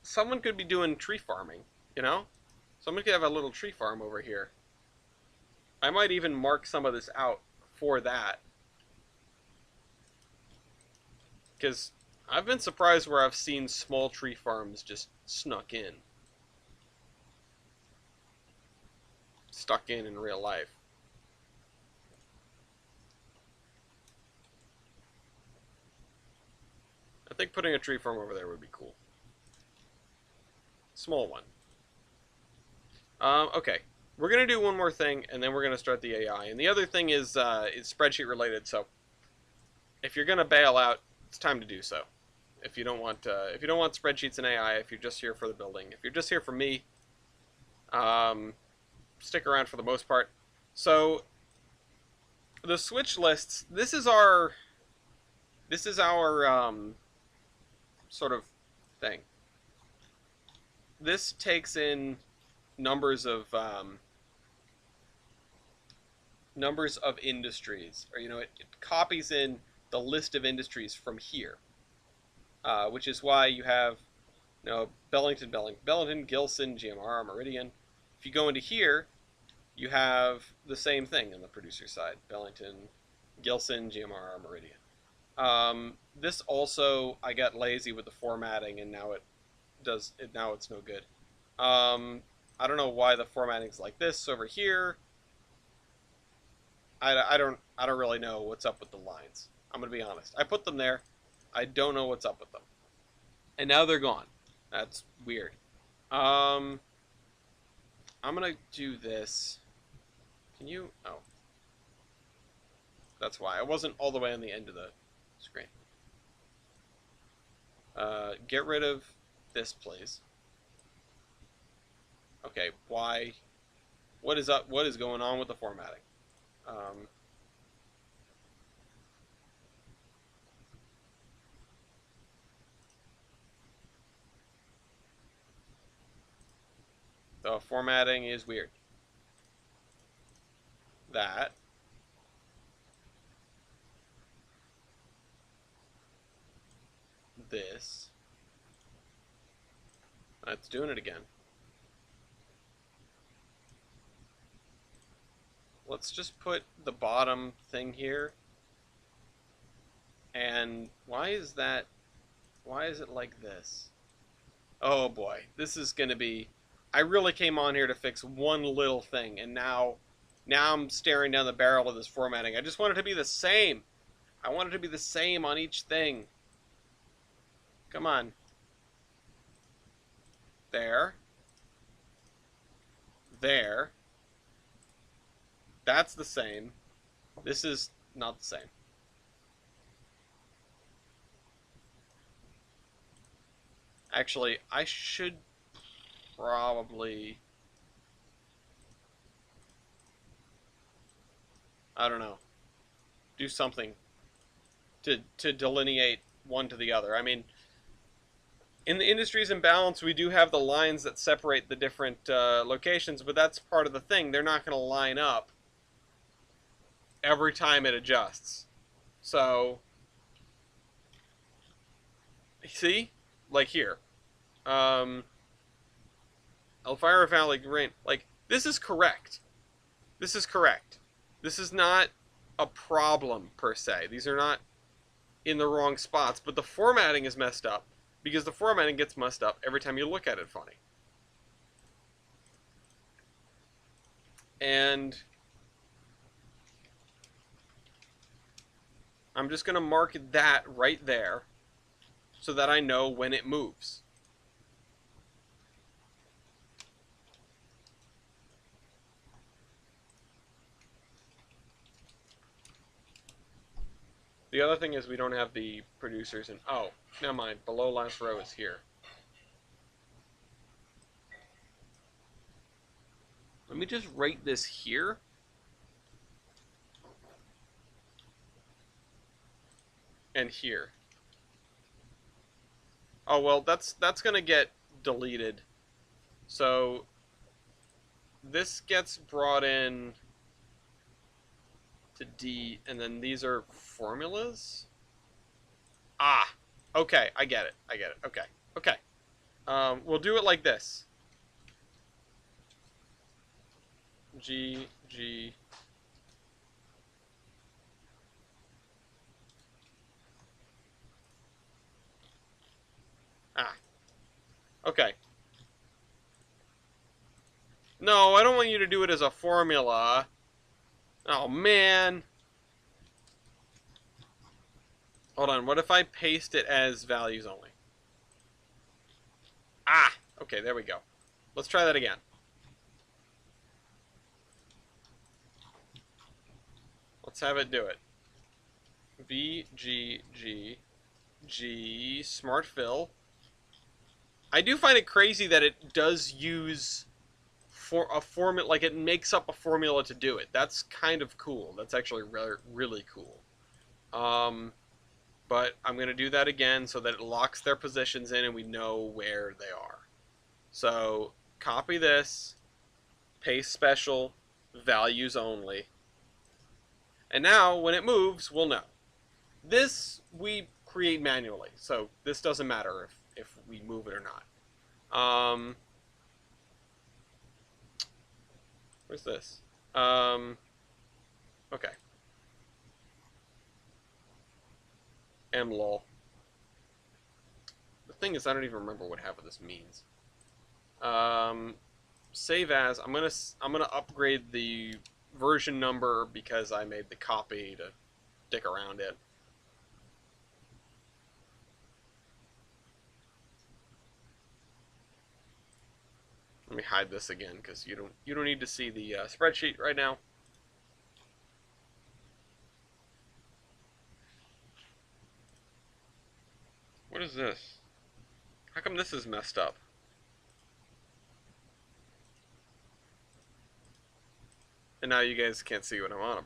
Someone could be doing tree farming, Someone could have a little tree farm over here. I might even mark some of this out for that. Because I've been surprised where I've seen small tree farms just snuck in. Stuck in real life. I think putting a tree farm over there would be cool. Small one. Okay. We're going to do one more thing, and then we're going to start the AI. And the other thing is spreadsheet related, so if you're going to bail out, it's time to do so. If you don't want spreadsheets and AI, if you're just here for the building. If you're just here for me, Stick around for the most part. So the switch lists. This is our sort of thing. This takes in numbers of industries, or it copies in the list of industries from here, which is why you have Bellington, Gilson, GMR, Meridian. If you go into here, you have the same thing on the producer side: Bellington, Gilson, GMR, Meridian. This also, I got lazy with the formatting, and now it's no good. I don't know why the formatting's like this over here. I don't really know what's up with the lines. I'm gonna be honest. I put them there. I don't know what's up with them, and now they're gone. That's weird. Um, I'm gonna do this. Can you? Oh, that's why I wasn't all the way on the end of the screen. Get rid of this, please. Okay, why? What is up? What is going on with the formatting? Um, the formatting is weird. That. This. It's doing it again. Let's just put the bottom thing here. And why is that? Why is it like this? Oh boy, this is gonna be. I really came on here to fix one little thing, and now I'm staring down the barrel of this formatting. I just want it to be the same. I want it to be the same on each thing. Come on. There. There. That's the same. This is not the same. Actually, I should probably... I don't know. Do something to delineate one to the other. I mean, in the industries imbalance, we do have the lines that separate the different locations, but that's part of the thing. They're not going to line up every time it adjusts. So, see? Like here. Elvira Valley Rain. Like, this is correct. This is correct. This is not a problem, per se. These are not in the wrong spots, but the formatting is messed up because the formatting gets messed up every time you look at it funny. And I'm just going to mark that right there so that I know when it moves. The other thing is we don't have the producers in... Oh, never mind. Below last row is here. Let me just write this here. And here. Oh, well, that's going to get deleted. So this gets brought in to D, and then these are formulas? Ah, okay, I get it. Okay, okay. We'll do it like this. G, G. Ah, okay. No, I don't want you to do it as a formula. Oh, man. Hold on, what if I paste it as values only? Ah, okay, there we go. Let's try that again. Let's have it do it. V, G, G, G, smart fill. I do find it crazy that it does use a formula, like it makes up a formula to do it. That's kind of cool. That's actually really cool. Um, but I'm going to do that again so that it locks their positions in and we know where they are. So copy this, paste special, values only. And now when it moves, we'll know. This we create manually, so this doesn't matter if we move it or not. Where's this? Okay. Mlol. The thing is, I don't even remember what half of this means. Save as. I'm gonna upgrade the version number because I made the copy to stick around it. Let me hide this again because you don't need to see the spreadsheet right now. What is this? How come this is messed up? And now you guys can't see what I'm on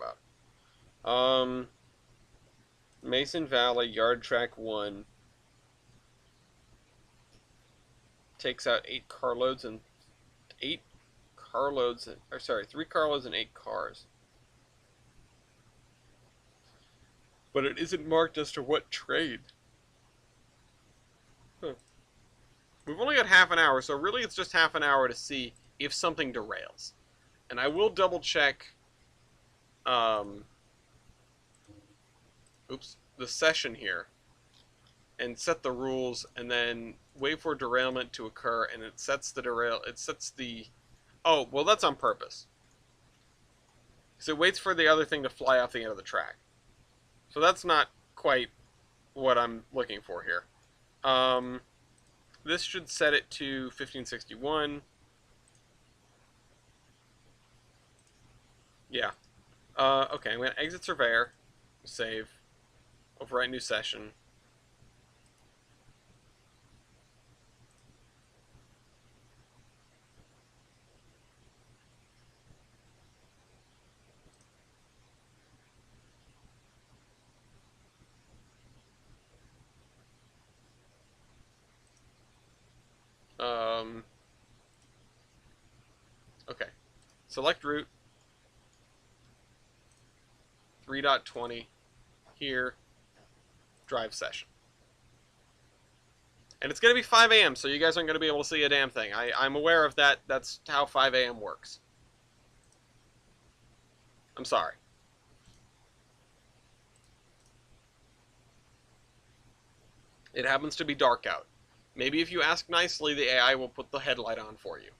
about. Mason Valley Yard Track 1 takes out 3 carloads and 8 cars. But it isn't marked as to what train. Huh. We've only got half an hour, so really it's just half an hour to see if something derails. And I will double check the session here and set the rules and then wait for derailment to occur, and it sets the oh, well, that's on purpose. So it waits for the other thing to fly off the end of the track. So that's not quite what I'm looking for here. This should set it to 1561. Yeah. Okay, I'm going to exit Surveyor, save, overwrite new session. Okay. Select route. 3.20. Here. Drive session. And it's going to be 5 a.m., so you guys aren't going to be able to see a damn thing. I'm aware of that. That's how 5 a.m. works. I'm sorry. It happens to be dark out. Maybe if you ask nicely, the AI will put the headlight on for you.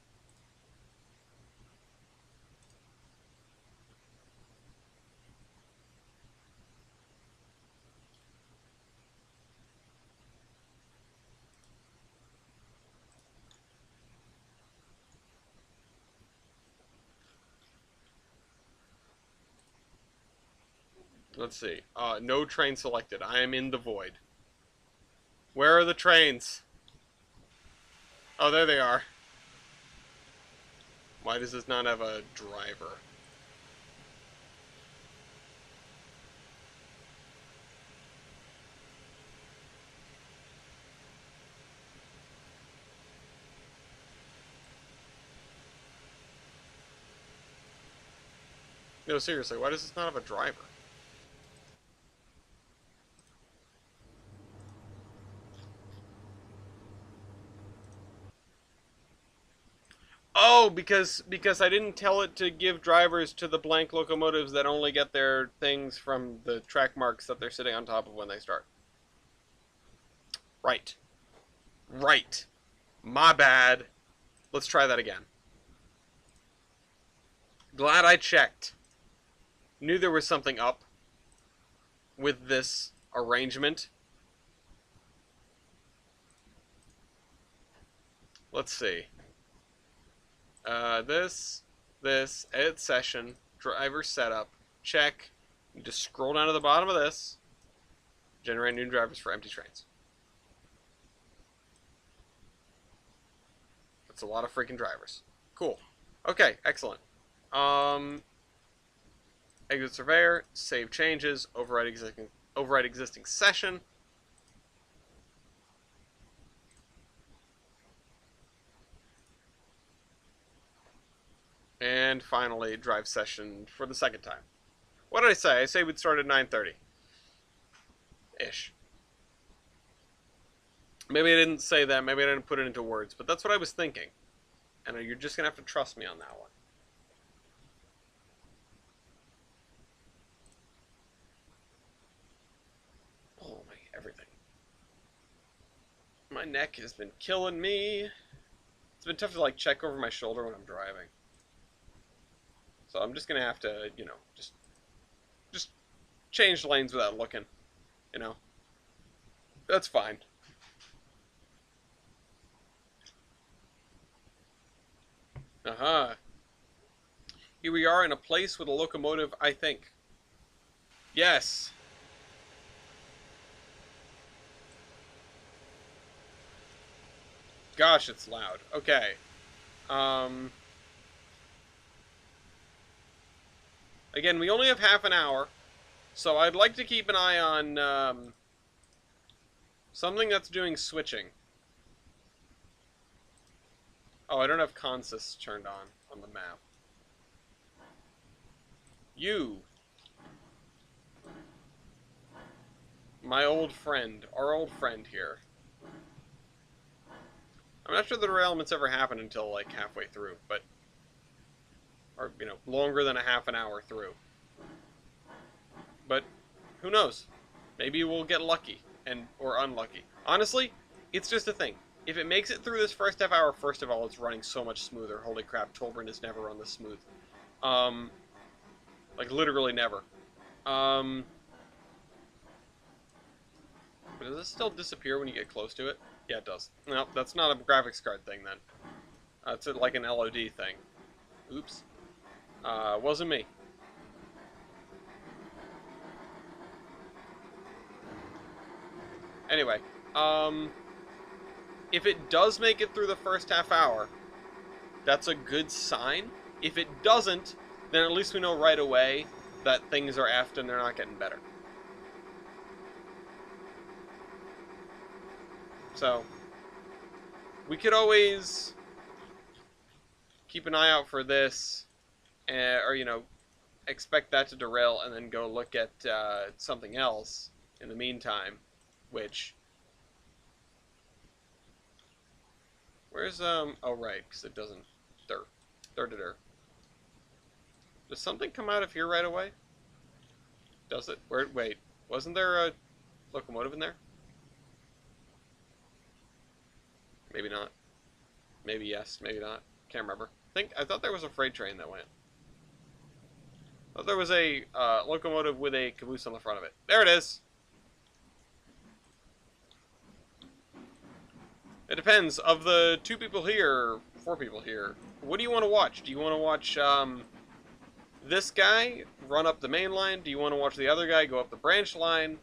Let's see. No train selected. I am in the void. Where are the trains? Oh, there they are. Why does this not have a driver? No, seriously, why does this not have a driver? Oh, because I didn't tell it to give drivers to the blank locomotives that only get their things from the track marks that they're sitting on top of when they start. Right. Right. My bad. Let's try that again. Glad I checked. Knew there was something up with this arrangement. Let's see. Edit session, driver setup, check. You just scroll down to the bottom of this. Generate new drivers for empty trains. That's a lot of freaking drivers. Cool. Okay, excellent. Um, exit surveyor, save changes, override existing session. And finally, drive session for the second time. What did I say? I say we'd start at 9:30 ish. Maybe I didn't say that. Maybe I didn't put it into words, but that's what I was thinking. And you're just gonna have to trust me on that one. Oh my everything. My neck has been killing me. It's been tough to like check over my shoulder when I'm driving. So I'm just gonna have to, just change lanes without looking. You know, that's fine. Uh-huh. Here we are in a place with a locomotive, I think. Yes. Gosh, it's loud. Okay. Um, again, we only have half an hour, so I'd like to keep an eye on something that's doing switching. Oh, I don't have consist turned on the map. You, my old friend, our old friend here. I'm not sure the derailments ever happen until like halfway through, but or longer than a half an hour through. But who knows? Maybe we'll get lucky or unlucky. Honestly, it's just a thing. If it makes it through this first half hour, first of all, it's running so much smoother. Holy crap, Tolbrin has never run this smooth. Like literally never. But does this still disappear when you get close to it? Yeah, it does. No, that's not a graphics card thing then. It's like an LOD thing. Oops. Wasn't me. Anyway, if it does make it through the first half hour, that's a good sign. If it doesn't, then at least we know right away that things are effed and they're not getting better. So, we could always keep an eye out for this, or, expect that to derail and then go look at something else in the meantime, which... Where's, oh, right, because it doesn't... Dirt. Does something come out of here right away? Does it? Wait, wasn't there a locomotive in there? Maybe not. Maybe yes, maybe not. Can't remember. I thought there was a freight train that went. I thought there was a locomotive with a caboose on the front of it. There it is! It depends. Of the 2 people here, 4 people here, what do you want to watch? Do you want to watch this guy run up the main line? Do you want to watch the other guy go up the branch line?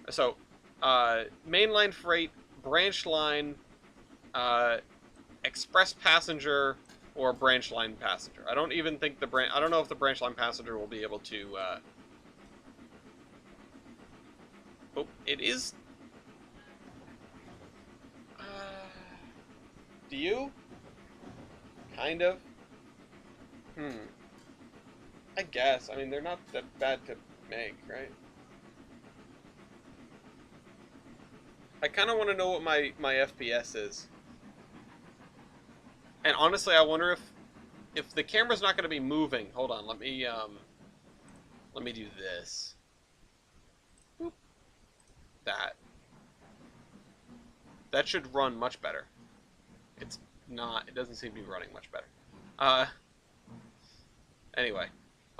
So, mainline freight, branch line, express passenger, or branch line passenger. I don't even think I don't know if the branch line passenger will be able to. Oh, it is. Do you? Kind of. I guess. I mean, they're not that bad to make, right? I kind of want to know what my FPS is. And honestly, I wonder if the camera's not going to be moving. Hold on, let me do this. Boop. That should run much better. It's not. It doesn't seem to be running much better. Anyway.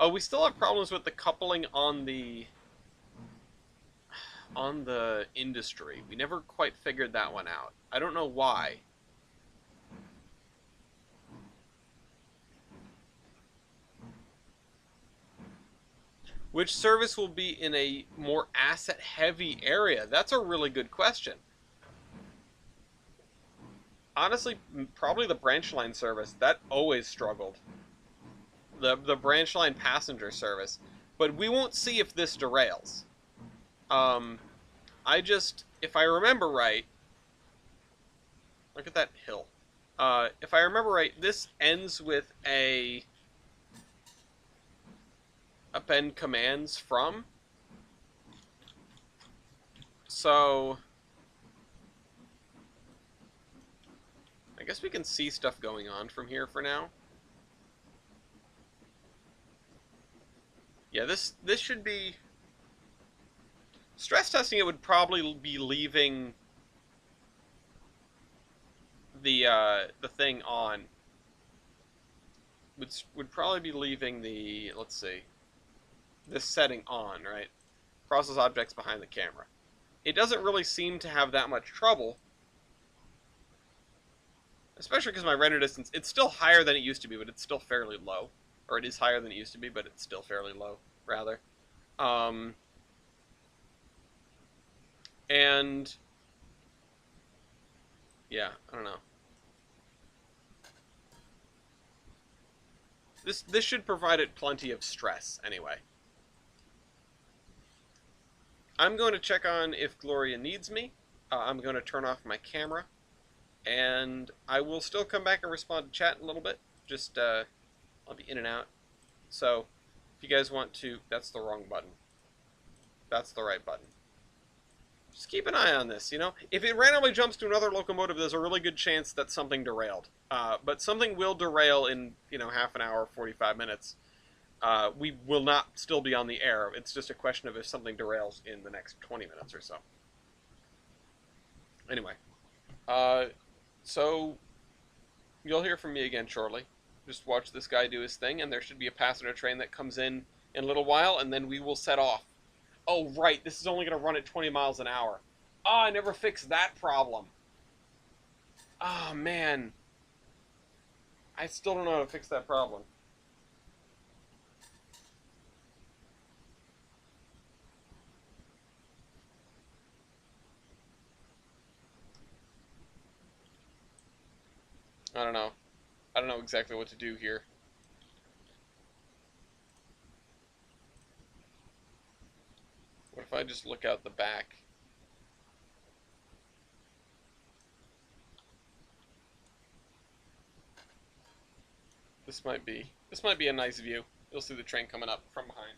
Oh, we still have problems with the coupling on the industry. We never quite figured that one out. I don't know why. Which service will be in a more asset-heavy area? That's a really good question. Honestly, probably the branch line service. That always struggled. the branch line passenger service, but we won't see if this derails. Um, if I remember right, look at that hill. If I remember right, this ends with a bend commands from. So I guess we can see stuff going on from here for now. Yeah, this should be stress testing. It would probably be leaving the thing on. Would probably be leaving the, let's see, this setting on, right? Process objects behind the camera. It doesn't really seem to have that much trouble, especially because my render distance, it's still higher than it used to be, but it's still fairly low. Or it is higher than it used to be, but it's still fairly low, rather. Um, and yeah, I don't know. This should provide it plenty of stress anyway. I'm going to check on if Gloria needs me. I'm going to turn off my camera, and I will still come back and respond to chat in a little bit. Just I'll be in and out. So if you guys want to, that's the wrong button. That's the right button. Just keep an eye on this, you know? If it randomly jumps to another locomotive, there's a really good chance that something derailed. But something will derail in, half an hour, 45 minutes. We will not still be on the air. It's just a question of if something derails in the next 20 minutes or so. Anyway, uh, so you'll hear from me again shortly. Just watch this guy do his thing, and there should be a passenger train that comes in a little while, and then we will set off. Oh, right, this is only going to run at 20 miles an hour. Oh, I never fixed that problem. Oh, man. I still don't know how to fix that problem. I don't know. I don't know exactly what to do here. What if I just look out the back? This might be a nice view. You'll see the train coming up from behind.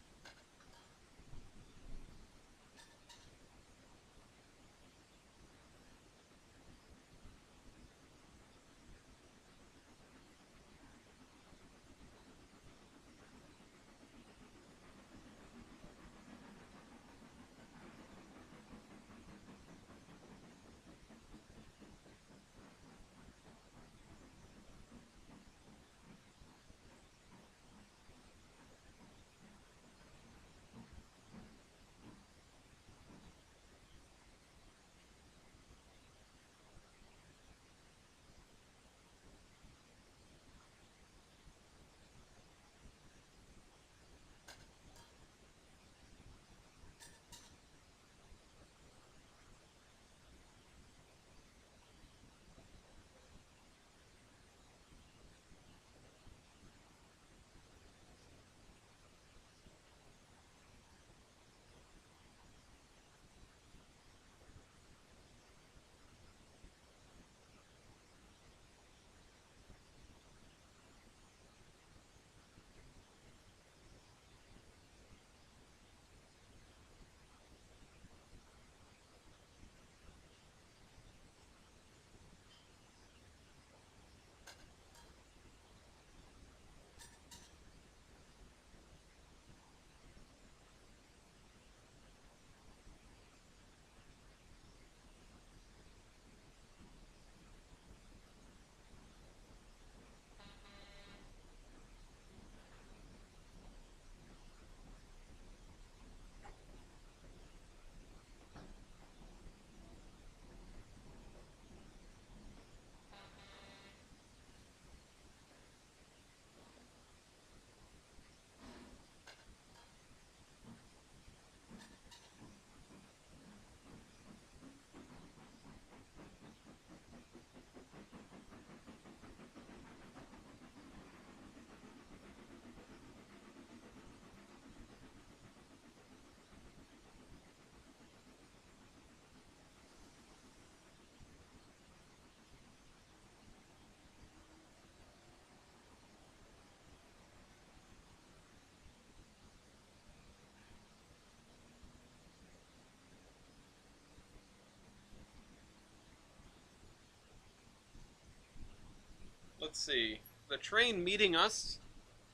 let's see. The train meeting us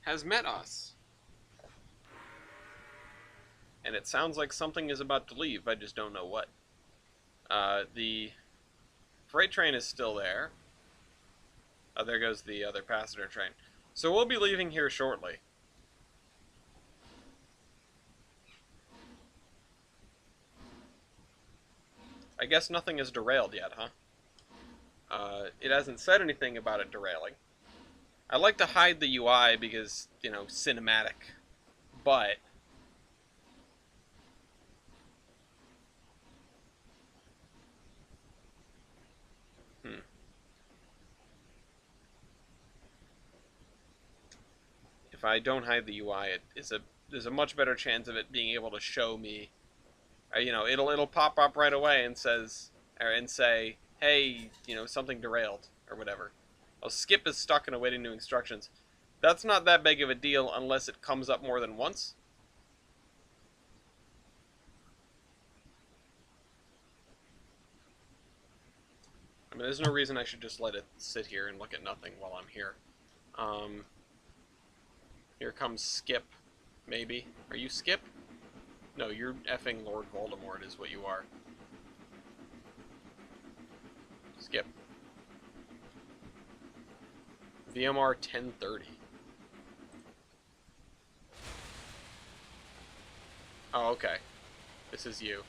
has met us. And it sounds like something is about to leave, I just don't know what. The freight train is still there. Oh, there goes the other passenger train. So we'll be leaving here shortly. I guess nothing is derailed yet, huh? It hasn't said anything about it derailing. I like to hide the UI because, you know, cinematic. But hmm. If I don't hide the UI, there's a much better chance of it being able to show me. You know, it'll pop up right away and say, hey, you know, something derailed or whatever. Oh, skip is stuck and awaiting new instructions. That's not that big of a deal unless it comes up more than once. I mean, there's no reason I should just let it sit here and look at nothing while I'm here. Um, Here comes Skip, maybe. Are you Skip? No, you're effing Lord Voldemort is what you are. Skip. VMR 1030. Oh, okay. This is you.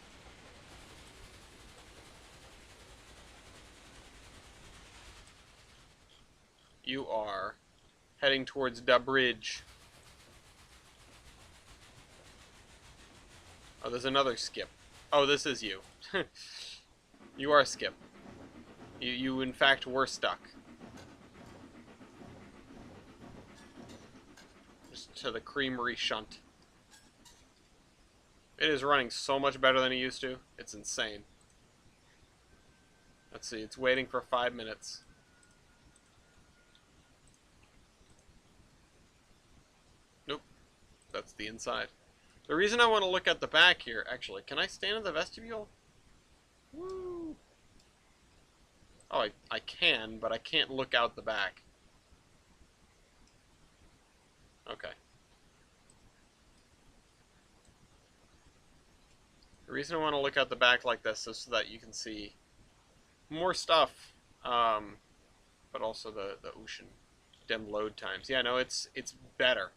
You are heading towards the bridge. Oh, there's another Skip. Oh, this is you. You are Skip. You in fact were stuck. Just to the creamery shunt. It is running so much better than it used to. It's insane. Let's see, it's waiting for 5 minutes. Nope. That's the inside. The reason I want to look at the back here, actually, can I stand in the vestibule? Woo! Oh, I can, but I can't look out the back. Okay. The reason I want to look out the back like this is so that you can see more stuff, but also the ocean. Dim load times. Yeah, no, it's better.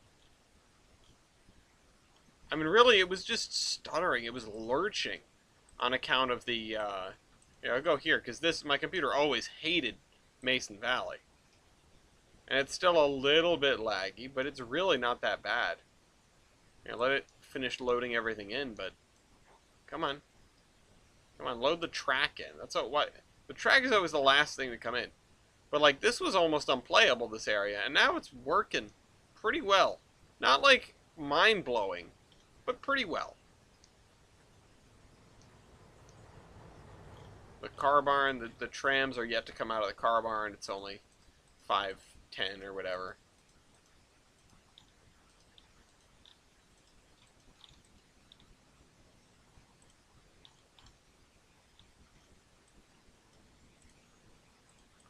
I mean, really, it was just stuttering. It was lurching on account of the, I'll go here, because my computer always hated Mason Valley. And it's still a little bit laggy, but it's really not that bad. Let it finish loading everything in, but come on. Come on, load the track in. That's what the track is always the last thing to come in. But like this was almost unplayable, this area, and now it's working pretty well. Not like mind-blowing, but pretty well. The car barn, the trams are yet to come out of the car barn. It's only 5:10 or whatever.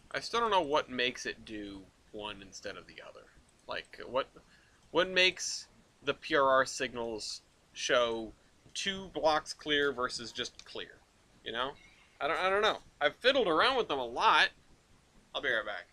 I still don't know what makes it do one instead of the other. Like, what makes the PRR signals show 2 blocks clear versus just clear? You know? I don't know. I've fiddled around with them a lot. I'll be right back.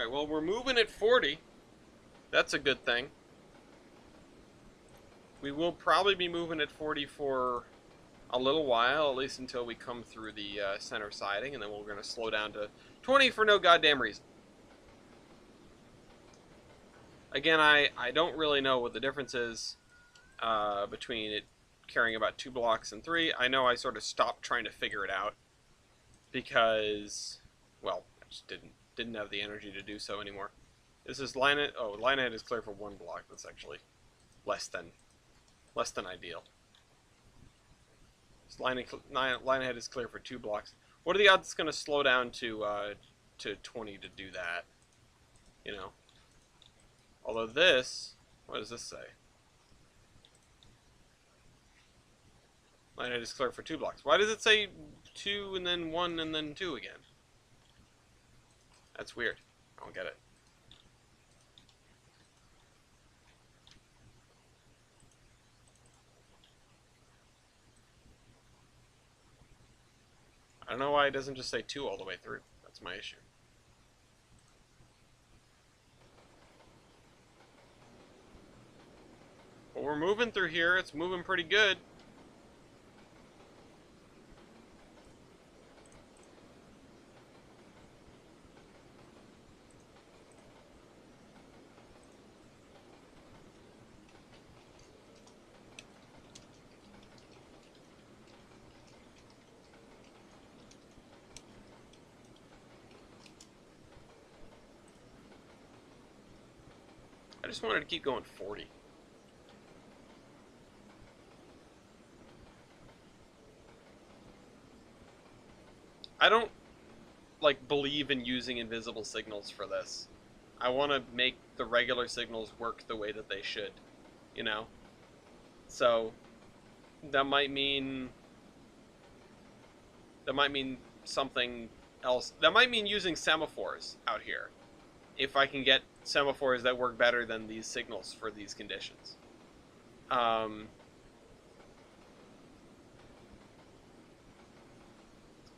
Alright, well, we're moving at 40. That's a good thing. We will probably be moving at 40 for a little while, at least until we come through the center siding, and then we're going to slow down to 20 for no goddamn reason. Again, I don't really know what the difference is between it carrying about 2 blocks and 3. I know I sort of stopped trying to figure it out because, well, I just didn't have the energy to do so anymore. This is line ahead. Oh, line ahead is clear for 1 block. That's actually less than ideal. Line ahead is clear for 2 blocks. What are the odds it's going to slow down to 20 to do that? You know. Although this, what does this say? Line ahead is clear for 2 blocks. Why does it say 2 and then 1 and then 2 again? That's weird. I don't get it. I don't know why it doesn't just say 2 all the way through. That's my issue. But we're moving through here. It's moving pretty good. I just wanted to keep going 40. I don't believe in using invisible signals for this. I want to make the regular signals work the way that they should, you know? So that might mean something else. That might mean using semaphores out here. If I can get semaphores that work better than these signals for these conditions.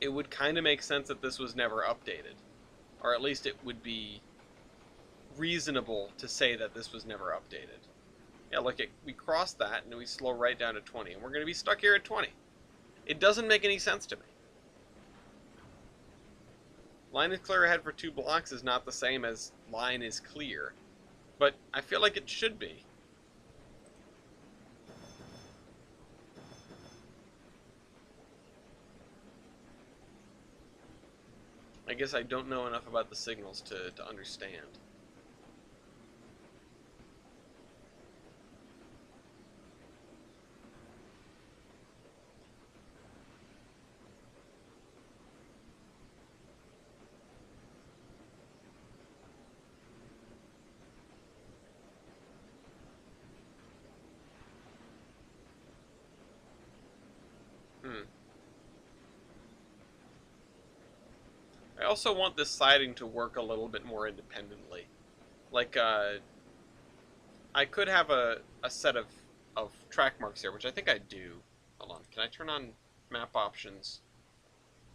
It would kind of make sense that this was never updated. Or at least it would be reasonable to say that this was never updated. Yeah, look, we crossed that and we slow right down to 20. And we're going to be stuck here at 20. It doesn't make any sense to me. Line is clear ahead for 2 blocks is not the same as line is clear. But I feel like it should be. I guess I don't know enough about the signals to understand. I also want this siding to work a little bit more independently. Like, I could have a set of track marks here, which I think I do. Hold on, can I turn on map options?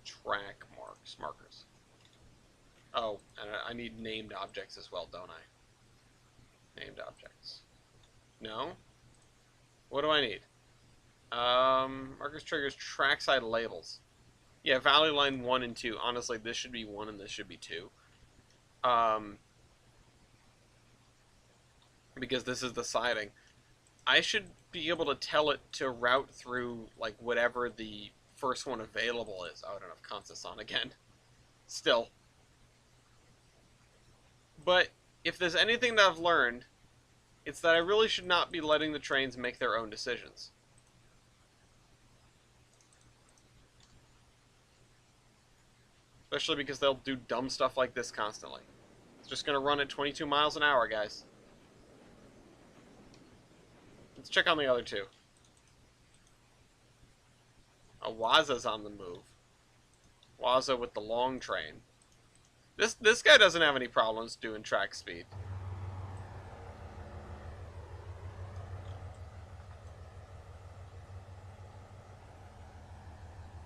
Track markers. Oh, and I need named objects as well, don't I? Named objects. No? What do I need? Markers, triggers, trackside labels. Yeah, Valley Line 1 and 2. Honestly, this should be 1 and this should be 2. Because this is the siding. I should be able to tell it to route through, like, whatever the first one available is. Oh, I don't have Consus on again. Still. But if there's anything that I've learned, it's that I really should not be letting the trains make their own decisions. Especially because they'll do dumb stuff like this constantly. It's just going to run at 22 miles an hour, guys. Let's check on the other two. Waza's on the move. Waza with the long train. This guy doesn't have any problems doing track speed.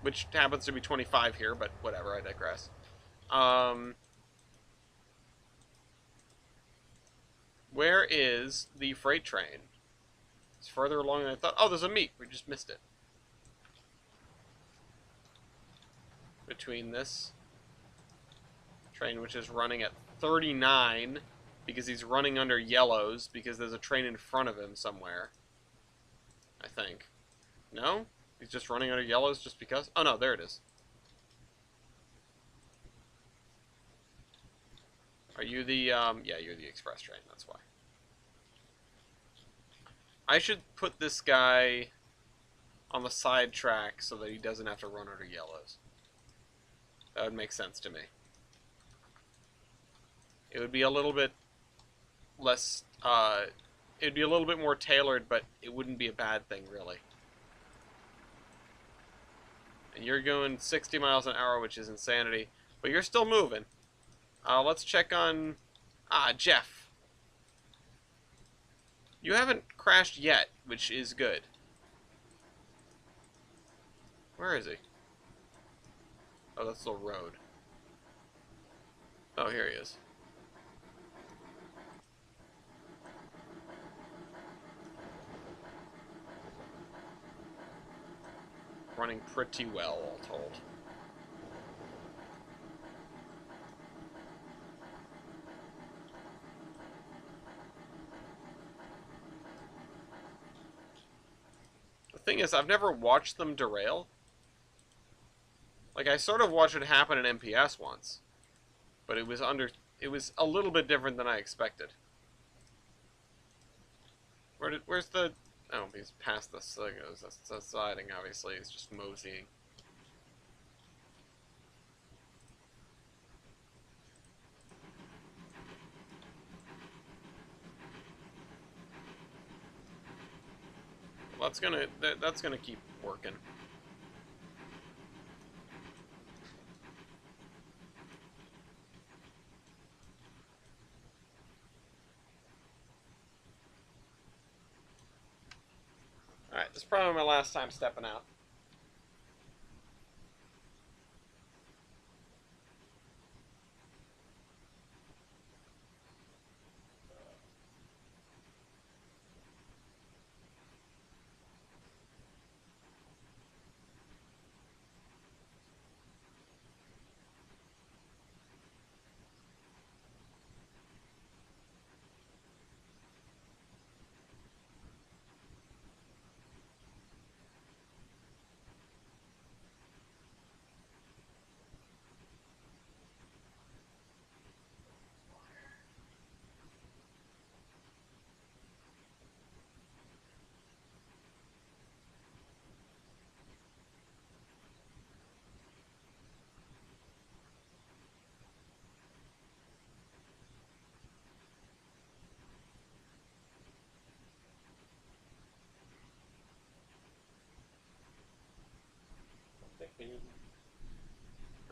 Which happens to be 25 here, but whatever, I digress. Where is the freight train? It's further along than I thought. Oh, there's a meet. We just missed it. Between this train, which is running at 39, because he's running under yellows, because there's a train in front of him somewhere. I think. No? He's just running under yellows just because? Oh no, there it is. Are you the, yeah, you're the express train, that's why. I should put this guy on the side track so that he doesn't have to run under yellows. That would make sense to me. It would be a little bit less, it'd be a little bit more tailored, but it wouldn't be a bad thing, really. And you're going 60 miles an hour, which is insanity, but you're still moving. Let's check on, Jeff. You haven't crashed yet, which is good. Where is he? Oh, that's the road. Oh, here he is. Running pretty well, all told. The thing is, I've never watched them derail. Like, I sort of watched it happen in MPS once. But it was a little bit different than I expected. Where's the... Oh, he's past the siding, obviously. He's just moseying. Well, that's gonna keep working. Alright, this is probably my last time stepping out.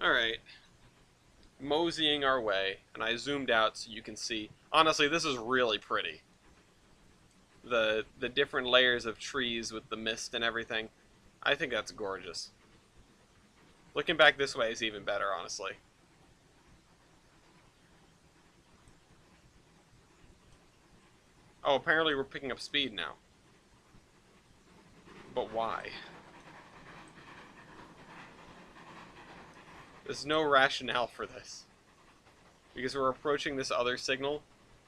Alright. Moseying our way, and I zoomed out so you can see. Honestly, this is really pretty. The different layers of trees with the mist and everything. I think that's gorgeous. Looking back this way is even better, honestly. Oh, apparently we're picking up speed now. But why? There's no rationale for this. Because we're approaching this other signal,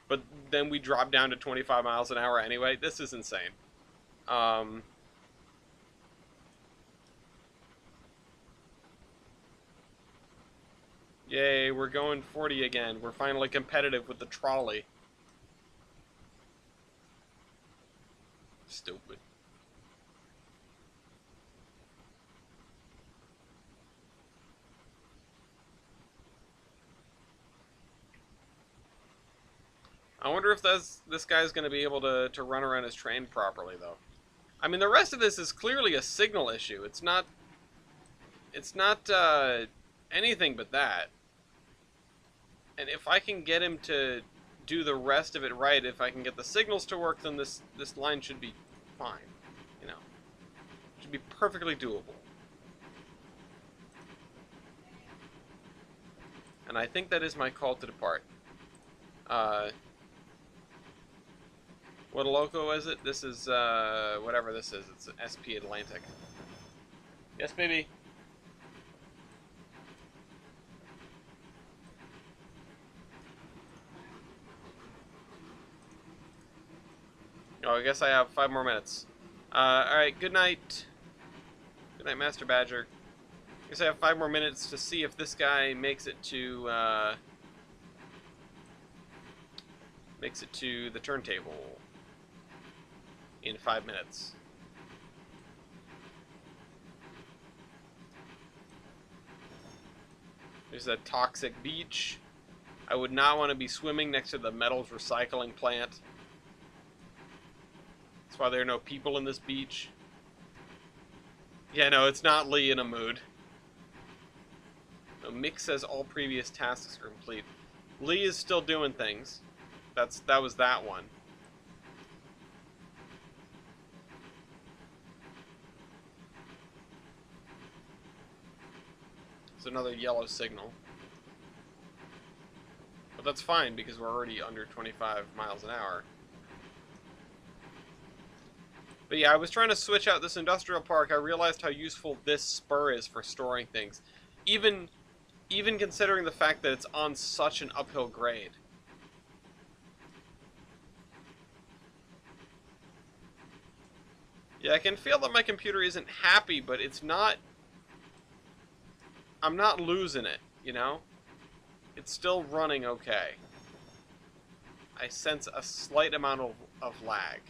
but then we drop down to 25 miles an hour anyway. This is insane. Yay, we're going 40 again. We're finally competitive with the trolley. Stupid. I wonder if this guy's going to be able to run around his train properly, though. I mean, the rest of this is clearly a signal issue. It's not anything but that. And if I can get him to do the rest of it right, if I can get the signals to work, then this line should be fine. You know, should be perfectly doable. And I think that is my call to depart. What loco is it? This is, whatever this is. It's SP Atlantic. Yes, baby. Oh, I guess I have 5 more minutes. Alright, good night. Good night, Master Badger. I guess I have 5 more minutes to see if this guy makes it to the turntable in 5 minutes. There's a toxic beach. I would not want to be swimming next to the metals recycling plant. That's why there are no people in this beach. Yeah, no, it's not Lee in a mood. No, Mick says all previous tasks are complete. Lee is still doing things. That was that one. It's another yellow signal. But that's fine because we're already under 25 miles an hour. But yeah, I was trying to switch out this industrial park. I realized how useful this spur is for storing things. Even considering the fact that it's on such an uphill grade. Yeah, I can feel that my computer isn't happy, but it's not... I'm not losing it, you know? It's still running okay. I sense a slight amount of lag.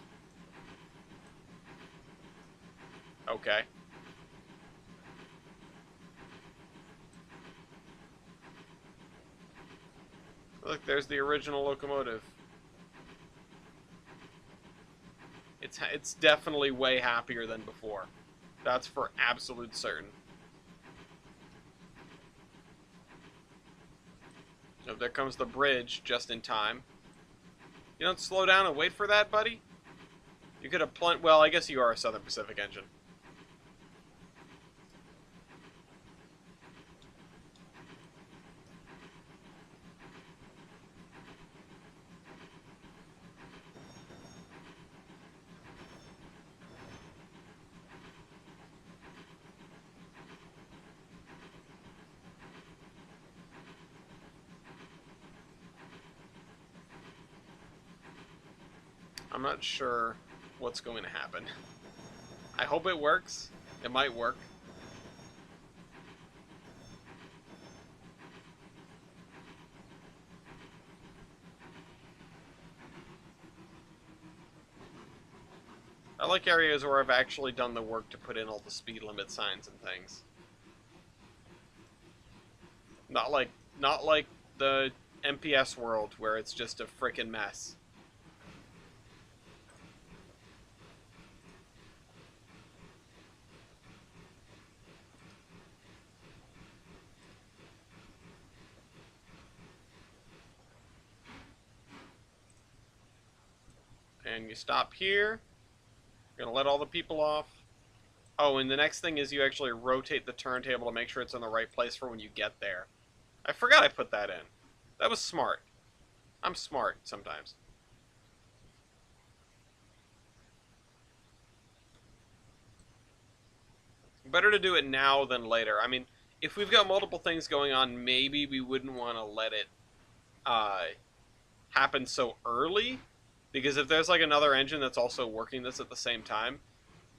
Okay. Look, there's the original locomotive. It's definitely way happier than before. That's for absolute certain. Oh, there comes the bridge just in time. You don't slow down and wait for that, buddy? You could have well, I guess you are a Southern Pacific engine. I'm not sure what's going to happen. I hope it works. It might work. I like areas where I've actually done the work to put in all the speed limit signs and things. Not like the MPS world where it's just a frickin' mess. And you stop here. You're gonna let all the people off. Oh, and the next thing is you actually rotate the turntable to make sure it's in the right place for when you get there. I forgot I put that in. That was smart. I'm smart sometimes. Better to do it now than later. I mean, if we've got multiple things going on, maybe we wouldn't want to let it happen so early. Because if there's like another engine that's also working this at the same time,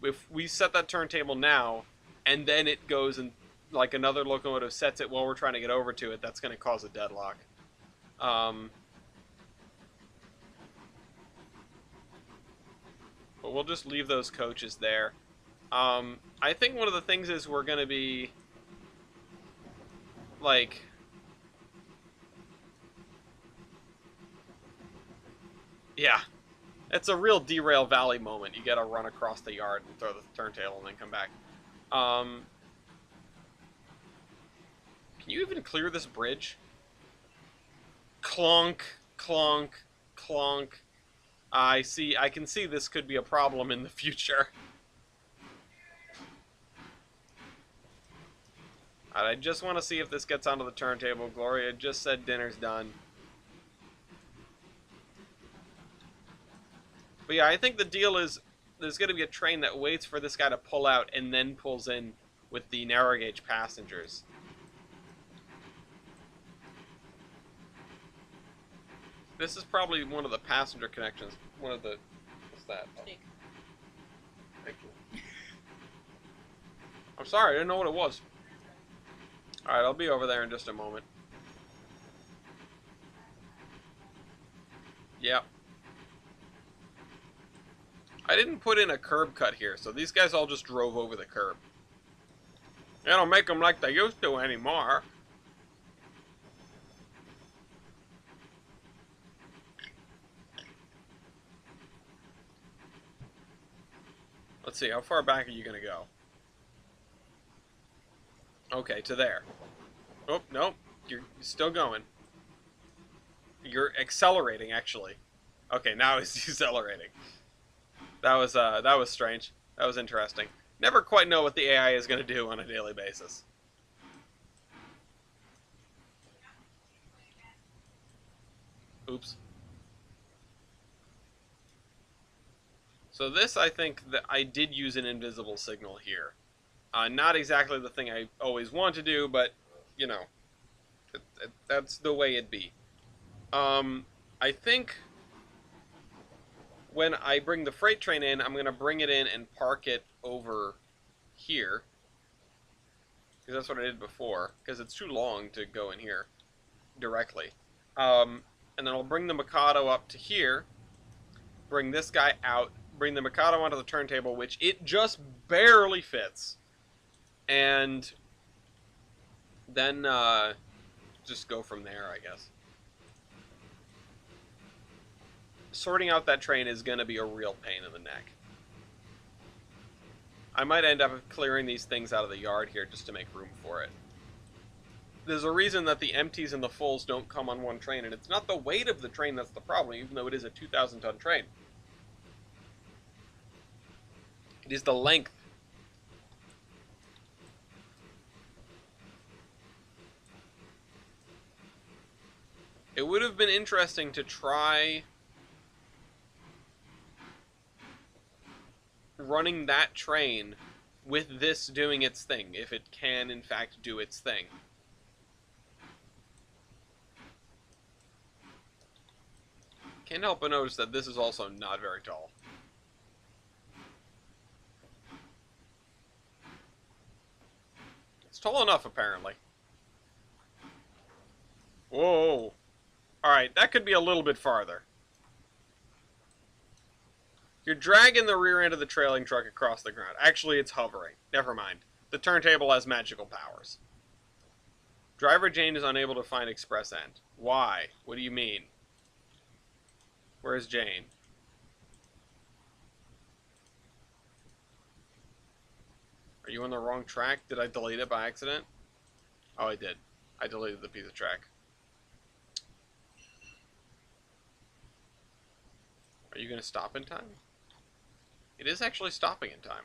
if we set that turntable now, and then it goes and like another locomotive sets it while we're trying to get over to it, that's going to cause a deadlock. But we'll just leave those coaches there. I think one of the things is we're going to be like... Yeah. It's a real Derail Valley moment. You gotta run across the yard and throw the turntable and then come back. Can you even clear this bridge? Clonk, clonk, clonk. I can see this could be a problem in the future. Alright, I just want to see if this gets onto the turntable. Gloria just said dinner's done. But yeah, I think the deal is there's going to be a train that waits for this guy to pull out and then pulls in with the narrow gauge passengers. This is probably one of the passenger connections. One of the... What's that? Snake. Thank you. I'm sorry, I didn't know what it was. Alright, I'll be over there in just a moment. Yep. I didn't put in a curb cut here, so these guys all just drove over the curb. They don't make them like they used to anymore. Let's see, how far back are you going to go? Okay, to there. Oh, no, you're still going. You're accelerating, actually. Okay, now he's decelerating. That was strange. That was interesting. Never quite know what the AI is going to do on a daily basis. Oops. So this, I think, that I did use an invisible signal here. Not exactly the thing I always want to do, but, you know, that's the way it be. I think when I bring the freight train in, I'm going to bring it in and park it over here. Because that's what I did before. Because it's too long to go in here directly. And then I'll bring the Mikado up to here. Bring this guy out. Bring the Mikado onto the turntable, which it just barely fits. And then just go from there, I guess. Sorting out that train is going to be a real pain in the neck. I might end up clearing these things out of the yard here just to make room for it. There's a reason that the empties and the fulls don't come on one train, and it's not the weight of the train that's the problem, even though it is a 2,000-ton train. It is the length. It would have been interesting to try running that train with this doing its thing, if it can in fact do its thing. Can't help but notice that this is also not very tall. It's tall enough, apparently. Whoa. Alright, that could be a little bit farther. You're dragging the rear end of the trailing truck across the ground. Actually, it's hovering. Never mind. The turntable has magical powers. Driver Jane is unable to find express end. Why? What do you mean? Where's Jane? Are you on the wrong track? Did I delete it by accident? Oh, I did. I deleted the piece of track. Are you going to stop in time? It is actually stopping in time.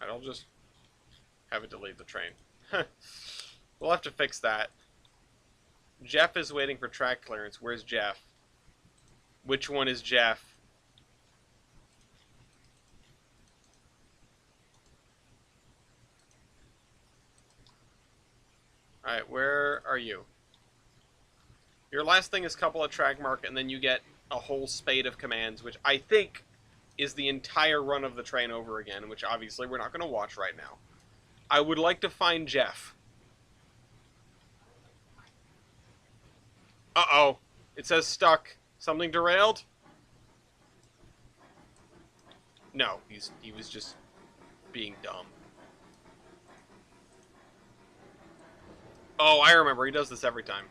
Alright, I'll just have it delete the train. We'll have to fix that. Jeff is waiting for track clearance. Where's Jeff? Which one is Jeff? Alright, where are you? Your last thing is couple of track mark, and then you get a whole spade of commands, which I think is the entire run of the train over again, which obviously we're not going to watch right now. I would like to find Jeff. Uh-oh. It says stuck. Something derailed? No, he was just being dumb. Oh, I remember. He does this every time.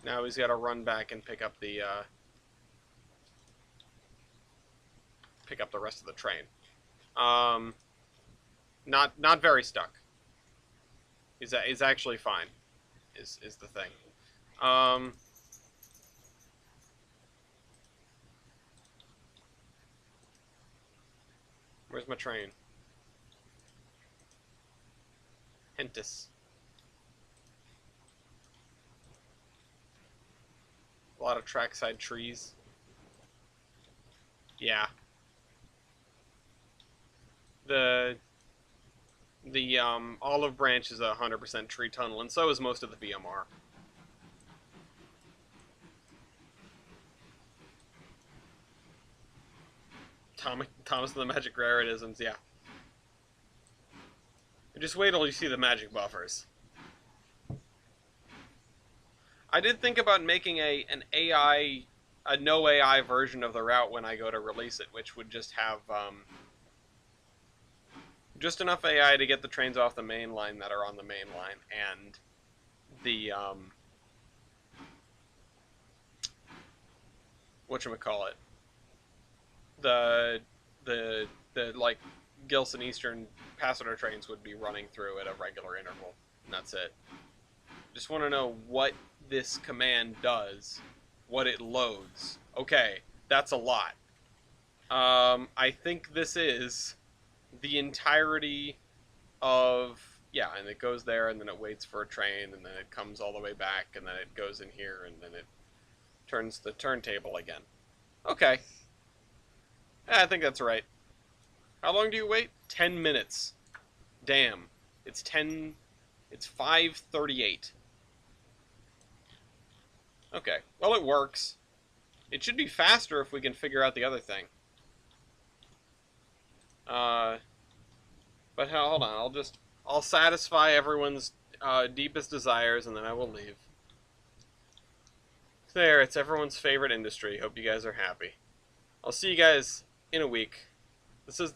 Now he's got to run back and pick up the rest of the train. Not very stuck. He's actually fine. Is the thing. Where's my train? Hentis. A lot of trackside trees. Yeah. The Olive Branch is a 100% tree tunnel, and so is most of the VMR. Thomas and the Magic Raritisms, yeah. Just wait till you see the magic buffers. I did think about making a no AI version of the route when I go to release it, which would just have just enough AI to get the trains off the main line that are on the main line, and the whatchamacallit, the the like Gilson Eastern passenger trains would be running through at a regular interval, and that's it. Just want to know what this command does, what it loads. Okay, that's a lot. I think this is the entirety of, yeah, and it goes there, and then it waits for a train, and then it comes all the way back, and then it goes in here, and then it turns the turntable again. Okay. Yeah, I think that's right. How long do you wait? 10 minutes. Damn. It's 5:38. Okay. Well, it works. It should be faster if we can figure out the other thing. But hold on. I'll satisfy everyone's deepest desires, and then I will leave. There, it's everyone's favorite industry. Hope you guys are happy. I'll see you guys in a week. This is